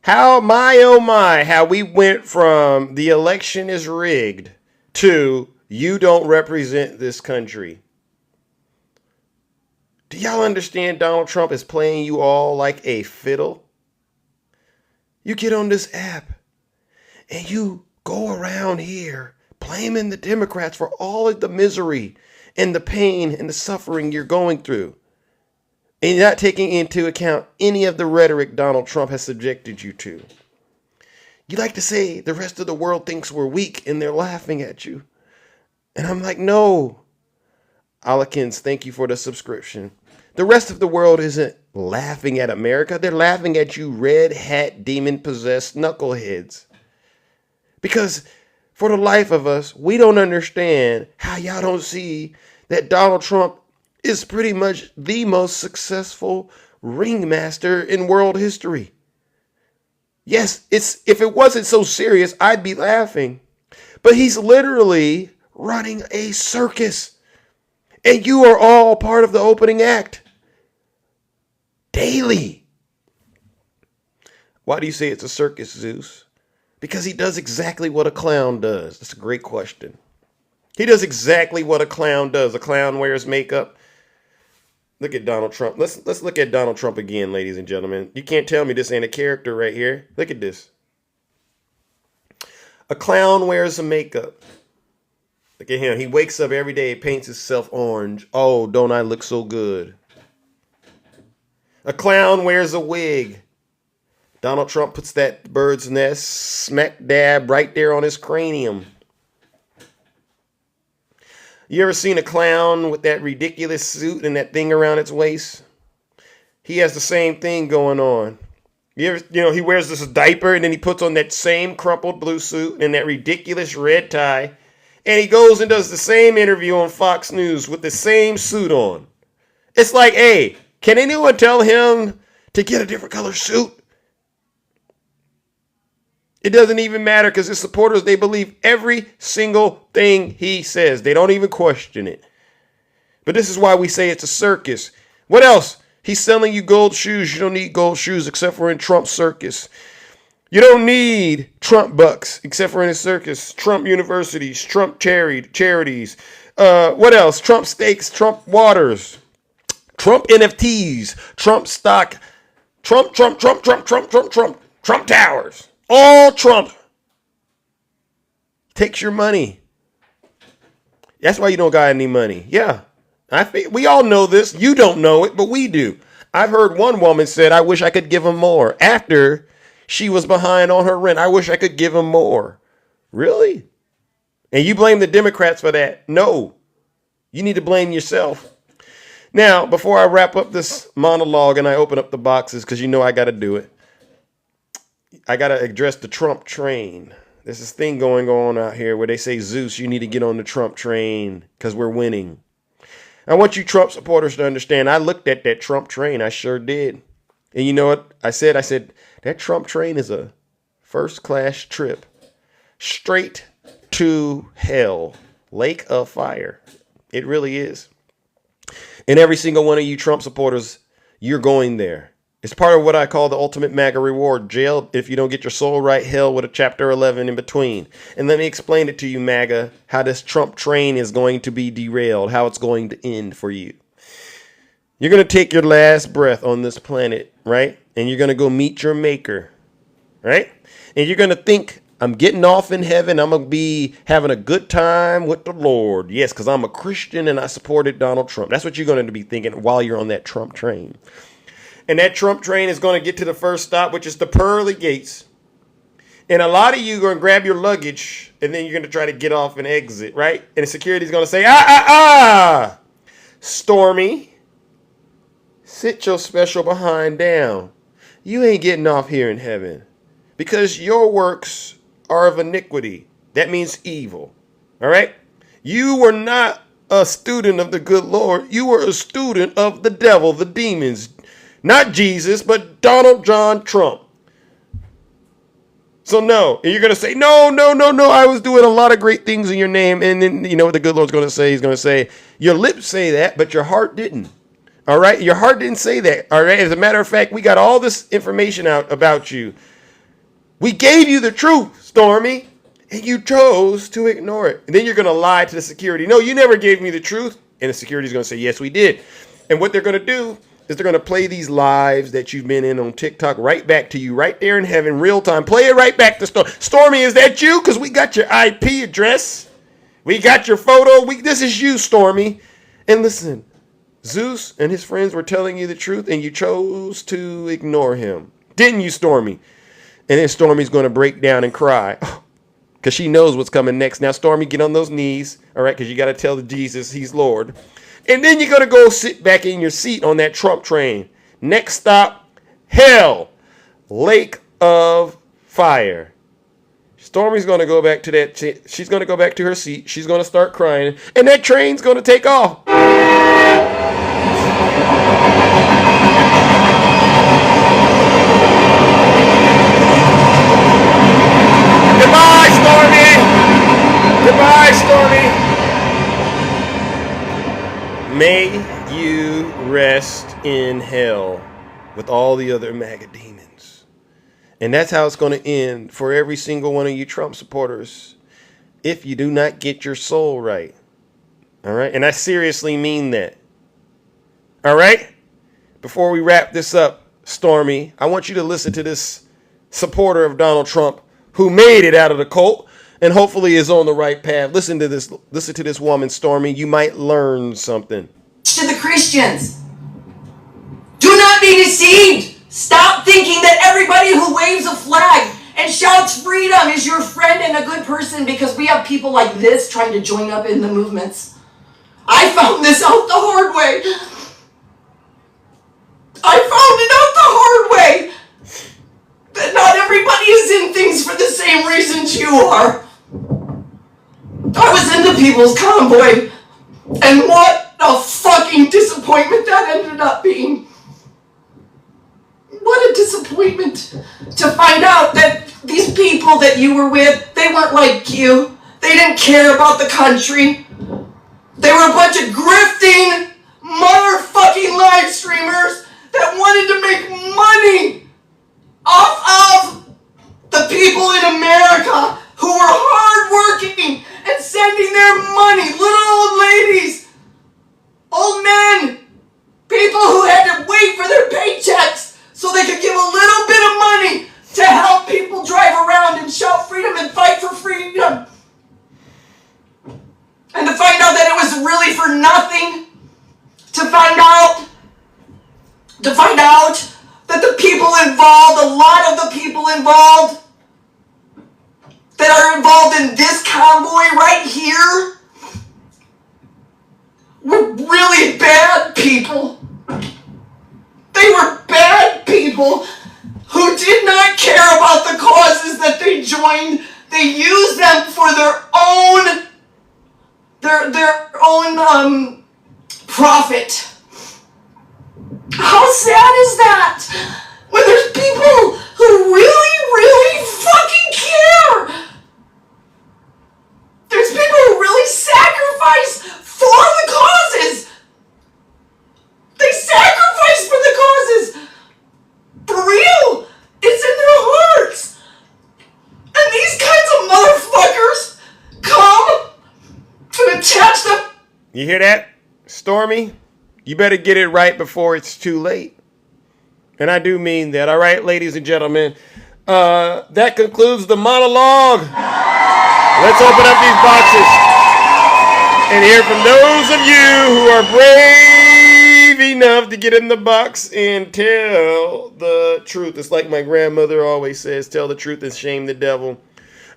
How, my oh my, how we went from the election is rigged to you don't represent this country. Do y'all understand Donald Trump is playing you all like a fiddle? You get on this app and you go around here blaming the Democrats for all of the misery and the pain and the suffering you're going through. And you're not taking into account any of the rhetoric Donald Trump has subjected you to. You like to say the rest of the world thinks we're weak and they're laughing at you. And I'm like, no. Alakins, thank you for the subscription. The rest of the world isn't laughing at America. They're laughing at you red hat demon-possessed knuckleheads. Because for the life of us, we don't understand how y'all don't see that Donald Trump is pretty much the most successful ringmaster in world history. Yes, if it wasn't so serious, I'd be laughing. But he's literally running a circus. And you are all part of the opening act. Daily. Why do you say it's a circus, Zeus? Because he does exactly what a clown does. That's a great question. He does exactly what a clown does. A clown wears makeup. Look at Donald Trump. Let's look at Donald Trump again, ladies and gentlemen. You can't tell me this ain't a character right here. Look at this. A clown wears some makeup. Look at him. He wakes up every day, paints himself orange. Oh, don't I look so good? A clown wears a wig. Donald Trump puts that bird's nest smack dab right there on his cranium. You ever seen a clown with that ridiculous suit and that thing around its waist? He has the same thing going on. He wears this diaper and then he puts on that same crumpled blue suit and that ridiculous red tie. And he goes and does the same interview on Fox News with the same suit on. It's like, hey, can anyone tell him to get a different color suit? It doesn't even matter because his supporters, they believe every single thing he says. They don't even question it. But this is why we say it's a circus. What else? He's selling you gold shoes. You don't need gold shoes except for in Trump's circus. You don't need Trump bucks except for in his circus. Trump universities, Trump charities. What else? Trump steaks, Trump waters, Trump NFTs, Trump stock, Trump towers. All Trump takes your money. That's why you don't got any money. Yeah, we all know this. You don't know it, but we do. I've heard one woman said, I wish I could give him more. After she was behind on her rent, I wish I could give him more. Really? And you blame the Democrats for that? No. You need to blame yourself. Now, before I wrap up this monologue and I open up the boxes, because you know I got to do it, I got to address the Trump train. There's this thing going on out here where they say, Zeus, you need to get on the Trump train because we're winning. I want you Trump supporters to understand, I looked at that Trump train. I sure did. And you know what I said? I said, that Trump train is a first-class trip straight to hell. Lake of fire. It really is. And every single one of you Trump supporters, you're going there. It's part of what I call the ultimate MAGA reward. Jail if you don't get your soul right, hell with a chapter 11 in between. And let me explain it to you, MAGA, how this Trump train is going to be derailed, how it's going to end for you. You're going to take your last breath on this planet, right? And you're going to go meet your maker, right? And you're going to think, I'm getting off in heaven. I'm going to be having a good time with the Lord. Yes, because I'm a Christian and I supported Donald Trump. That's what you're going to be thinking while you're on that Trump train. And that Trump train is going to get to the first stop, which is the pearly gates. And a lot of you are going to grab your luggage and then you're going to try to get off and exit, right? And the security is going to say, Stormy, sit your special behind down. You ain't getting off here in heaven because your works are of iniquity. That means evil. All right? You were not a student of the good Lord. You were a student of the devil, the demons. Not Jesus, but Donald John Trump. So no, and you're going to say, no, I was doing a lot of great things in your name. And then you know what the good Lord's going to say? He's going to say, your lips say that, but your heart didn't. All right? Your heart didn't say that. All right? As a matter of fact, we got all this information out about you. We gave you the truth, Stormy, and you chose to ignore it. And then you're going to lie to the security. No, you never gave me the truth. And the security's going to say, yes, we did. And what they're going to do is they're going to play these lives that you've been in on TikTok right back to you right there in heaven, real time. Play it right back to Stormy. Stormy, is that you? Because we got your IP address. We got your photo. This is you, Stormy. And listen, Zeus and his friends were telling you the truth, and you chose to ignore him. Didn't you, Stormy? And then Stormy's going to break down and cry because she knows what's coming next. Now, Stormy, get on those knees, all right, because you got to tell Jesus he's Lord. And then you're going to go sit back in your seat on that Trump train. Next stop, hell, lake of fire. Stormy's going to go back to that. She's going to go back to her seat. She's going to start crying. And that train's going to take off. Goodbye, Stormy. Goodbye, Stormy. May you rest in hell with all the other MAGA demons. And that's how it's going to end for every single one of you Trump supporters if you do not get your soul right. All right? And I seriously mean that. All right? Before we wrap this up, Stormy, I want you to listen to this supporter of Donald Trump who made it out of the cult and hopefully is on the right path. Listen to this woman, Stormy. You might learn something. To the Christians, do not be deceived. Stop thinking that everybody who waves a flag and shouts freedom is your friend and a good person, because we have people like this trying to join up in the movements. I found this out the hard way. I found it out the hard way. That not everybody is in things for the same reasons you are. I was in the People's Convoy, and what a fucking disappointment that ended up being. What a disappointment to find out that these people that you were with, they weren't like you. They didn't care about the country. They were a bunch of grifting motherfucking live streamers that wanted to make money off of the people in America who were hardworking and sending their money, little old ladies, old men, people who had to wait for their paychecks so they could give a little bit of money to help people drive around and shout freedom and fight for freedom. And to find out that it was really for nothing. To find out that the people involved, a lot of the people involved that are involved in this convoy right here were really bad people. They were bad people who did not care about the causes that they joined. They used them for their own profit. How sad is that? When there's people who really, really fucking care. There's people who really sacrifice for the causes. They sacrifice for the causes. For real. It's in their hearts. And these kinds of motherfuckers come to attach them. You hear that, Stormy? You better get it right before it's too late. And I do mean that. All right, ladies and gentlemen. That concludes the monologue. Let's open up these boxes and hear from those of you who are brave enough to get in the box and tell the truth. It's like my grandmother always says, tell the truth and shame the devil.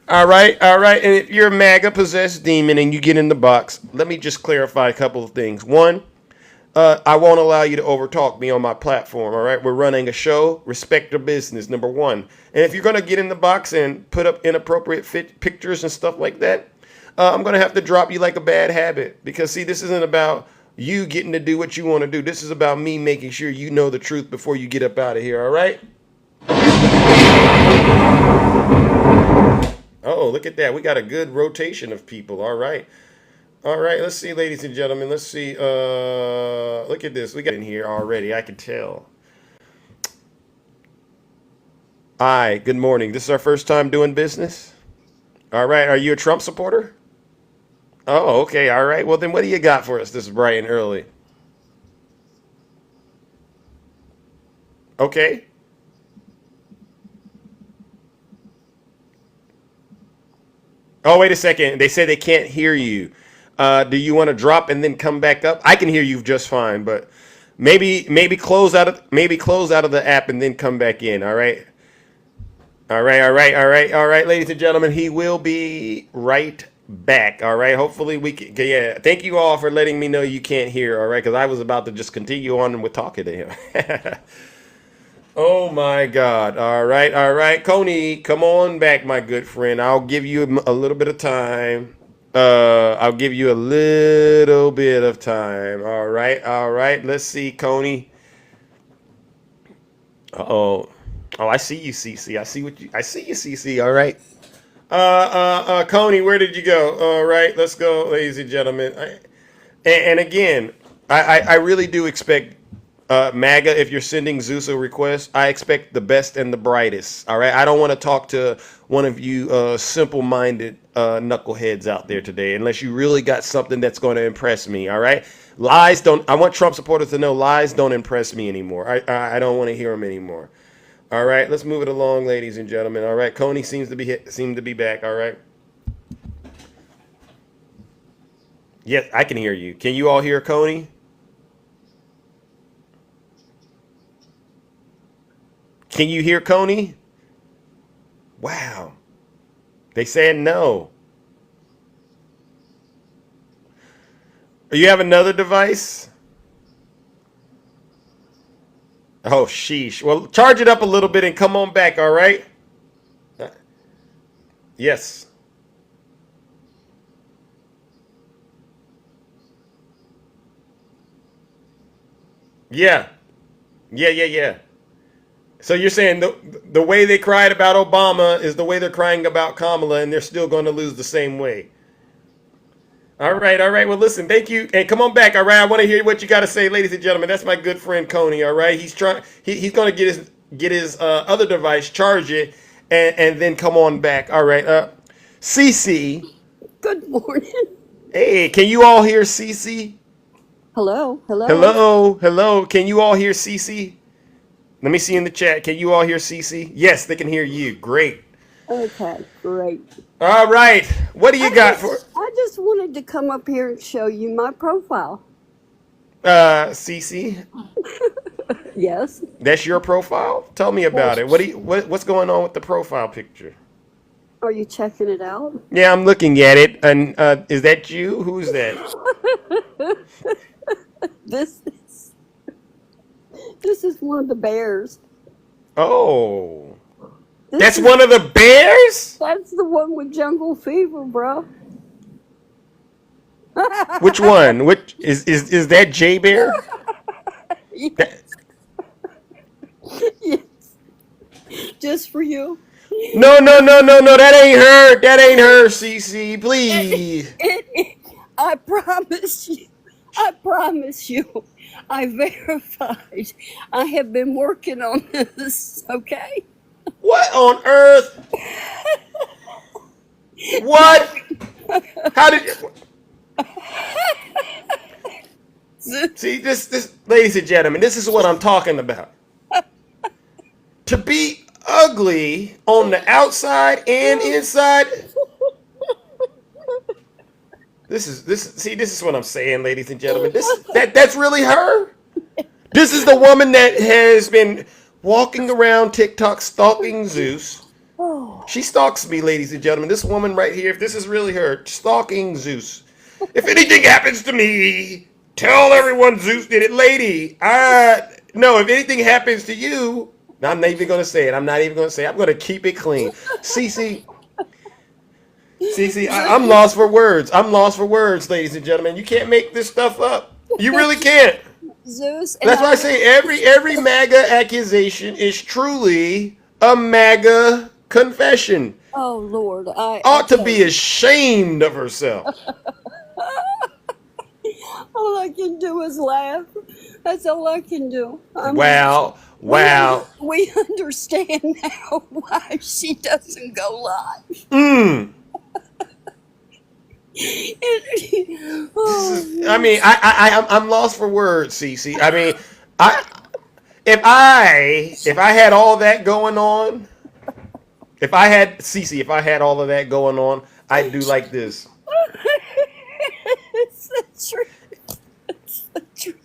All right. And if you're a MAGA possessed demon and you get in the box, let me just clarify a couple of things. One, I won't allow you to overtalk me on my platform. All right, we're running a show. Respect your business, number one. And if you're gonna get in the box and put up inappropriate pictures and stuff like that, I'm gonna have to drop you like a bad habit. Because see, this isn't about you getting to do what you want to do. This is about me making sure you know the truth before you get up out of here. All right. Oh, look at that. We got a good rotation of people. All right. All right, let's see, ladies and gentlemen. Let's see. Look at this. We got in here already. I can tell. Hi, good morning. This is our first time doing business. All right. Are you a Trump supporter? Oh, okay. All right. Well, then what do you got for us this bright and early? Okay. Oh, wait a second. They say they can't hear you. Do you want to drop and then come back up? I can hear you just fine, but maybe close out of the app and then come back in. All right. All right. All right. All right. All right, ladies and gentlemen, he will be right back. All right. Hopefully we can. Yeah. Thank you all for letting me know you can't hear. All right, because I was about to just continue on with talking to him. Oh my God. All right. All right. Coney, come on back, my good friend. I'll give you a little bit of time. I'll give you a little bit of time. All right. All right. Let's see, Coney. Uh-oh. Oh, I see you, CC. I see you, CC. All right. Coney, where did you go? All right. Let's go, ladies and gentlemen. And again, I really do expect MAGA, if you're sending Zeus a request, I expect the best and the brightest. All right. I don't want to talk to one of you simple-minded knuckleheads out there today, unless you really got something that's going to impress me. All right. Lies don't. I want Trump supporters to know lies don't impress me anymore. I don't want to hear them anymore. All right. Let's move it along, ladies and gentlemen. All right. Coney seemed to be back. All right. Yes, I can hear you. Can you all hear Coney? Can you hear Coney? Wow. They said no. You have another device? Oh, sheesh. Well, charge it up a little bit and come on back, all right? Yes. Yeah. Yeah. So you're saying the way they cried about Obama is the way they're crying about Kamala, and they're still going to lose the same way. All right. Well, listen, thank you, and come on back. All right, I want to hear what you got to say, ladies and gentlemen. That's my good friend Coney. All right, he's trying. He's going to get his other device, charge it, and then come on back. All right, Cece. Good morning. Hey, can you all hear Cece? Hello. Hello. Can you all hear Cece? Let me see in the chat. Can you all hear Cece? Yes, they can hear you. Great. Okay, great. All right. What do you got for? I just wanted to come up here and show you my profile. Cece? Yes. That's your profile? Tell me about it. What's going on with the profile picture? Are you checking it out? Yeah, I'm looking at it. And is that you? Who's that? This is one of the bears. Oh. That's one of the bears? That's the one with jungle fever, bro. Which one? Which is that J Bear? Yes. Yes. Just for you. No. That ain't her. That ain't her, CC. Please. I promise you. I verified. I have been working on this, okay? What on earth? What? How did you... See, this, ladies and gentlemen, this is what I'm talking about. To be ugly on the outside and inside. This is what I'm saying, ladies and gentlemen. That's really her. This is the woman that has been walking around TikTok stalking Zeus. She stalks me, ladies and gentlemen. This woman right here, if this is really her, stalking Zeus. If anything happens to me, Tell everyone Zeus did it, lady. No, if anything happens to you, I'm not even gonna say it. I'm not even gonna say it. I'm gonna keep it clean. Cece, I'm lost for words. I'm lost for words, ladies and gentlemen. You can't make this stuff up. You really can't. Zeus. That's why I say every MAGA accusation is truly a MAGA confession. Oh Lord, Ought to be ashamed of herself. All I can do is laugh. That's all I can do. Wow. We understand now why she doesn't go live. I'm lost for words, Cece. I mean, if I had all that going on, if I had all of that going on, I'd do like this. It's the truth. It's the truth.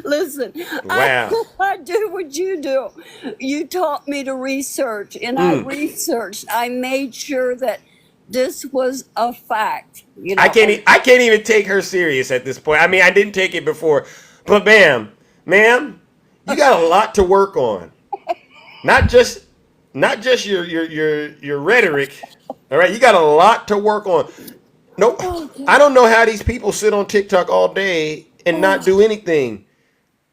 Listen, wow. I do what you do. You taught me to research, and I researched. I made sure that this was a fact. You know, I can't even take her serious at this point. I mean, I didn't take it before, but ma'am, you got a lot to work on. Not just your rhetoric. All right, you got a lot to work on. Nope. I don't know how these people sit on TikTok all day and not do anything.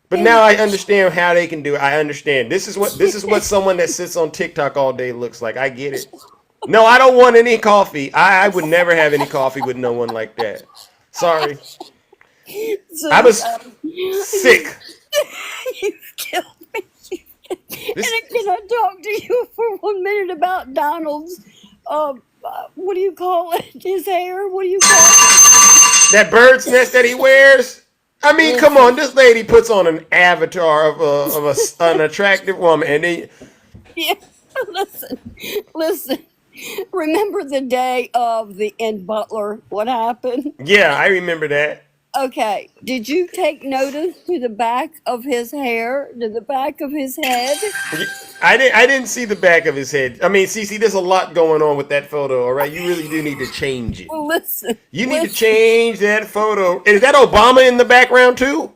But now I understand how they can do it. I understand. This is what someone that sits on TikTok all day looks like. I get it. No, I don't want any coffee. I would never have any coffee with no one like that. Sorry. I was sick. You've killed me. Can I talk to you for 1 minute about Donald's, what do you call it? His hair? What do you call it? That bird's nest that he wears? I mean, come on. This lady puts on an avatar of an attractive woman. And then... Yeah, listen. Remember the day in Butler, what happened? Yeah, I remember that. Okay, did you take notice to the back of his hair, to the back of his head? I didn't see the back of his head. I mean, Cece, there's a lot going on with that photo, all right? You really do need to change it. Well, listen. You need to change that photo. Is that Obama in the background too?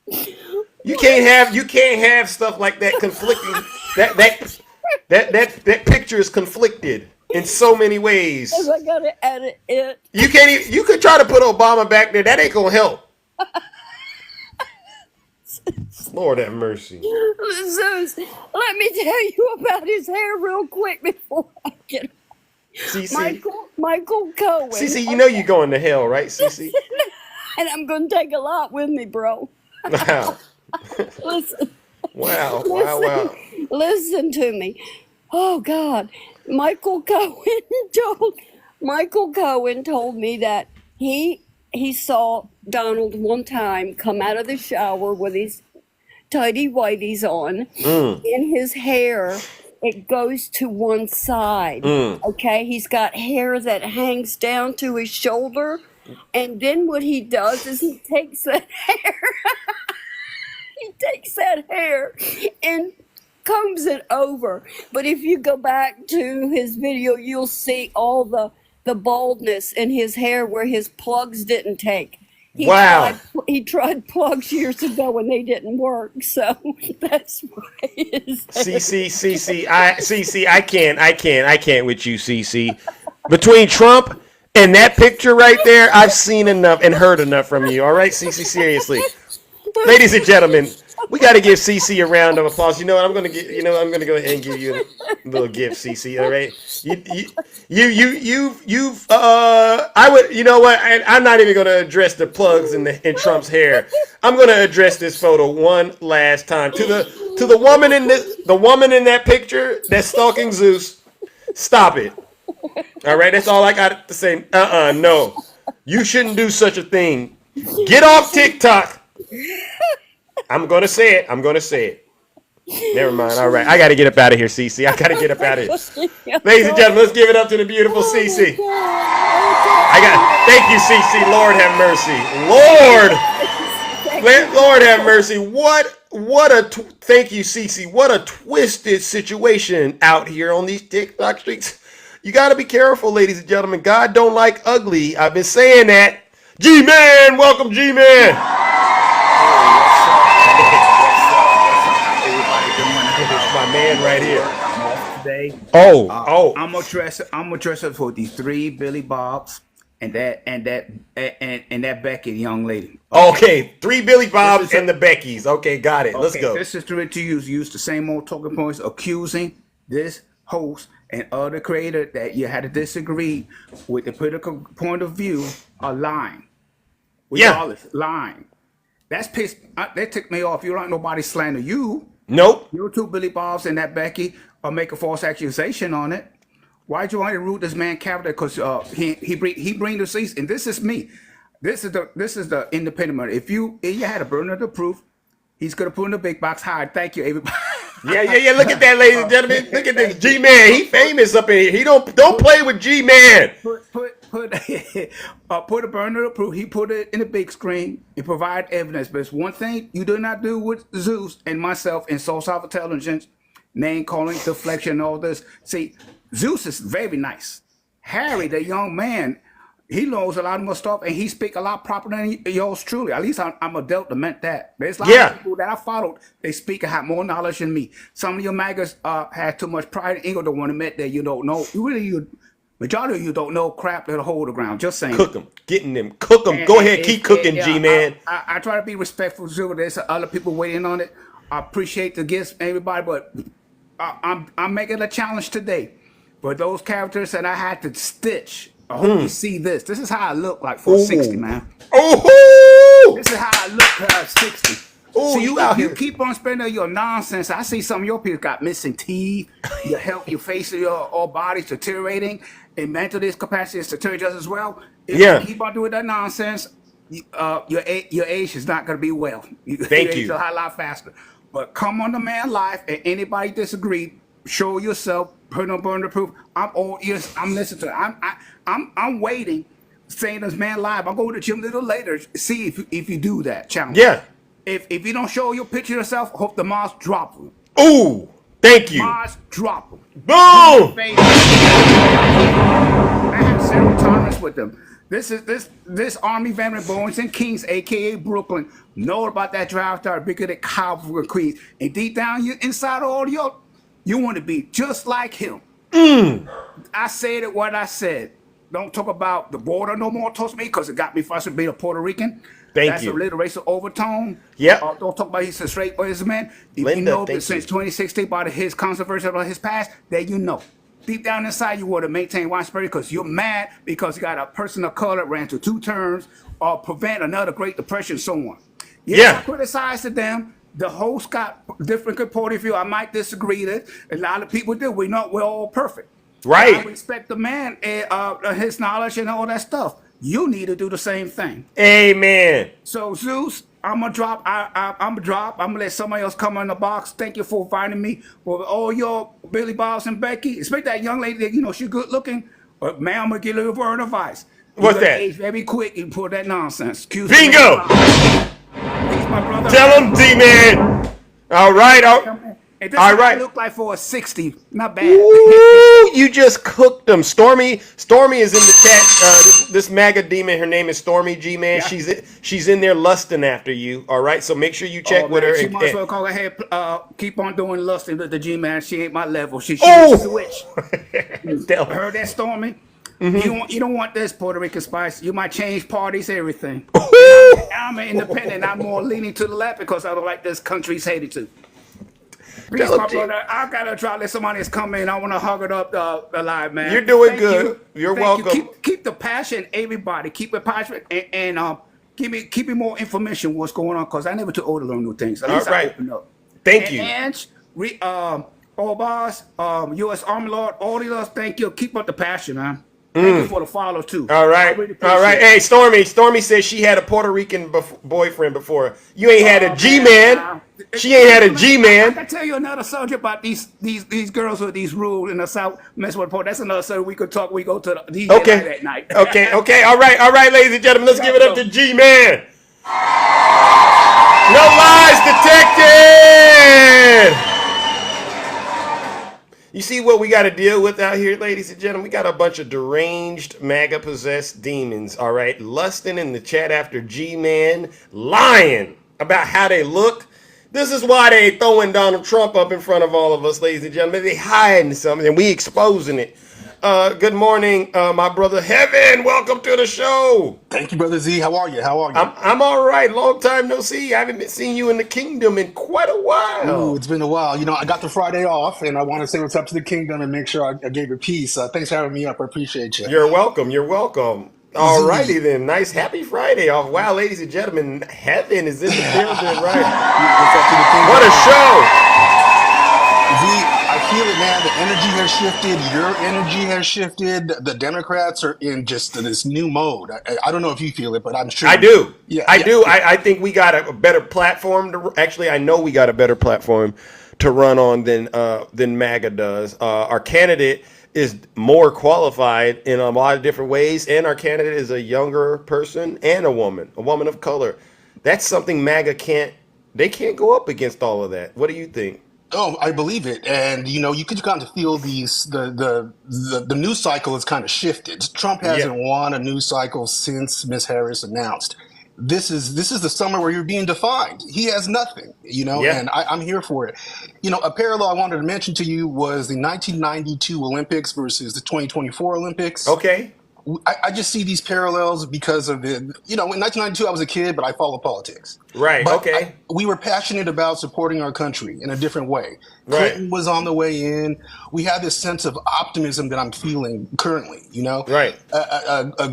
You can't have stuff like that conflicting. That picture is conflicted in so many ways. Because I gotta edit it. You can't even, you could try to put Obama back there. That ain't gonna help. Lord have mercy. Zeus, let me tell you about his hair real quick before I get Michael Cohen. Cece, you know you're going to hell, right, Cece? And I'm going to take a lot with me, bro. Wow. Listen. Wow. Listen to me. Oh, God. Michael Cohen told me that he saw Donald one time come out of the shower with his tidy whities on. In his hair, it goes to one side. Okay, he's got hair that hangs down to his shoulder, and then what he does is he takes that hair and combs it over. But if you go back to his video, you'll see all the baldness in his hair where his plugs didn't take. He tried plugs years ago and they didn't work, so that's why Cece, I can't with you, Cece. Between Trump and that picture right there, I've seen enough and heard enough from you. All right, Cece, seriously. Ladies and gentlemen, we got to give Cece a round of applause. You know what? I'm gonna go ahead and give you a little gift, Cece. All right. I would. You know what? I'm not even gonna address the plugs in Trump's hair. I'm gonna address this photo one last time to the woman in the woman in that picture that's stalking Zeus. Stop it. All right. That's all I got to say. No. You shouldn't do such a thing. Get off TikTok. I'm going to say it. Never mind. All right. I got to get up out of here, Cece. I got to get up out of here. Ladies and gentlemen, let's give it up to the beautiful Cece. Thank you, Cece. Lord have mercy. Lord have mercy. Thank you, Cece. What a twisted situation out here on these TikTok streets. You got to be careful, ladies and gentlemen. God don't like ugly. I've been saying that. G-Man, welcome, G-Man. man right here. I'm off today. I'm gonna dress up for these 3 Billy Bobs and that Becky young lady. Okay, 3 Billy Bobs and the Beckys. Okay, got it. Let's go. This is to use the same old talking points, accusing this host and other creator that you had to disagree with the political point of view of lying. Lying. That's pissed. That took me off. You don't let nobody slander you. Nope. You 2 Billy Bobs and that Becky make a false accusation on it. Why'd you want to root this man character? Because he bring the receipts, and this is me. This is the independent money. If you had a burden of the proof, he's gonna put in the big box high. Thank you, everybody. Yeah. Look at that, ladies and gentlemen. Look at this G-Man. He famous up in here. He don't play with G-Man. Put a burner of proof. He put it in a big screen and provide evidence. But it's one thing you do not do with Zeus and myself and Soul Self Intelligence, name calling, deflection, and all this. See, Zeus is very nice. Harry, the young man, he knows a lot more stuff, and he speak a lot proper than yours truly. At least I'm a Delta meant that. There's a lot of people that I followed. They speak and have more knowledge than me. Some of your MAGAs have too much pride and ego. Don't want to admit that you don't know. Majority of you don't know crap that'll hold the ground. Just saying. Cook them, getting them, cook them. Go ahead, keep cooking, G-Man. I try to be respectful to there's other people waiting on it. I appreciate the gifts, everybody, but I'm making a challenge today. For those characters that I had to stitch. I hope you see this. This is how I look like for 60, man. This is how I look at 60. See, you keep on spending your nonsense. I see some of your people got missing teeth. Your health, your face, your body's deteriorating, and mental discapacity is deteriorating just as well. If you keep on doing that nonsense, your age is not going to be well. Thank you. A lot faster. But come on the man live, and anybody disagree, show yourself. Put on burner proof. I'm all ears. I'm listening to it. I'm waiting. Saying this man live. I'll go to the gym a little later. See if you do that challenge. Yeah. If you don't show your picture of yourself, hope the Mars drop them. Ooh, thank you. Mars drop them. Boom. I have zero tolerance with them. This Army veteran Boys and Kings, aka Brooklyn, know about that draft star bigger than Cowboy Queens, and deep down you inside all you want to be just like him. I said it what I said. Don't talk about the border no more, toast me, because it got me frustrated being a Puerto Rican. That's a little racial overtone. Yeah. Don't talk about he's a straight boys man. If you know that since 2016 about his controversy about his past, then you know. Deep down inside, you want to maintain widespread because you're mad because you got a person of color ran to 2 terms or prevent another Great Depression, so on. I criticize them. The host got different point of view. I might disagree with it. A lot of people do. We're all perfect. Right. I respect the man and his knowledge and all that stuff. You need to do the same thing. Amen. So Zeus, I'm gonna drop. I'm gonna let somebody else come in the box. Thank you for inviting me. For all your Billy Bobs and Becky, especially that young lady that she's good looking. But man, I'm gonna give you a word of advice. What's that? Age very quick and pull that nonsense. Excuse Bingo. My brother. Tell him, D-Man. All right. And this all right. Look like for a 60, not bad. Ooh, you just cooked them. Stormy is in the chat. This MAGA demon, her name is Stormy G-Man. Yeah. She's in there lusting after you. All right, so make sure you check with her. She might as well call her head. Keep on doing lusting with the G-Man. She ain't my level. She switch. Heard that, Stormy? Mm-hmm. You don't want this Puerto Rican spice. You might change parties, everything. I'm an independent. I'm more leaning to the left because I don't like this country's hated to. Please, my brother, I gotta try to let somebody else come in. I want to hug it up alive, man. You're doing good. You're welcome. Keep the passion, everybody. Keep it passionate and give me more information what's going on because I never too old to learn new things. At least I open up. Thank you. All boss, U.S. Army Lord, all of us. Thank you. Keep up the passion, man. Thank you for the follow too. All right, all right. Hey, Stormy says she had a Puerto Rican boyfriend before. You ain't had a G-man. She ain't had a G-man. I can tell you another subject about these girls with these rules in the South. Mess with Port. That's another subject we could talk. We go to the DJ night that night. Okay. All right, ladies and gentlemen. Let's give it up to G-man. No lies detected. You see what we got to deal with out here, ladies and gentlemen? We got a bunch of deranged, MAGA-possessed demons, all right? Lusting in the chat after G-Man, lying about how they look. This is why they throwing Donald Trump up in front of all of us, ladies and gentlemen. They hiding something, and we exposing it. Good morning, my brother Heaven. Welcome to the show. Thank you, Brother Z. How are you? How are you? I'm all right. Long time no see. I haven't been seeing you in the kingdom in quite a Ooh, while. it's been a while. You know, I got the Friday off, and I want to say what's up to the kingdom and make sure I gave it peace. Thanks for having me up. I appreciate you. You're welcome. You're welcome. All righty then. Nice. Happy Friday. Oh, wow, ladies and gentlemen. Heaven is in the building, right? What a show. Z, I feel it, man. The energy has shifted. Your energy has shifted. The Democrats are in just this new mode. I don't know if you feel it, but I'm sure. I do. Yeah, I yeah. do. I think we got a better platform to. Actually, I know we got a better platform to run on than MAGA does. Our candidate is more qualified in a lot of different ways, and our candidate is a younger person and a woman of color. That's something MAGA can't. They can't go up against all of that. What do you think? Oh, I believe it, and you know, you could kind of feel the news cycle has kind of shifted. Trump Yeah. hasn't won a news cycle since Miss Harris announced. This is the summer where you're being defined. He has nothing, you know, Yeah. and I'm here for it. You know, a parallel I wanted to mention to you was the 1992 Olympics versus the 2024 Olympics. Okay. I just see these parallels because of it. You know, in 1992, I was a kid, but I followed politics. Right. But Okay. we were passionate about supporting our country in a different way. Right. Clinton was on the way in. We had this sense of optimism that I'm feeling currently, you know? Right.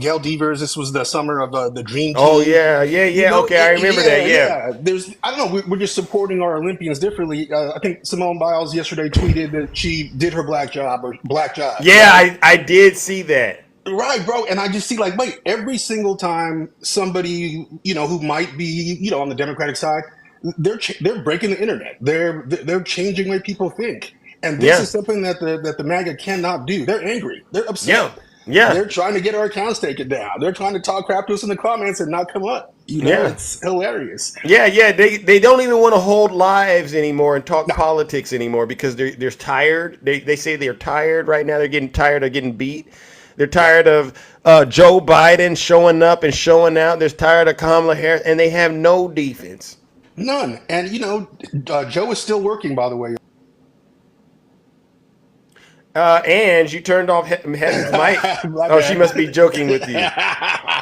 Gail Devers, this was the summer of the Dream Team. Oh yeah. You know, Okay, I remember that. Yeah. There's, I don't know, we're just supporting our Olympians differently. I think Simone Biles yesterday tweeted that she did her black job. Yeah, right? I did see that. Right, bro. And I just see like, wait, every single time somebody, you know, who might be, you know, on the Democratic side, they're breaking the internet. They're changing the way people think. And this Yeah. is something that the MAGA cannot do. They're angry. They're upset. Yeah. Yeah. They're trying to get our accounts taken down. They're trying to talk crap to us in the comments and not come up. You know, Yeah. it's hilarious. Yeah. They don't even want to hold lives anymore and talk politics anymore because they're tired. They say they're tired right now. They're getting tired of getting beat. They're tired of Joe Biden showing up and showing out. They're tired of Kamala Harris, and they have no defense. None. And, you know, Joe is still working, by the way. And you turned off Heaven's mic. Oh, she must be joking with you.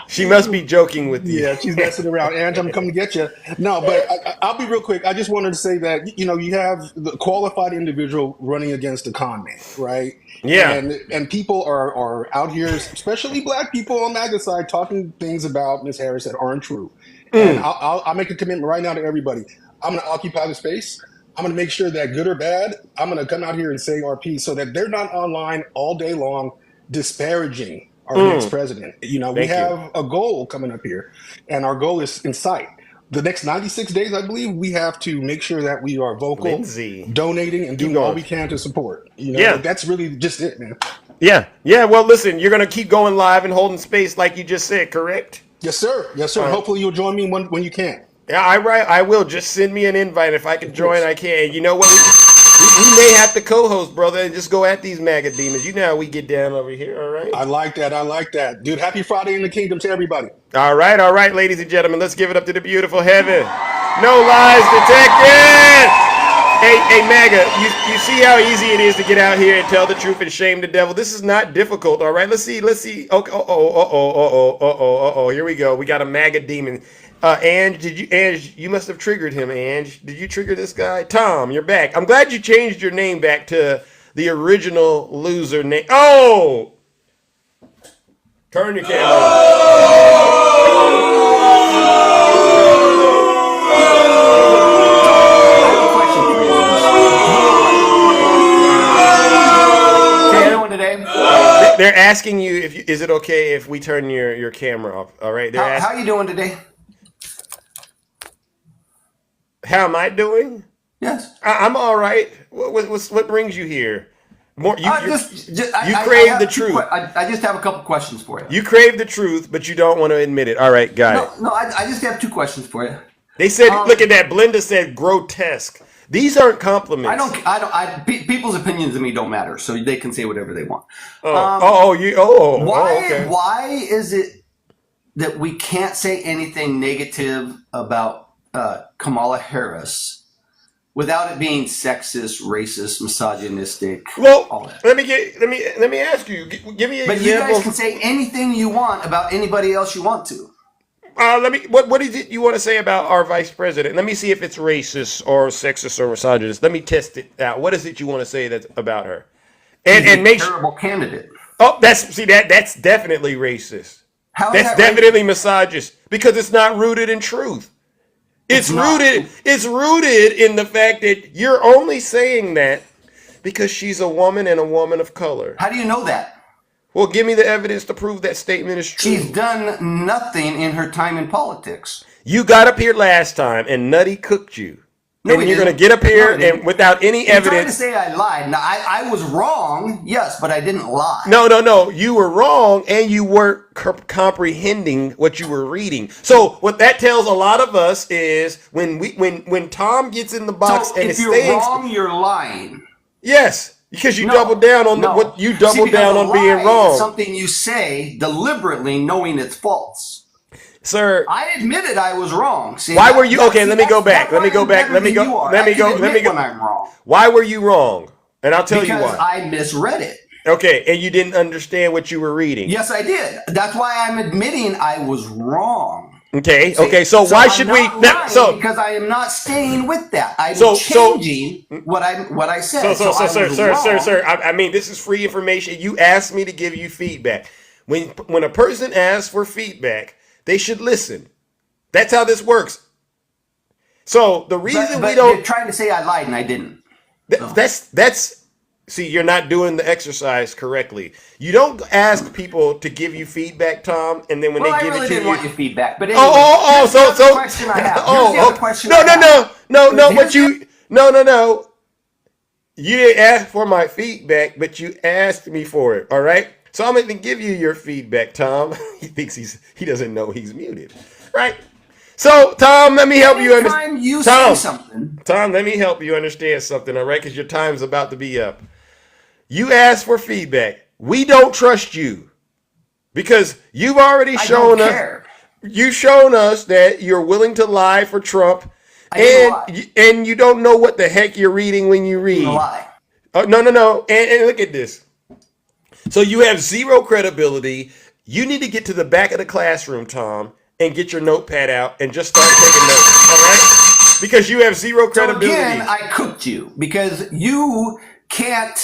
She must be joking with you. Yeah, she's messing around. Ange, I'm coming to get you. No, but I'll be real quick. I just wanted to say that, you know, you have the qualified individual running against a con man, right? Yeah. And people are out here, especially black people on MAGA side, talking things about Miss Harris that aren't true. And I'll make a commitment right now to everybody. I'm going to occupy the space. I'm going to make sure that good or bad, I'm going to come out here and say our piece so that they're not online all day long disparaging our next president. You know, we have a goal coming up here, and our goal is in sight. The next 96 days, I believe, we have to make sure that we are vocal, Lindsay. donating, and doing all we can to support. You know, Yeah. that's really just it, man. Yeah. Well, listen, you're gonna keep going live and holding space like you just said, correct? Yes, sir. Yes, sir. Hopefully, you'll join me when you can. Yeah, I will. Just send me an invite if I can join. I can. You know what? We may have to co-host, brother, and just go at these MAGA demons. You know how we get down over here. All right. I like that, dude. Happy Friday in the kingdom to everybody. All right, ladies and gentlemen. Let's give it up to the beautiful Heaven. No lies detected. Hey, MAGA, you see how easy it is to get out here and tell the truth and shame the devil. This is not difficult. All right. Let's see. Okay. Here we go. We got a MAGA demon. Ange, you must have triggered him, Ange. Did you trigger this guy? Tom, you're back. I'm glad you changed your name back to the original loser name. Oh! Turn your camera. They're asking you is it okay if we turn your camera off? All right. How are you doing today? How am I doing? Yes, I'm all right. What brings you here? More you I crave the truth. I just have a couple questions for you. You crave the truth, but you don't want to admit it. All right, got it. No, I just have two questions for you. They said, look at that. Blenda said grotesque. These aren't compliments. People's opinions of me don't matter, so they can say whatever they want. Why is it that we can't say anything negative about Kamala Harris, without it being sexist, racist, misogynistic. Well, all that. let me ask you. Give me an But example. you guys can say anything you want about anybody else you want to. What is it you want to say about our vice president? Let me see if it's racist or sexist or misogynist. Let me test it out. What is it you want to say that's about her? And make terrible candidate. Oh, that's definitely racist. How is That's that definitely misogynist because it's not rooted in truth. It's rooted in the fact that you're only saying that because she's a woman and a woman of color. How do you know that? Well, give me the evidence to prove that statement is true. She's done nothing in her time in politics. You got up here last time and Nutty cooked you. No, and you're going to get up here and without any You're trying to evidence. say I lied. Now, I was wrong, yes, but I didn't lie. No. You were wrong and you weren't comprehending what you were reading. So what that tells a lot of us is when Tom gets in the box So and if it's you're wrong, you're lying. Yes, because you double down on what you double down on being wrong. Something you say deliberately knowing it's false. Sir, I admitted I was wrong. See, why were you okay? Let me go back. Let me go. When I'm wrong. Why were you wrong? And I'll tell you why. Because I misread it. Okay, and you didn't understand what you were reading. Yes, I did. That's why I'm admitting I was wrong. Okay. See? Okay. So why should we? Because I am not staying with that. I'm changing what I said. Sir. I mean, this is free information. You asked me to give you feedback. When a person asks for feedback, they should listen. That's how this works. So the reason we don't. You're trying to say I lied and I didn't. That's. See, you're not doing the exercise correctly. You don't ask people to give you feedback, Tom, and then when they give it to you, want your feedback. But anyway, question I have. No. You didn't ask for my feedback, but you asked me for it. All right. So I'm going to give you your feedback, Tom. He thinks he doesn't know he's muted, right? So, Tom, let me help you understand. Tom, let me help you understand something, all right? Because your time's about to be up. You asked for feedback. We don't trust you because you've already shown us. You've shown us that you're willing to lie for Trump, and you don't know what the heck you're reading when you read. Lie. No. And look at this. So you have zero credibility. You need to get to the back of the classroom, Tom, and get your notepad out and just start taking notes, all right? Because you have zero credibility. So again, I cooked you because you can't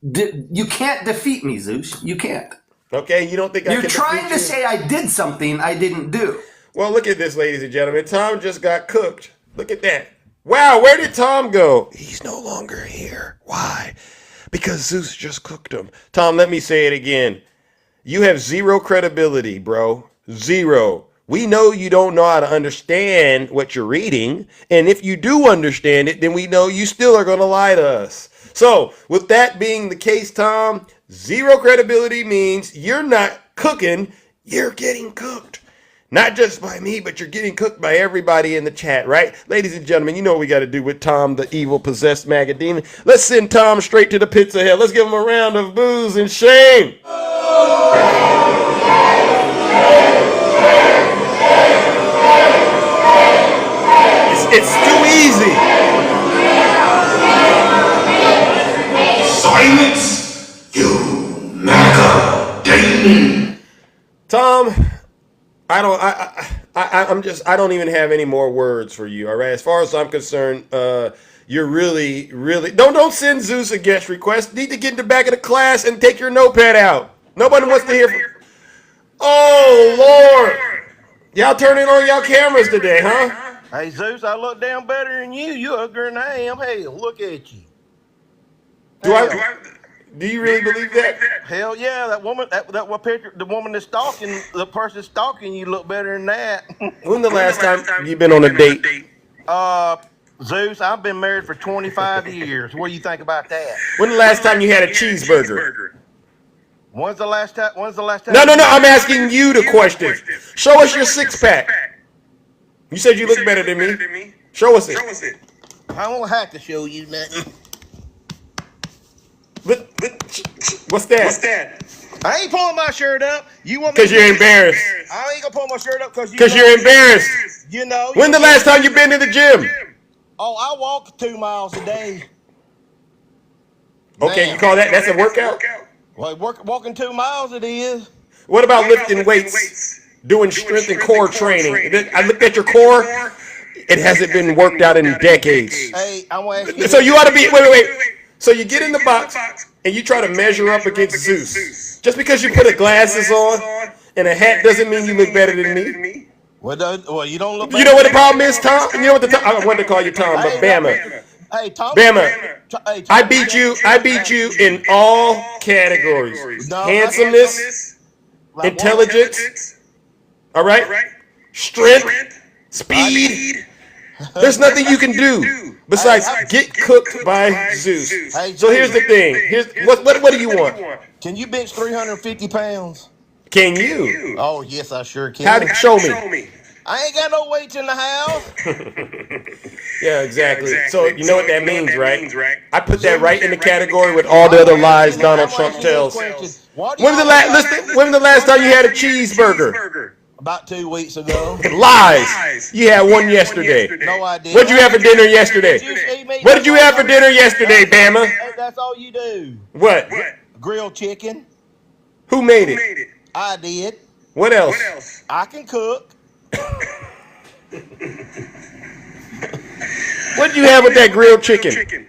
defeat me, Zeus. You can't. Okay, you don't think I can defeat you? You're trying to say I did something I didn't do. Well, look at this, ladies and gentlemen. Tom just got cooked. Look at that. Wow, where did Tom go? He's no longer here. Why? Because Zeus just cooked him. Tom, let me say it again. You have zero credibility, bro. Zero. We know you don't know how to understand what you're reading. And if you do understand it, then we know you still are going to lie to us. So with that being the case, Tom, zero credibility means you're not cooking. You're getting cooked. Not just by me, but you're getting cooked by everybody in the chat, right? Ladies and gentlemen, you know what we got to do with Tom, the evil, possessed MAGA demon. Let's send Tom straight to the pits of hell. Let's give him a round of boos and shame. It's too easy. Silence, you MAGA demon. Tom, I don't even have any more words for you. All right. As far as I'm concerned, you're really don't send Zeus a guest request. Need to get in the back of the class and take your notepad out. Nobody wants to hear from. Oh Lord, y'all turning on y'all cameras today, huh? Hey Zeus, I look damn better than you. You uglier than I am. Hell, look at you. Do you really believe that? Hell yeah, that woman, that one picture, the woman that's stalking, the person stalking you look better than that. When the last time you been on a date? Zeus, I've been married for 25 years. What do you think about that? When the last time you had a cheeseburger? When's the last time? No. I'm asking you the question. Show us your six-pack. You said you look better than me. Show us it. I don't have to show you nothing. What's that? I ain't pulling my shirt up. You want me? Because you're embarrassed. I ain't gonna pull my shirt up because you're embarrassed. You know. When the last time you been to the gym? Oh, I walk 2 miles a day. Okay, Now. you call that's a workout? Well, walking 2 miles it is. What about lifting weights, doing strength and core training? I looked at your core. It hasn't been worked out in decades. Hey, I'm gonna ask you. So you ought to be wait. So you get in the box and you try to measure up against Zeus. Just because you put the glasses on and a hat doesn't mean you look better than me. Well, you don't look. You know what the problem is, Tom? You know what I wanted to call you Tom, but Bama. Hey, Tom. Bama. I beat you in all categories. Handsomeness, intelligence, all right? Strength, speed. There's nothing you can do besides get cooked by Zeus. So here's the thing. What do you want? Can you bench 350 pounds? Can you? Oh, yes, I sure can. How do you show me? I ain't got no weights in the house. Yeah, exactly. So you know what that means, right? I put that right in the category with all the other lies Donald Trump tells. When was the last time you had a cheeseburger? About 2 weeks ago. Lies. You had one yesterday. No, I didn't. What'd you have for dinner yesterday? What did you have for dinner yesterday, Bama? That's all you do. What? Grilled chicken. Who made it? I did. What else? I can cook. What did you have with that grilled chicken?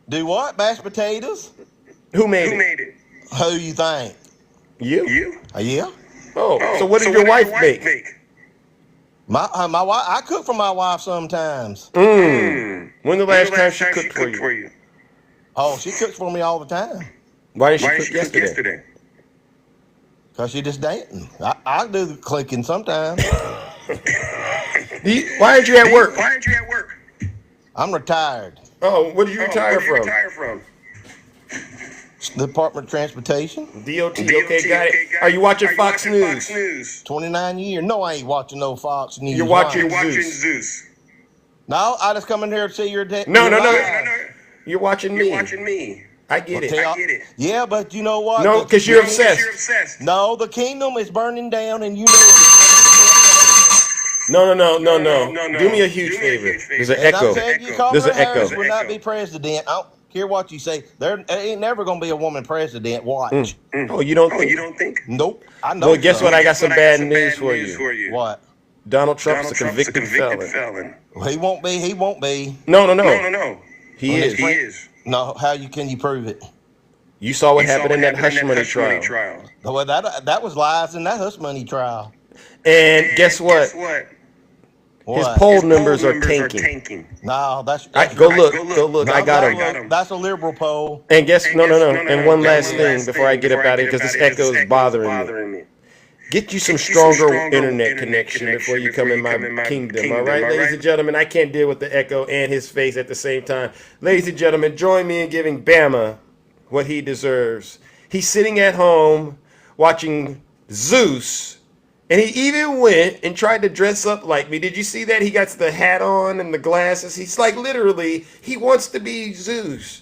Do what? Mashed potatoes? Who made it? Who you think? You? Yeah. Oh, so what did your wife make? My wife. I cook for my wife sometimes. When the last time she cooked for you? Oh, she cooks for me all the time. Why didn't she cook yesterday? Because she just dancing. I do the clicking sometimes. Why aren't you at work? I'm retired. Oh, what did you retire from? Department of Transportation. DOT, okay, got it. Are you watching Fox News? 29 years. No, I ain't watching no Fox News. You're watching Zeus. No, I just come in here to see your dad. No. You're watching me. I get it. Yeah, but you know what? No, because you're obsessed. No, the kingdom is burning down, and you know it. No. Do me a huge favor. There's an echo. There's an echo. Will not be president. I don't care what you say. There ain't never gonna be a woman president. Watch. Oh, you don't think? Nope. I know. Well, guess what? I got some bad news for you. What? Donald Trump's a convicted felon. Well, he won't be. He won't be. No. He is. No. Can you prove it? You saw what happened in that hush money trial. Well, that was lies in that hush money trial. And guess what? His poll numbers are tanking. No, that's go look. I got him. That's a liberal poll. And guess no. And one last thing before I get up out of here, because this echo is bothering me. Get you some stronger internet connection before you come in my kingdom. All right, ladies and gentlemen, I can't deal with the echo and his face at the same time. Ladies and gentlemen, join me in giving Bama what he deserves. He's sitting at home watching Zeus. And he even went and tried to dress up like me. Did you see that? He got the hat on and the glasses. He's like, literally, he wants to be Zeus.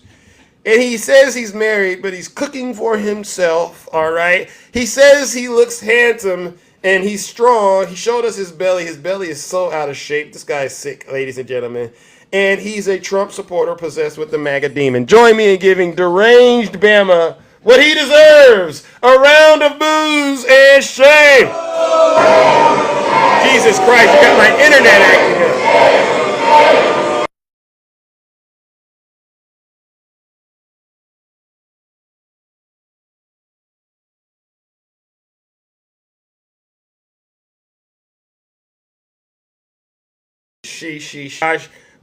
And he says he's married, but he's cooking for himself, all right? He says he looks handsome and he's strong. He showed us his belly. His belly is so out of shape. This guy is sick, ladies and gentlemen. And he's a Trump supporter possessed with the MAGA demon. Join me in giving deranged Bama what he deserves. A round of booze and shame. Jesus Christ, you got my internet acting up.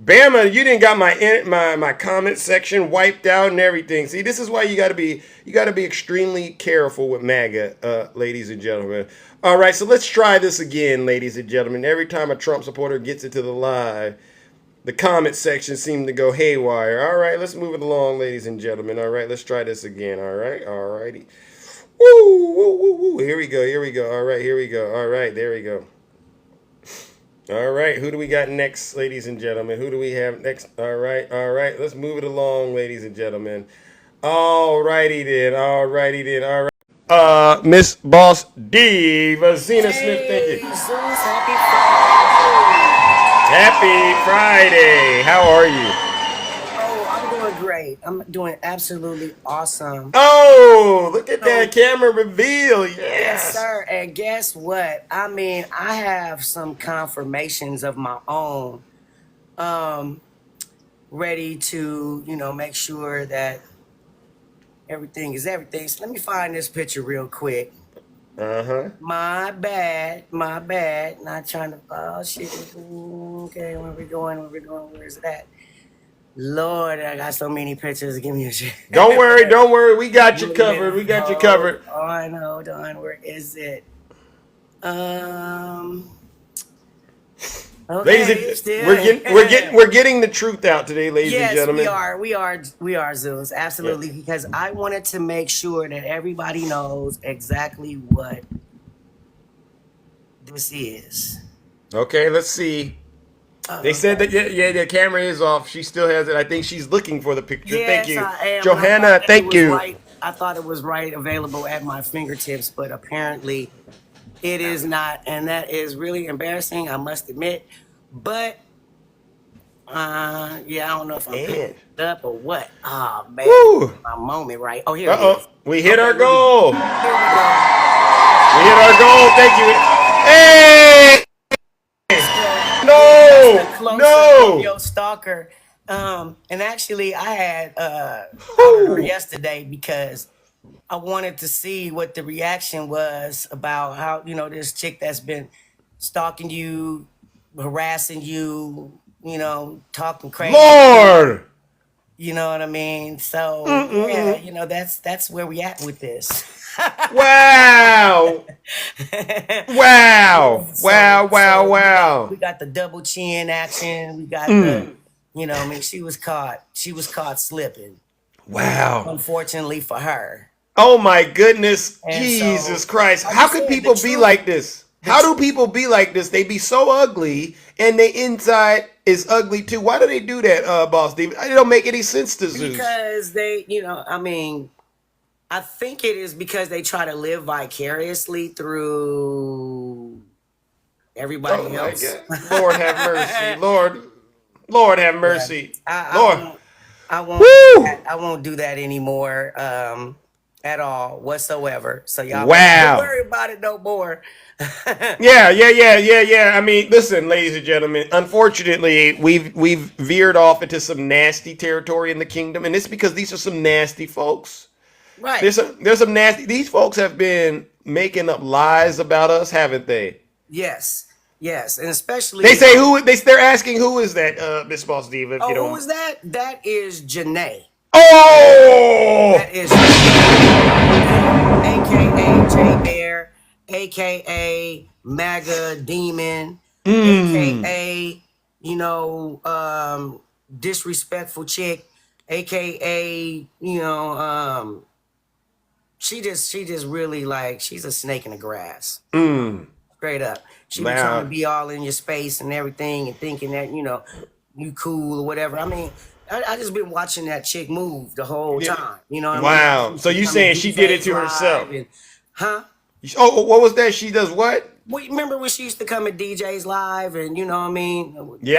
Bama, you didn't got my comment section wiped out and everything. See, this is why you gotta be extremely careful with MAGA, ladies and gentlemen. All right, so let's try this again, ladies and gentlemen. Every time a Trump supporter gets into the live, the comment section seems to go haywire. All right, let's move it along, ladies and gentlemen. All right, let's try this again. All righty. Woo. Here we go. All right, here we go. All right, there we go. All right, who do we got next, ladies and gentlemen? Who do we have next? All right. Let's move it along, ladies and gentlemen. All righty then. All right. Miss Boss Diva, Zena Smith, thank you. Happy Friday. How are you? Oh, I'm doing great. I'm doing absolutely awesome. Oh, look at that camera reveal. Yes, Yes. sir. And guess what? I mean, I have some confirmations of my own, um, ready to, make sure that everything is everything. So let me find this picture real quick. Uh-huh. My bad. My bad. Not trying to, oh shit. Okay, where we going? Where's it at? Lord, I got so many pictures. Give me a shit. Don't worry. We got you covered. We got you covered. Hold on. Where is it? Okay, Ladies, we're getting the truth out today, ladies and yes, gentlemen. we are Zeus, absolutely, because I wanted to make sure that everybody knows exactly what this is. Okay, let's see. They said that the camera is off. She still has it. I think she's looking for the picture. Yes, Thank you, I am. Johanna. Thank you. I thought it was right available at my fingertips, but apparently it is not, and that is really embarrassing, I must admit. But yeah, I don't know if I'm picking it up or what. Oh man, my moment, right? Oh, here it is. We hit our goal. Here we go. We hit our goal. Thank you. Hey! No! Your stalker. And actually, I had her yesterday because I wanted to see what the reaction was about how this chick that's been stalking you, harassing you, talking crazy. Lord. You know what I mean? So yeah, that's where we at with this. Wow. Wow. We got the double chin action. We got the, she was caught slipping. Wow. Unfortunately for her. Oh my goodness. And Jesus Christ. How could people be like this? How do people be like this? They be so ugly and they inside is ugly too. Why do they do that, Boss Steve? It don't make any sense to Zeus. Because they, I think it is because they try to live vicariously through everybody else. Lord have mercy. Lord have mercy. I won't do that anymore at all whatsoever. So y'all don't worry about it no more. Yeah. I mean, listen, ladies and gentlemen. Unfortunately, we've veered off into some nasty territory in the kingdom, and it's because these are some nasty folks. Right. There's some nasty. These folks have been making up lies about us, haven't they? Yes, and especially they say they're asking who is that, Miss Boss Diva? If you don't. Who is that? That is Janae. Oh, that is AKA J Bear, AKA MAGA Demon, AKA disrespectful chick, AKA she just really she's a snake in the grass. Straight up. She be trying to be all in your space and everything and thinking that, you cool or whatever. I mean, I just been watching that chick move the whole time. You know what I mean? So you saying she did it to herself? Huh? Oh, what was that? She does what? Well, remember when she used to come at DJ's live and Yeah.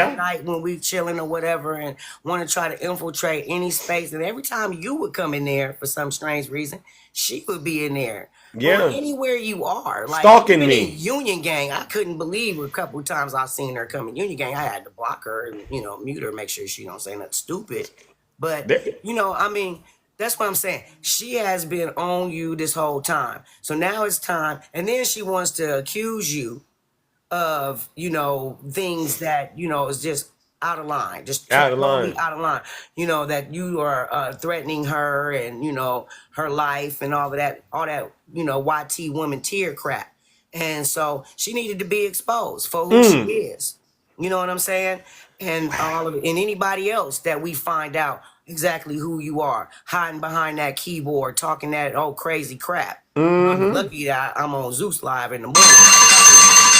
That night when we chilling or whatever and want to try to infiltrate any space, and every time you would come in there for some strange reason, she would be in there. Yeah. Or anywhere you are. Stalking even me. In Union Gang, I couldn't believe a couple of times I seen her come in Union Gang. I had to block her and, mute her, make sure she don't say nothing stupid. But, that's what I'm saying. She has been on you this whole time. So now it's time. And then she wants to accuse you of, things that, is just out of line. Just out of line. That you are threatening her and, her life and all that, YT woman tier crap. And so she needed to be exposed for who she is. You know what I'm saying? And all of it. And anybody else that we find out exactly who you are, hiding behind that keyboard, talking that crazy crap. I'm lucky that I'm on Zeus Live in the morning.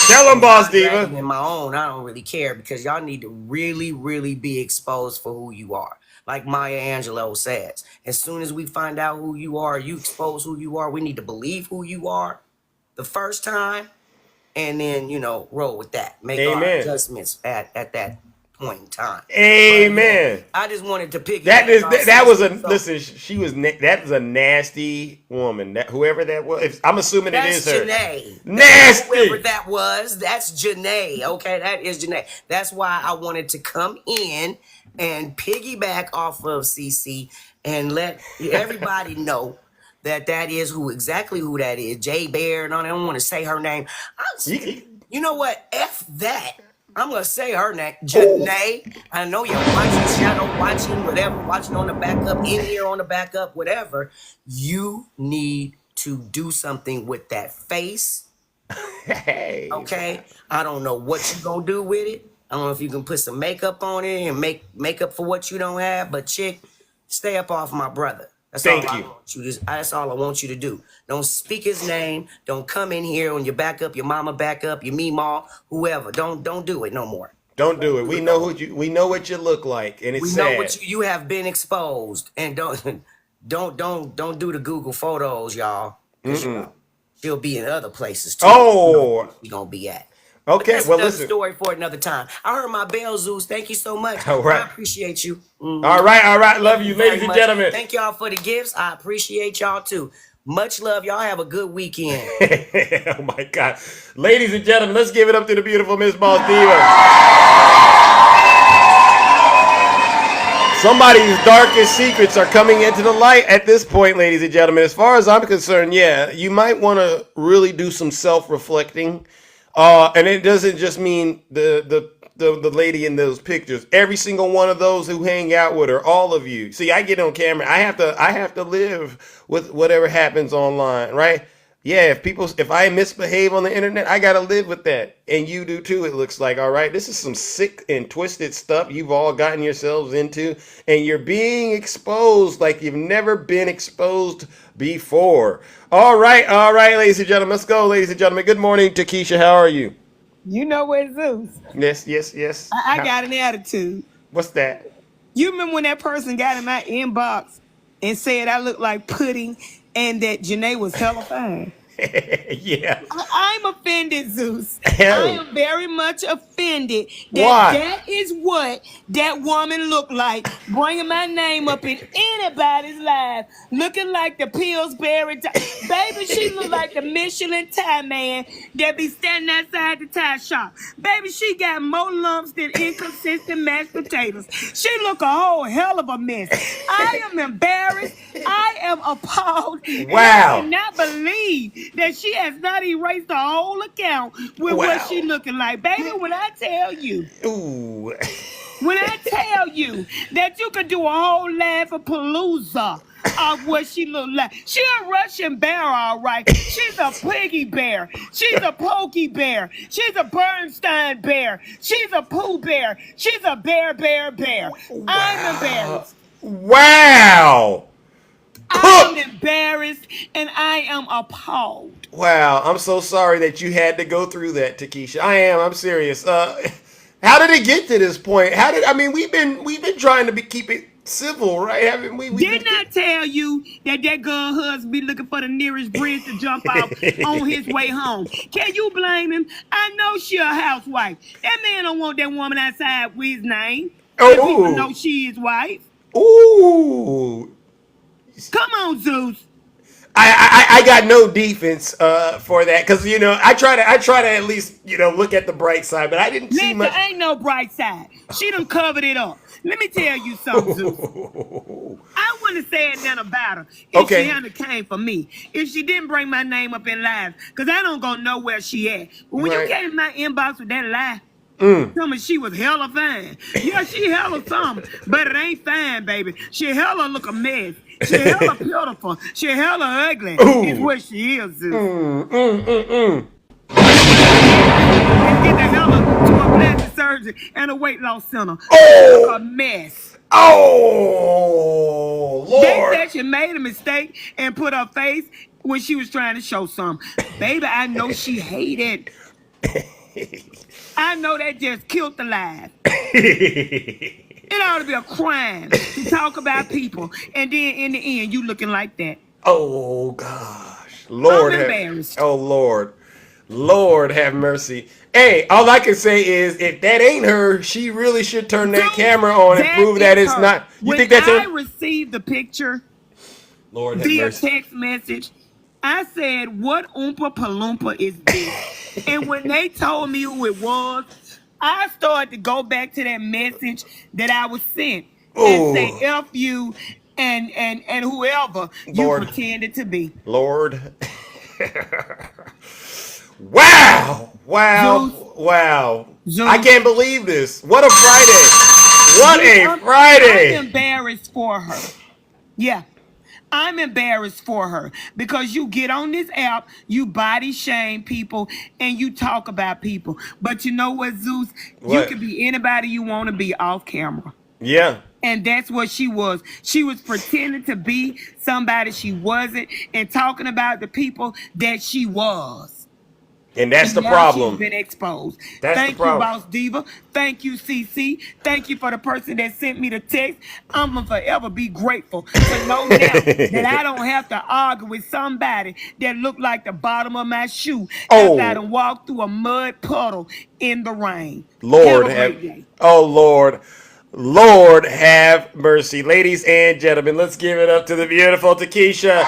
Tell them, Boss Diva. In my own, I don't really care because y'all need to really, really be exposed for who you are. Like Maya Angelou says, as soon as we find out who you are, you expose who you are, we need to believe who you are the first time. and then roll with that. Make our Amen. adjustments at that point in time. Amen. I just wanted to pick That was a so, listen. She was that was a nasty woman. That whoever that was, I'm assuming it is her. Janae. Nasty. Whoever that was, that's Janae. Okay, that is Janae. That's why I wanted to come in and piggyback off of CC and let everybody know that is exactly who that is. Jay Bear, and I don't want to say her name. You know what? F that. I'm gonna say her name, Janae. I know you're watching, shadow watching, whatever, watching on the backup, in here on the backup, whatever. You need to do something with that face. Hey. Okay? I don't know what you're gonna do with it. I don't know if you can put some makeup on it and make up for what you don't have, but chick, stay up off my brother. That's all I want you to do. Don't speak his name. Don't come in here on your backup, your mama backup, your meemaw, whoever. Don't do it no more. Don't do it. We know we know what you look like, and it's sad. We know what you have been exposed, and don't do the Google photos, y'all. She'll be in other places too. Oh, we gonna be at. Okay, that's well, another listen. story for another time. I heard my bell, Zeus. Thank you so much. All right. I appreciate you. All right. Love you, ladies and gentlemen. Thank y'all for the gifts. I appreciate y'all too. Much love. Y'all have a good weekend. Oh my God, ladies and gentlemen, let's give it up to the beautiful Miss Boss Diva. Somebody's darkest secrets are coming into the light at this point, ladies and gentlemen. As far as I'm concerned, yeah, you might want to really do some self-reflecting. And it doesn't just mean the lady in those pictures. Every single one of those who hang out with her, all of you. See, I get on camera. I have to live with whatever happens online, right? Yeah, if I misbehave on the internet, I gotta live with that. And you do too, it looks like. All right. This is some sick and twisted stuff you've all gotten yourselves into, and you're being exposed like you've never been exposed before. All right, ladies and gentlemen. Let's go, ladies and gentlemen. Good morning, Takesha. How are you? You know what, Zeus? Yes. I got an attitude. What's that? You remember when that person got in my inbox and said I looked like pudding and that Janae was hella fine? Yeah. I'm offended, Zeus. Hell. I am very much offended that Why? that is what that woman looked like, bringing my name up in anybody's life, looking like the Pillsbury baby, she looked like the Michelin tie man that be standing outside the tie shop. Baby, she got more lumps than inconsistent mashed potatoes. She look a whole hell of a mess. I am embarrassed. I am appalled. Wow. I cannot believe that she has not erased the whole account with what she looking like. Baby, when I tell you, when I tell you that you could do a whole Laugh-A-Palooza of what she look like. She a Russian bear, all right. She's a piggy bear. She's a pokey bear. She's a Bernstein bear. She's a Pooh bear. She's a bear. Wow. I'm embarrassed. Wow. I am embarrassed and I am appalled. Wow, I'm so sorry that you had to go through that, Takesha. I'm serious. How did it get to this point? We've been trying to keep it civil, right? Haven't we? Didn't I tell you that girl husband be looking for the nearest bridge to jump off on his way home? Can you blame him? I know she a housewife. That man don't want that woman outside with his name. Oh, and people know she his wife. Ooh. Come on, Zeus. I got no defense for that because I try to at least look at the bright side, but I didn't see much. There ain't no bright side. She done covered it up. Let me tell you something, Zeus. I wouldn't have said nothing about her if she hadn't came for me. If she didn't bring my name up in live, because I don't go know where she at. But when you came in my inbox with that lie, tell me she was hella fine. Yeah, she hella something, but it ain't fine, baby. She hella look a mess. She hella beautiful. She hella ugly. Is what she is, Zeus. And get the hella to a plastic surgeon and a weight loss center. She look a mess. Oh, Lord. They said she made a mistake and put her face when she was trying to show something. Baby, I know she hated. I know that just killed the life. It ought to be a crime to talk about people, and then in the end, you looking like that. Oh, gosh. Lord. I'm embarrassed. Oh, Lord. Lord have mercy. Hey, all I can say is if that ain't her, she really should turn that camera on and That prove that is it's her. not. You When think that's I her? received the picture Lord have via mercy. text message, I said, "What Oompa Palumpa is this?" And when they told me who it was, I started to go back to that message that I was sent and say, Oh, "F you and whoever you Lord. pretended to be." Lord. Wow. Zeus, Wow. Wow. I Zeus, can't believe this. What a Friday. What Zeus, a I'm Friday. embarrassed for her. Yeah. I'm embarrassed for her because you get on this app, you body shame people, and you talk about people. But you know what, Zeus? You What? can be anybody you want to be off camera. Yeah. And that's what she was. She was pretending to be somebody she wasn't and talking about the people that she was. And that's And the now she's problem. been exposed. That's the Thank you, problem. Boss Diva. Thank you, CC. Thank you for the person that sent me the text. I'm going to forever be grateful to know now that I don't have to argue with somebody that looked like the bottom of my shoe after I Oh, done walked through a mud puddle in the rain. Have Lord a have. great day. Oh, Lord. Lord have mercy. Ladies and gentlemen, let's give it up to the beautiful Takesha.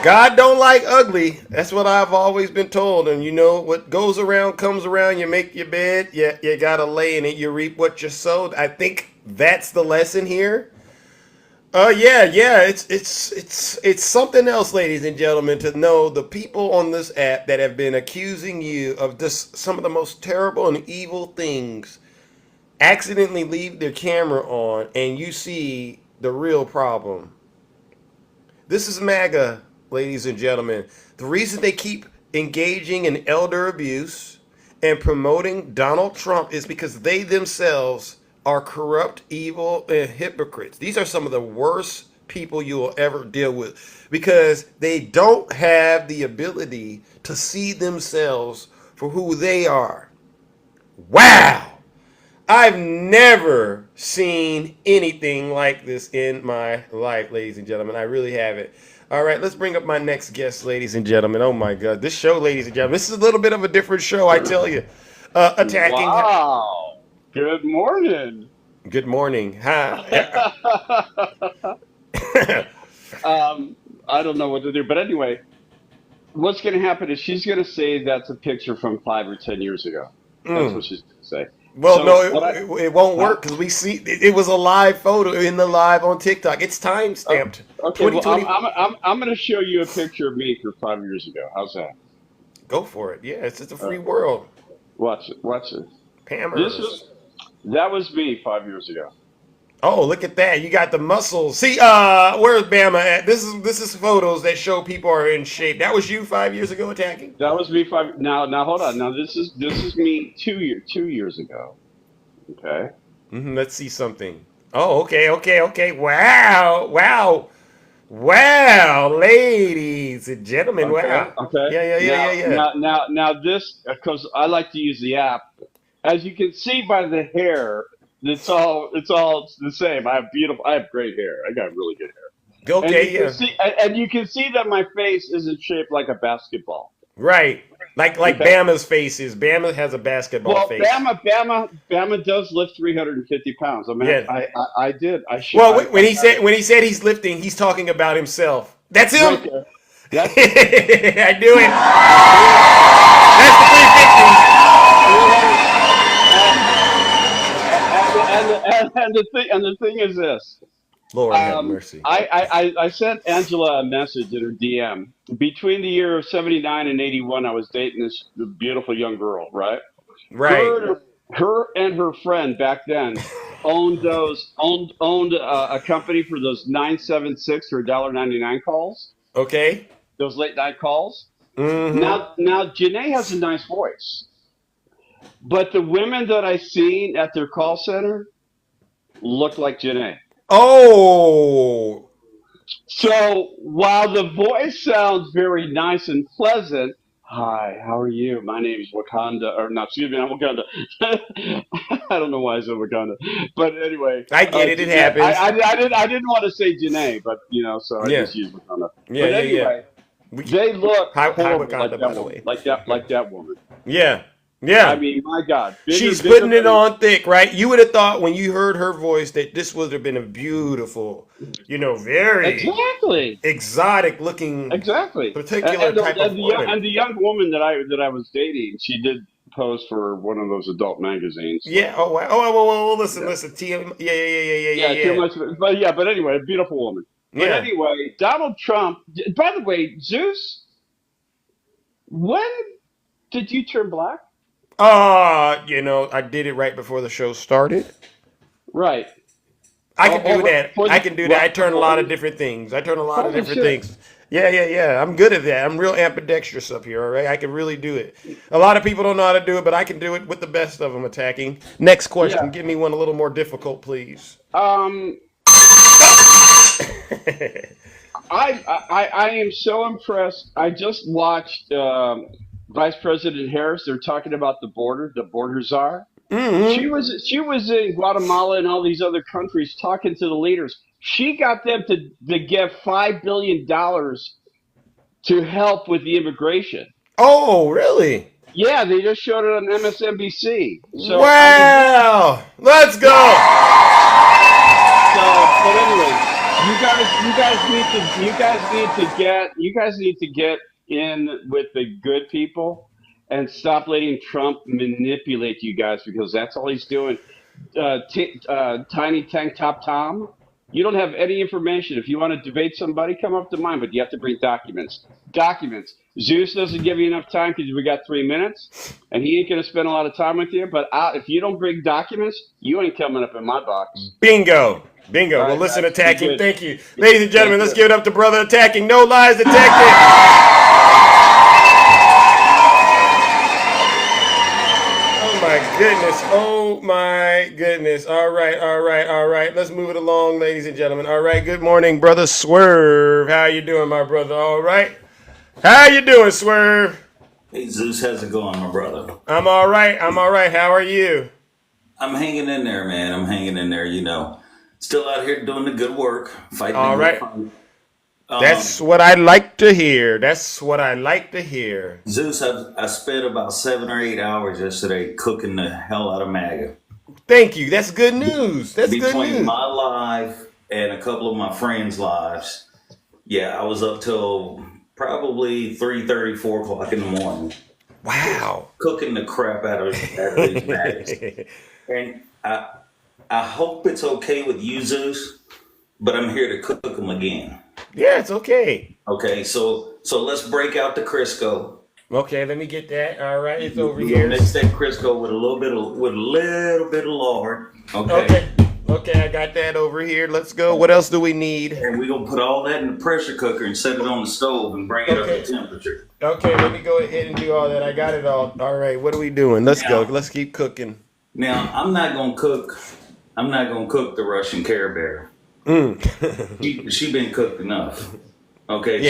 God don't like ugly. That's what I've always been told. And you know, what goes around comes around. You make your bed, you gotta lay in it. You reap what you sowed. I think that's the lesson here. Yeah. It's something else, ladies and gentlemen, to know the people on this app that have been accusing you of just some of the most terrible and evil things accidentally leave their camera on and you see the real problem. This is MAGA, ladies and gentlemen. The reason they keep engaging in elder abuse and promoting Donald Trump is because they themselves are corrupt, evil, and hypocrites. These are some of the worst people you will ever deal with because they don't have the ability to see themselves for who they are. Wow! I've never seen anything like this in my life, ladies and gentlemen. I really haven't. All right, let's bring up my next guest, ladies and gentlemen. Oh my God, this show, ladies and gentlemen, this is a little bit of a different show, I tell you. Attacking. Wow. Good morning. Good morning. Hi. I don't know what to do, but anyway, what's going to happen is she's going to say that's a picture from 5 or 10 years ago. That's what she's going to say. Well, So no, what I it won't huh? work because we see it was a live photo in the live on TikTok. It's time stamped. Okay, well, 2020. I'm going to show you a picture of me for 5 years ago. How's that? Go for it. Yeah, it's a Uh, free world. watch it. Watch it. Pammers. That was me 5 years ago. Oh, look at that! You got the muscles. See, where's Bama at? This is photos that show people are in shape. That was you 5 years ago attacking. That was me five. Now hold on. Now this is me 2 years ago. Okay. Let's see something. Oh, okay. Wow, ladies and gentlemen. Okay. Wow. Okay. Yeah. Now this, because I like to use the app. As you can see by the hair, it's all the same. I have great hair. I got really good hair. And you Okay, can yeah. see, and you can see that my face isn't shaped like a basketball. Right. Like Okay. Bama's face is. Bama has a basketball Well, face. Bama does lift 350 pounds. I mean, Yeah. I did. Well, when he said he's lifting, he's talking about himself. That's him. Right there. That's I knew it. That's and the thing is this. Lord have mercy. I sent Angela a message in her DM. Between the year of 79 and 81, I was dating this beautiful young girl, right? Right. Her and her friend back then owned a company for those 976 or $1.99 calls. Okay. Those late night calls. Mm-hmm. Now Janae has a nice voice, but the women that I seen at their call center look like Janae. Oh. So while the voice sounds very nice and pleasant, Hi, how are you? My name is Wakanda, or not, excuse me, I'm Wakanda. I don't know why I said Wakanda, but anyway, I get it. It happens. I didn't want to say Janae, but so I Yeah. just used Wakanda. Yeah, But yeah, yeah. anyway, they look Hi, horrible like Wakanda, that by the woman, way. like that woman. Yeah. I Yeah. mean, my God, She's bigger putting it than on thick, right? You would have thought when you heard her voice that this would have been a beautiful, very exactly, exotic looking, exactly. particular type of woman. And the young woman that I was dating, she did pose for one of those adult magazines. Yeah. Oh, wow. Oh, listen. TM. Yeah, yeah, yeah, yeah, yeah, Yeah, too yeah. much. But anyway, a beautiful woman. But Yeah. anyway, Donald Trump. By the way, Zeus, when did you turn black? I did it right before the show started. Right. I can do that. I can do that. I Right turn a before lot of this? different things. I turn a lot of Holy different shit! things. Yeah, yeah, yeah. I'm good at that. I'm real ambidextrous up here, all right? I can really do it. A lot of people don't know how to do it, but I can do it with the best of them attacking. Next question. Yeah. Give me one a little more difficult, please. I am so impressed. I just watched Vice President Harris. They're talking about the border, the border czar. Mm-hmm. She was in Guatemala and all these other countries talking to the leaders. She got them to give $5 billion to help with the immigration. Oh, really? Yeah, they just showed it on MSNBC. So Wow! Let's go! But anyway, you guys need to get in with the good people and stop letting Trump manipulate you guys, because that's all he's doing. Tiny Tank Top Tom, you don't have any information. If you want to debate somebody, come up to mine, but you have to bring documents. Documents. Zeus doesn't give you enough time because we got 3 minutes, and he ain't going to spend a lot of time with you. But if you don't bring documents, you ain't coming up in my box. Bingo. Bingo. All Well, right, listen, guys, be attacking. good. Thank you. Ladies and gentlemen, Thank let's you. give it up to brother attacking. No lies detected. Oh my goodness. Oh my goodness. All right, all right, all right. Let's move it along, ladies and gentlemen. All right. Good morning, brother Swerve. How you doing, my brother? All right. How you doing, Swerve? Hey Zeus, how's it going, my brother? I'm all right. I'm all right. How are you? I'm hanging in there, man. I'm hanging in there, Still out here doing the good work, fighting All the right. good fight. That's what I like to hear. That's what I like to hear. Zeus, I spent about 7 or 8 hours yesterday cooking the hell out of MAGA. Thank you. That's good news. That's good Between news. my life and a couple of my friends' lives, yeah, I was up till probably 3:30, 4 o'clock in the morning. Wow. Cooking the crap out of these MAGAs. And I hope it's okay with you, Zeus, but I'm here to cook them again. Yeah, it's okay. Okay, so let's break out the Crisco. Okay, let me get that. All right, it's over We're here. gonna mix that Crisco with a little bit of lard. Okay. Okay, I got that over here. Let's go. What else do we need? And we're gonna put all that in the pressure cooker and set it on the stove and bring it up to temperature. Okay, let me go ahead and do all that. I got it all. All right, what are we doing? Let's go. Let's keep cooking. Now I'm not gonna cook the Russian Care Bear. She been cooked enough. Okay, Yeah.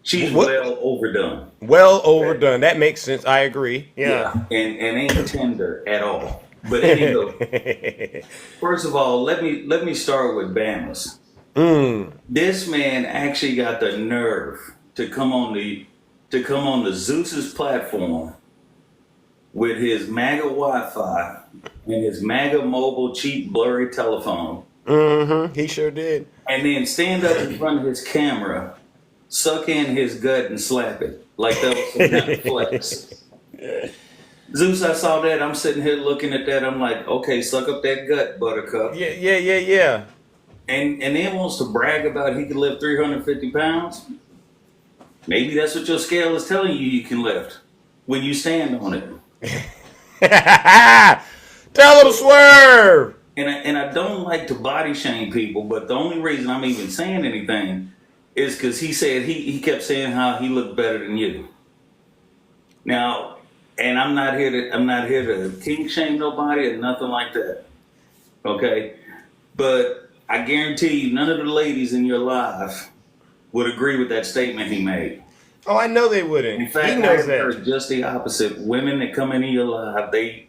she's well overdone. Well overdone. That makes sense. I agree. Yeah. And ain't tender at all. But anyway, first of all, let me start with Bama's. This man actually got the nerve to come on the Zeus's platform with his MAGA Wi-Fi and his MAGA mobile cheap blurry telephone. He sure did. And then stand up in front of his camera, suck in his gut and slap it like that was some kind of flex. Zeus, I saw that. I'm sitting here looking at that. I'm like, okay, suck up that gut, Buttercup. Yeah. And then wants to brag about he can lift 350 pounds. Maybe that's what your scale is telling you can lift when you stand on it. Tell him, Swerve. And I don't like to body shame people, but the only reason I'm even saying anything is because he said he kept saying how he looked better than you. Now, and I'm not here to kink shame nobody or nothing like that. Okay? But I guarantee you none of the ladies in your life would agree with that statement he made. Oh, I know they wouldn't. In He fact, I knows have that. heard just the opposite. Women that come into your life, they,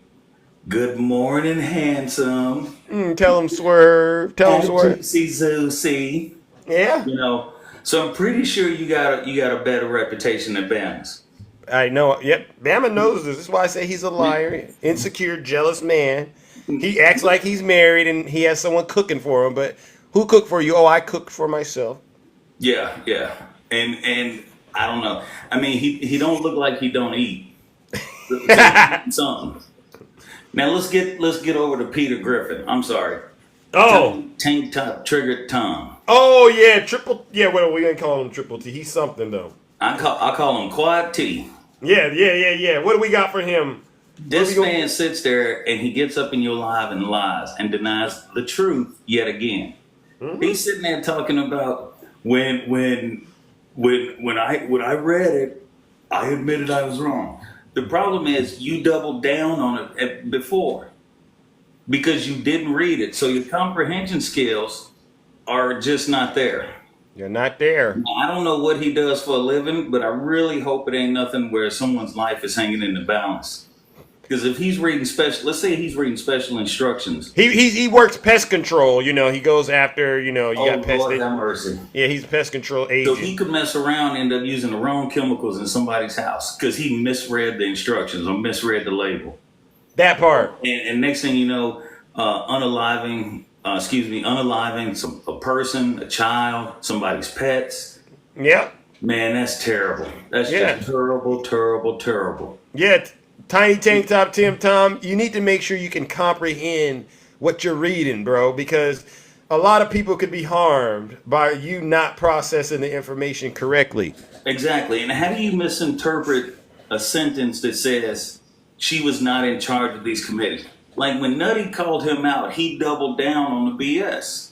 good morning, handsome. Tell him Swerve. Tell him Swerve. Juicy Zeusy. Yeah. You know, so I'm pretty sure you got a better reputation than Bama's. I know. Yep. Bama knows this. This is why I say he's a liar, insecure, jealous man. He acts like he's married and he has someone cooking for him. But who cooked for you? Oh, I cooked for myself. Yeah, yeah. And I don't know. I mean, he don't look like he don't eat. Something. Now let's get over to Peter Griffin. I'm sorry. Oh. Tank top triggered Tom. Oh yeah, triple. Yeah, well, we gonna call him Triple T. He's something though. I call him Quad T. Yeah. What do we got for him? This man sits there and he gets up in your live and lies and denies the truth yet again. He's sitting there talking about when I read it, I admitted I was wrong. The problem is you doubled down on it before because you didn't read it, so your comprehension skills are just not there. You're not there. I don't know what he does for a living, but I really hope it ain't nothing where someone's life is hanging in the balance. Because if he's reading let's say he's reading special instructions. He works pest control. You know, he goes after, you got pest. Lord have mercy. Yeah, he's pest control agent. So he could mess around and end up using the wrong chemicals in somebody's house because he misread the instructions or misread the label. That part. And next thing you know, unaliving a person, a child, somebody's pets. Yep. Man, that's terrible. That's just terrible. Yeah. Tiny Tank Top Tim Tom, you need to make sure you can comprehend what you're reading, bro, because a lot of people could be harmed by you not processing the information correctly. Exactly. And how do you misinterpret a sentence that says she was not in charge of these committees? Like when Nutty called him out, he doubled down on the BS.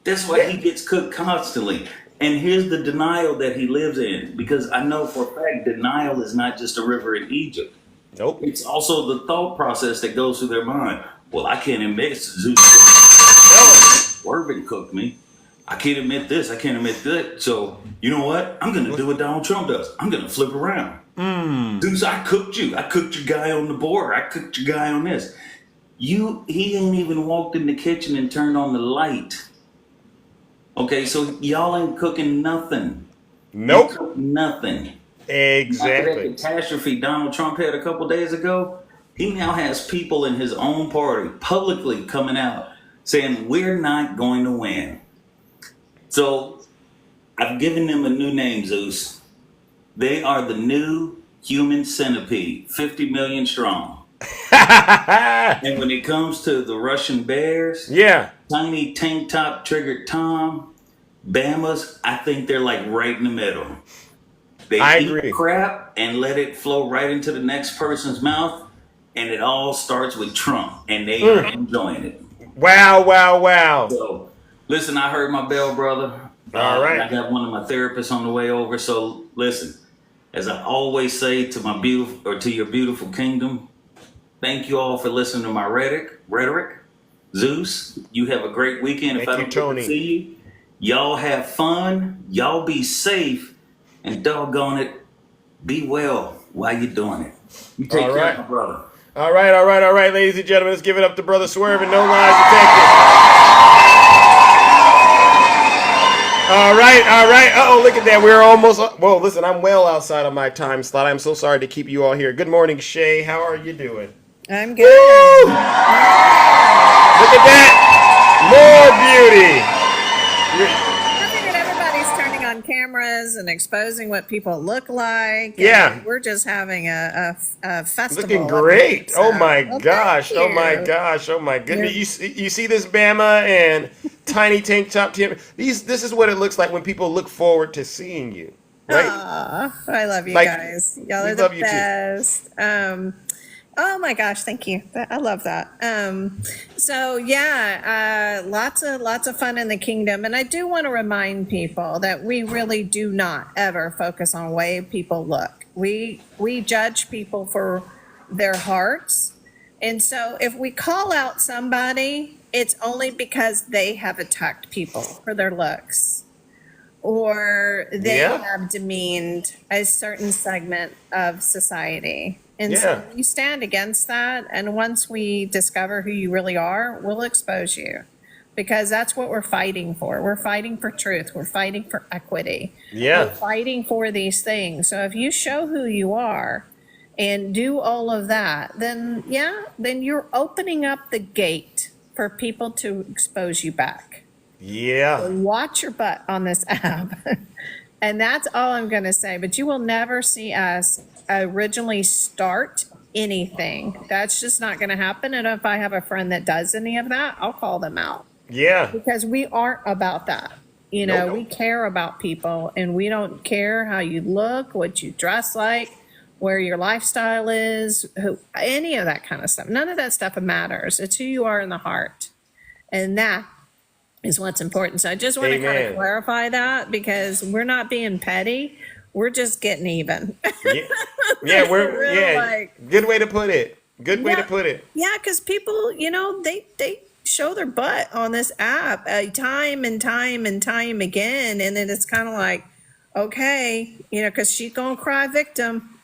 That's why he gets cooked constantly. And here's the denial that he lives in, because I know for a fact denial is not just a river in Egypt. Nope. It's also the thought process that goes through their mind. Well, I can't admit Zeus Swerving cooked me. I can't admit this. I can't admit that. So, you know what? I'm going to do what Donald Trump does. I'm going to flip around. Zeus, I cooked you. I cooked your guy on the border. I cooked your guy on this. He ain't even walked in the kitchen and turned on the light. Okay, so y'all ain't cooking nothing. Nope. Nothing. Exactly. After that catastrophe Donald Trump had a couple days ago, he now has people in his own party publicly coming out saying, we're not going to win. So I've given them a new name, Zeus. They are the new human centipede, 50 million strong. And when it comes to the Russian bears, Tiny Tank Top Triggered Tom, Bama's, I think they're like right in the middle. They eat crap and let it flow right into the next person's mouth, and it all starts with Trump, and they are enjoying it. Wow. So, listen, I heard my bell, brother. All right. I got one of my therapists on the way over. So, listen, as I always say to your beautiful kingdom, thank you all for listening to my rhetoric. Zeus, you have a great weekend. If I don't get to see you, y'all have fun. Y'all be safe. And doggone it, be well while you're doing it. You take care of my brother. All right, ladies and gentlemen, let's give it up to Brother Swerve and No Lies Detected. All right. Uh-oh, look at that. We're almost... Whoa, listen, I'm well outside of my time slot. I'm so sorry to keep you all here. Good morning, Shay. How are you doing? I'm good. Woo! Look at that. More beauty. Everybody's turning on cameras and exposing what people look like. Yeah. We're just having a festival. Looking great. So. Oh my gosh. Thank you. Oh my goodness. You see this Bama and Tiny Tank Top Tim? This is what it looks like when people look forward to seeing you. Right? Aww, I love you Like, guys. Y'all we are the love you too. best. Oh my gosh, thank you. I love that. So yeah, lots of fun in the kingdom. And I do want to remind people that we really do not ever focus on the way people look. We judge people for their hearts. And so if we call out somebody, it's only because they have attacked people for their looks. or they Yeah. have demeaned a certain segment of society. And Yeah. so we stand against that. And once we discover who you really are, we'll expose you, because that's what we're fighting for. We're fighting for truth. We're fighting for equity. Yeah. We're fighting for these things. So if you show who you are and do all of that, then then you're opening up the gate for people to expose you back. Yeah. So watch your butt on this app. And that's all I'm going to say. But you will never see us originally start anything. That's just not going to happen. And if I have a friend that does any of that, I'll call them out. Yeah. Because we aren't about that. You know, we care about people, and we don't care how you look, what you dress like, where your lifestyle is, any of that kind of stuff. None of that stuff matters. It's who you are in the heart. And that is what's important. So I just want to kind Amen. of clarify that, because we're not being petty. We're just getting even. Yeah, Real, like- good way to put it. Good way to Yeah. put it. Yeah, because people, they show their butt on this app time and time and time again. And then it's kind of like, okay, because she's going to cry victim.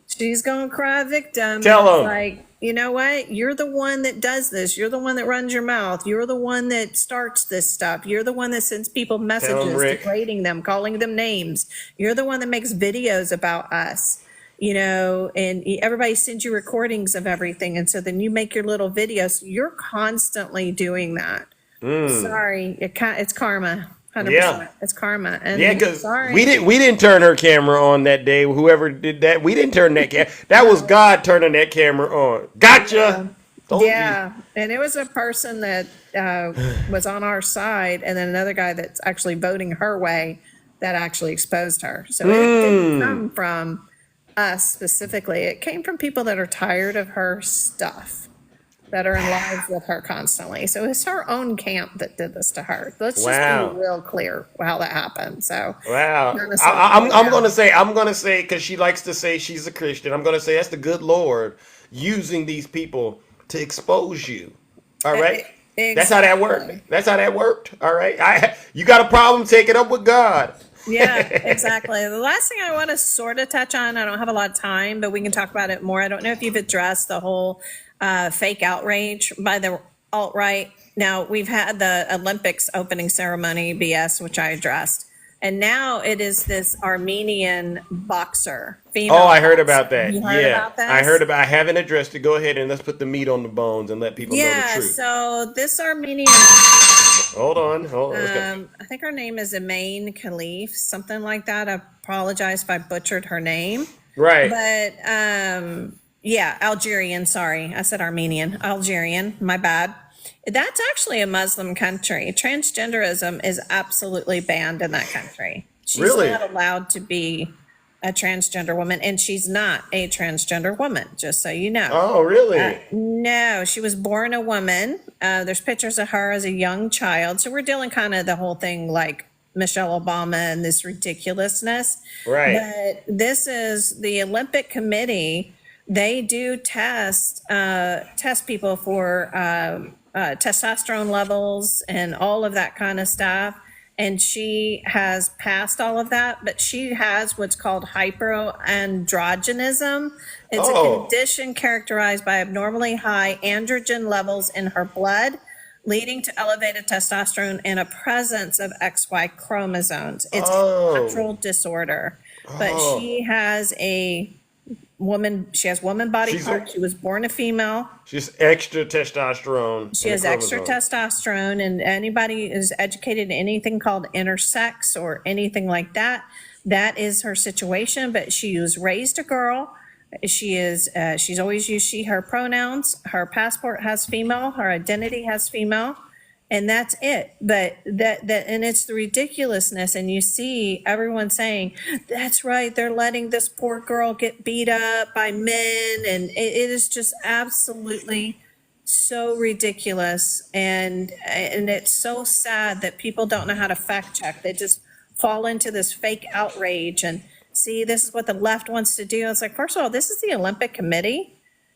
She's going to cry victim. Tell And it's 'em. like, you know what? You're the one that does this. You're the one that runs your mouth. You're the one that starts this stuff. You're the one that sends people messages, Rick. degrading them, calling them names. You're the one that makes videos about us, and everybody sends you recordings of everything. And so then you make your little videos. You're constantly doing that. Sorry, it's karma. 100%. Yeah. It's karma. And Yeah, because sorry. we didn't turn her camera on that day. Whoever did that, we didn't turn that camera. That was God turning that camera on. Gotcha. Told you. Yeah, and it was a person that was on our side, and then another guy that's actually voting her way that actually exposed her. So it didn't come from us specifically. It came from people that are tired of her stuff, that are in lives with her constantly. So it's her own camp that did this to her. Let's just Wow. be real clear how that happened. So Wow. Kinda I'm gonna say because she likes to say she's a Christian. I'm gonna say that's the good Lord using these people to expose you. All right. That's how that worked. That's how that worked. All right. You got a problem? Take it up with God. Yeah, exactly. The last thing I want to sort of touch on, I don't have a lot of time, but we can talk about it more. I don't know if you've addressed the whole fake outrage by the alt-right. Now, we've had the Olympics opening ceremony BS, which I addressed. And now it is this Armenian boxer. Female Oh, I heard boxer. about that. You heard Yeah, about this? I haven't addressed it. Go ahead and let's put the meat on the bones and let people know the Yeah, truth. so this Armenian, Hold on. Let's go. I think her name is Emain Khalif, something like that. I apologize if I butchered her name. Right. But yeah, Algerian, sorry. I said Armenian. Algerian, my bad. That's actually a Muslim country. Transgenderism is absolutely banned in that country. She's Really? not allowed to be a transgender woman, and she's not a transgender woman, just so you know. Oh, really? No, she was born a woman. There's pictures of her as a young child. So we're dealing kind of the whole thing like Michelle Obama and this ridiculousness. Right. But this is the Olympic Committee. They do test people for testosterone levels and all of that kind of stuff. And she has passed all of that, but she has what's called hyperandrogenism. It's a condition characterized by abnormally high androgen levels in her blood, leading to elevated testosterone and a presence of XY chromosomes. It's a natural disorder. But she has she has woman body parts. She was born a female. She's extra testosterone. She has extra testosterone, and anybody is educated in anything called intersex or anything like that, that is her situation. But she was raised a girl. She's always used she, her pronouns. Her passport has female. Her identity has female. And that's it. But and it's the ridiculousness. And you see everyone saying, that's right, they're letting this poor girl get beat up by men. And it is just absolutely so ridiculous. And it's so sad that people don't know how to fact check. They just fall into this fake outrage and see, this is what the left wants to do. It's like, first of all, this is the Olympic Committee.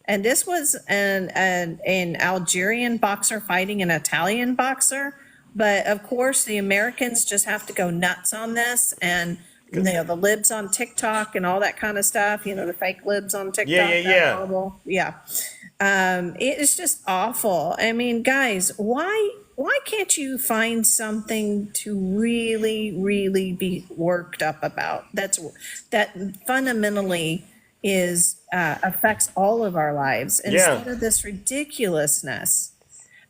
And this was an Algerian boxer fighting an Italian boxer. But of course, the Americans just have to go nuts on this, and the libs on TikTok and all that kind of stuff. The fake libs on TikTok. Yeah. Horrible. Yeah. It is just awful. I mean, guys, why can't you find something to really, really be worked up about? That fundamentally affects all of our lives instead of this ridiculousness.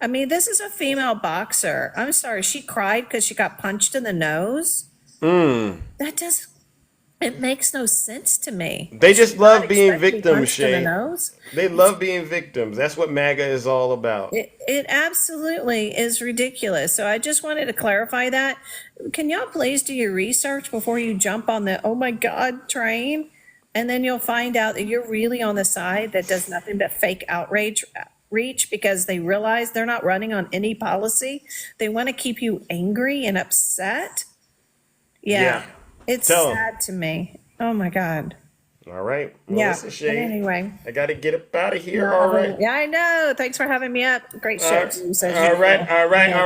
I mean, this is a female boxer. I'm sorry, she cried because she got punched in the nose. It makes no sense to me. They just love being victims, punched in the Shay. nose? They love being victims. That's what MAGA is all about. It absolutely is ridiculous. So I just wanted to clarify that. Can y'all please do your research before you jump on the oh my God train? And then you'll find out that you're really on the side that does nothing but fake outrage reach, because they realize they're not running on any policy. They want to keep you angry and upset. Yeah. It's sad to me. Oh my God. All right. Well, Yeah. listen, Shay, But anyway. I got to get up out of here. All right. Yeah, I know. Thanks for having me up. Great show. All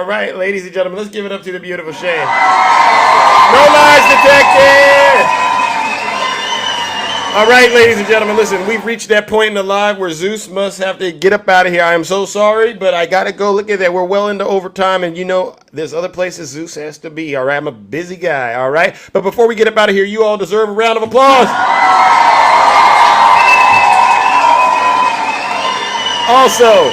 right, ladies and gentlemen, let's give it up to the beautiful Shay. No lies detected. All right, ladies and gentlemen, listen, we've reached that point in the live where Zeus must have to get up out of here. I am so sorry, but I got to go. Look at that. We're well into overtime, and there's other places Zeus has to be. All right, I'm a busy guy. All right, but before we get up out of here, you all deserve a round of applause. Also,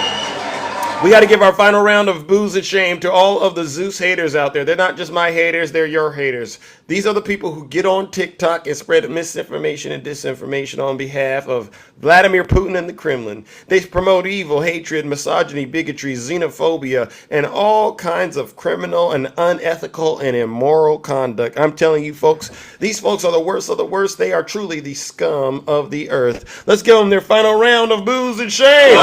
we got to give our final round of boos and shame to all of the Zeus haters out there. They're not just my haters, they're your haters. These are the people who get on TikTok and spread misinformation and disinformation on behalf of Vladimir Putin and the Kremlin. They promote evil, hatred, misogyny, bigotry, xenophobia, and all kinds of criminal and unethical and immoral conduct. I'm telling you, folks, these folks are the worst of the worst. They are truly the scum of the earth. Let's give them their final round of boos and shame.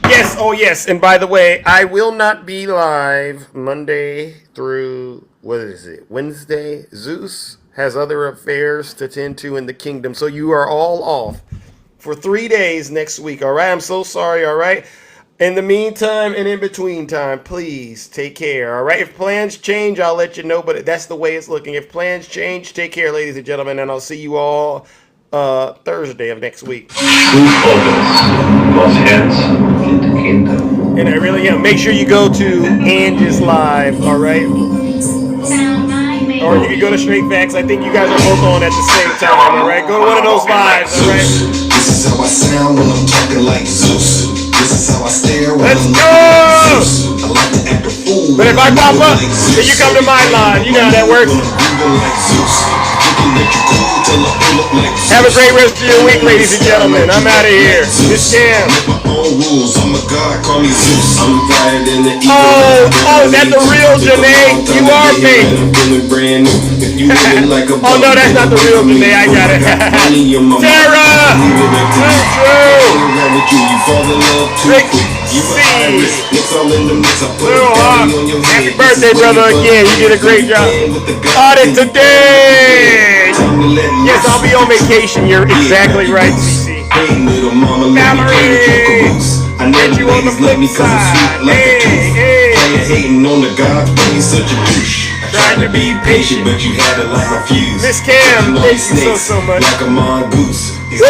Yes, oh yes, and by the way, I will not be live Monday through, Wednesday? Zeus has other affairs to tend to in the kingdom, so you are all off for 3 days next week, all right? I'm so sorry, all right? In the meantime and in between time, please take care, all right? If plans change, I'll let you know, but that's the way it's looking. If plans change, take care, ladies and gentlemen, and I'll see you all Thursday of next week. And I really am. Make sure you go to Angie's Live, all right? Or you can go to Straight Facts. I think you guys are both on at the same time, all right? Go to one of those lives, all right? This is how I sound when I'm talking like Zeus. This is how I stare when Let's I'm go! like Zeus. I like to act a fool. But if I pop up, then you come to my line. You know how that works. Have a great rest of your week, ladies and gentlemen. I'm out of here. This Cam. Oh, is that the real Janae? You are me. Oh, no, that's not the real Janae. I got it. Tara! Rick C. Little Hawk. Happy birthday, brother, again. You did a great job. Audit today. Yes, I'll be on vacation. You're exactly right, CC. Valerie! Get you on the flip side. Hey. Hating on the God, being such a douche. Trying to be patient, but you had to light my fuse. Miss Cam, thank you so much. Like a mongoose. Woo!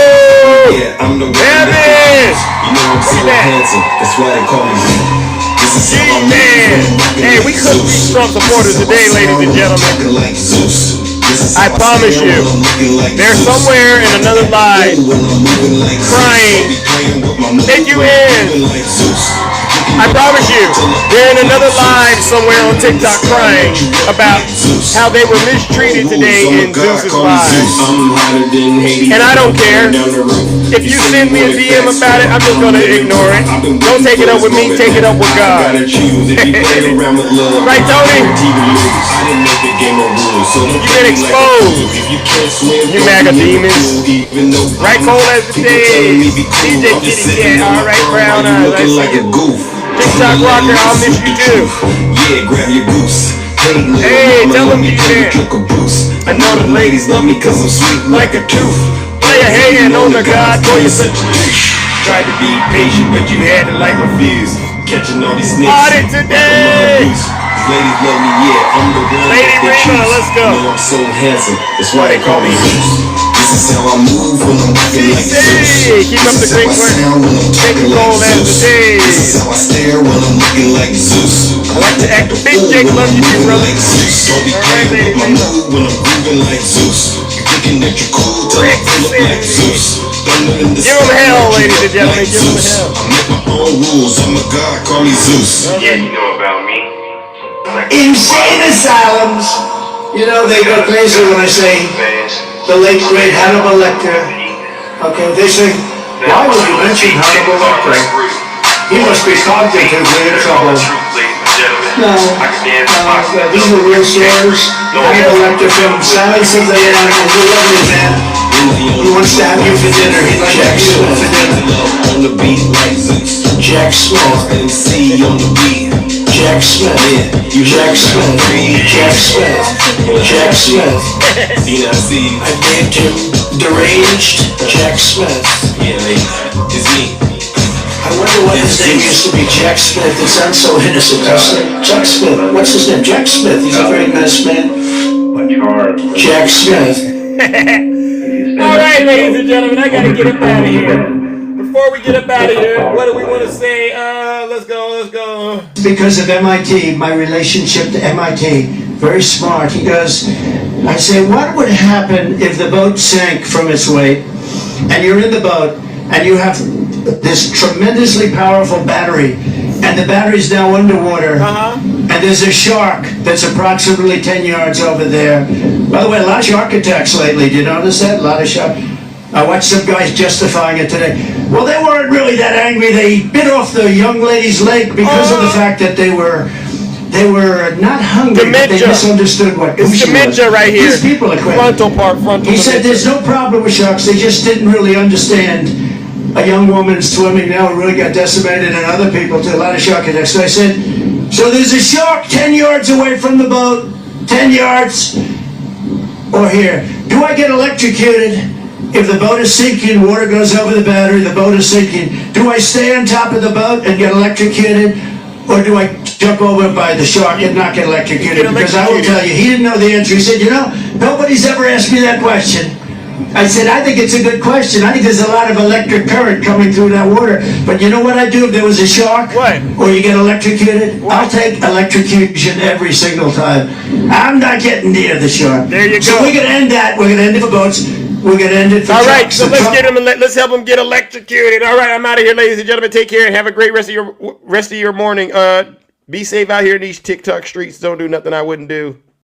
Yeah, I'm the one Heaven! You know I'm so handsome. That's why they call me G-Man! Hey, we cooked these Trump supporters today, ladies and gentlemen. I promise you, they're somewhere in another live crying. Take you in. I promise you, they're in another live somewhere on TikTok crying about how they were mistreated today in Zeus's live. And I don't care. If you send me a DM about it, I'm just going to ignore it. Don't take it up with me, take it up with God. Right, Tony? You've been exposed. You MAGA demons. Right, cold as the day. DJ Kitty Cat. All right, brown eyes. I see you. TikTok rocker, I'll miss you too. head, grab your goose. Hey, little Hey, mama, tell let them me you play can. the caboose. I know the ladies love me cause I'm sweet like a tooth. Lay a hand on the God, boy, you're such a douche. Tried to be patient, but you had to like refuse. Catching all these snicks. Audit today. Ladies love me, yeah, I'm the one Lady that they Reba, choose. let's go. You know I'm so handsome, that's why they call me Zeus. This is how I move when I'm walking like Zeus. Keep up the This is how great I work. sound when I'm talking like Zeus. This is how I stare when I'm looking like Zeus. I like to act a fool when I'm moving like Zeus. Don't be playing with my mood when I'm grooving like Zeus. You thinking that you're cool till I pull up like Zeus. Give him hell, ladies and gentlemen. Give him hell. I make my own rules. I'm a god, call me Zeus. Yeah, you know about me. Insane asylums. You know, they go crazy when I say the late great Hannibal Lecter. Okay, they say, why would you mention Hannibal Lecter? He must be cognitively in trouble. No, these are real stories. Hannibal Lecter from Silence of the Animals. He's a lovely man. He wants to have you for dinner. He likes Jack Smith for dinner. On the beat like Zeus. Jack Smith. MC on the beat. Jack Smith. You Jack Smith. Jack Smith. Jack Smith. I named him Deranged Jack Smith. Yeah, it's me. I wonder what his name used to be. Jack Smith. It sounds so innocent. Jack Smith. What's his name? Jack Smith. He's a very nice man. Jack Smith. All right, ladies and gentlemen, I gotta get up out of here. Before we get up out of here, what do we want to say? Let's go. Because of MIT, my relationship to MIT, very smart. He goes, I say, what would happen if the boat sank from its weight, and you're in the boat, and you have this tremendously powerful battery, and the battery's now underwater, and there's a shark that's approximately 10 yards over there. By the way, a lot of shark attacks lately. Do you notice that? A lot of shark. I watched some guys justifying it today. Well, they weren't really that angry. They bit off the young lady's leg because of the fact that they were not hungry, but they misunderstood what It's dementia right here. These people are crazy. Frontal. He said there's no problem with sharks. They just didn't really understand a young woman swimming now really got decimated, and other people too. A lot of shark attacks. So I said, so there's a shark 10 yards away from the boat, 10 yards, or here. Do I get electrocuted? If the boat is sinking, water goes over the battery, the boat is sinking. Do I stay on top of the boat and get electrocuted? Or do I jump over by the shark and not get electrocuted? Because I will tell you, he didn't know the answer. He said, nobody's ever asked me that question. I said, I think it's a good question. I think there's a lot of electric current coming through that water. But you know what I'd do if there was a shark? What? Or you get electrocuted? What? I'll take electrocution every single time. I'm not getting near the shark. There you go. So we're going to end that. We're going to end it for boats. We're going to end it for All right, trucks. so let's help them get electrocuted. All right, I'm out of here, ladies and gentlemen. Take care and have a great rest of your morning. Be safe out here in these TikTok streets. Don't do nothing I wouldn't do.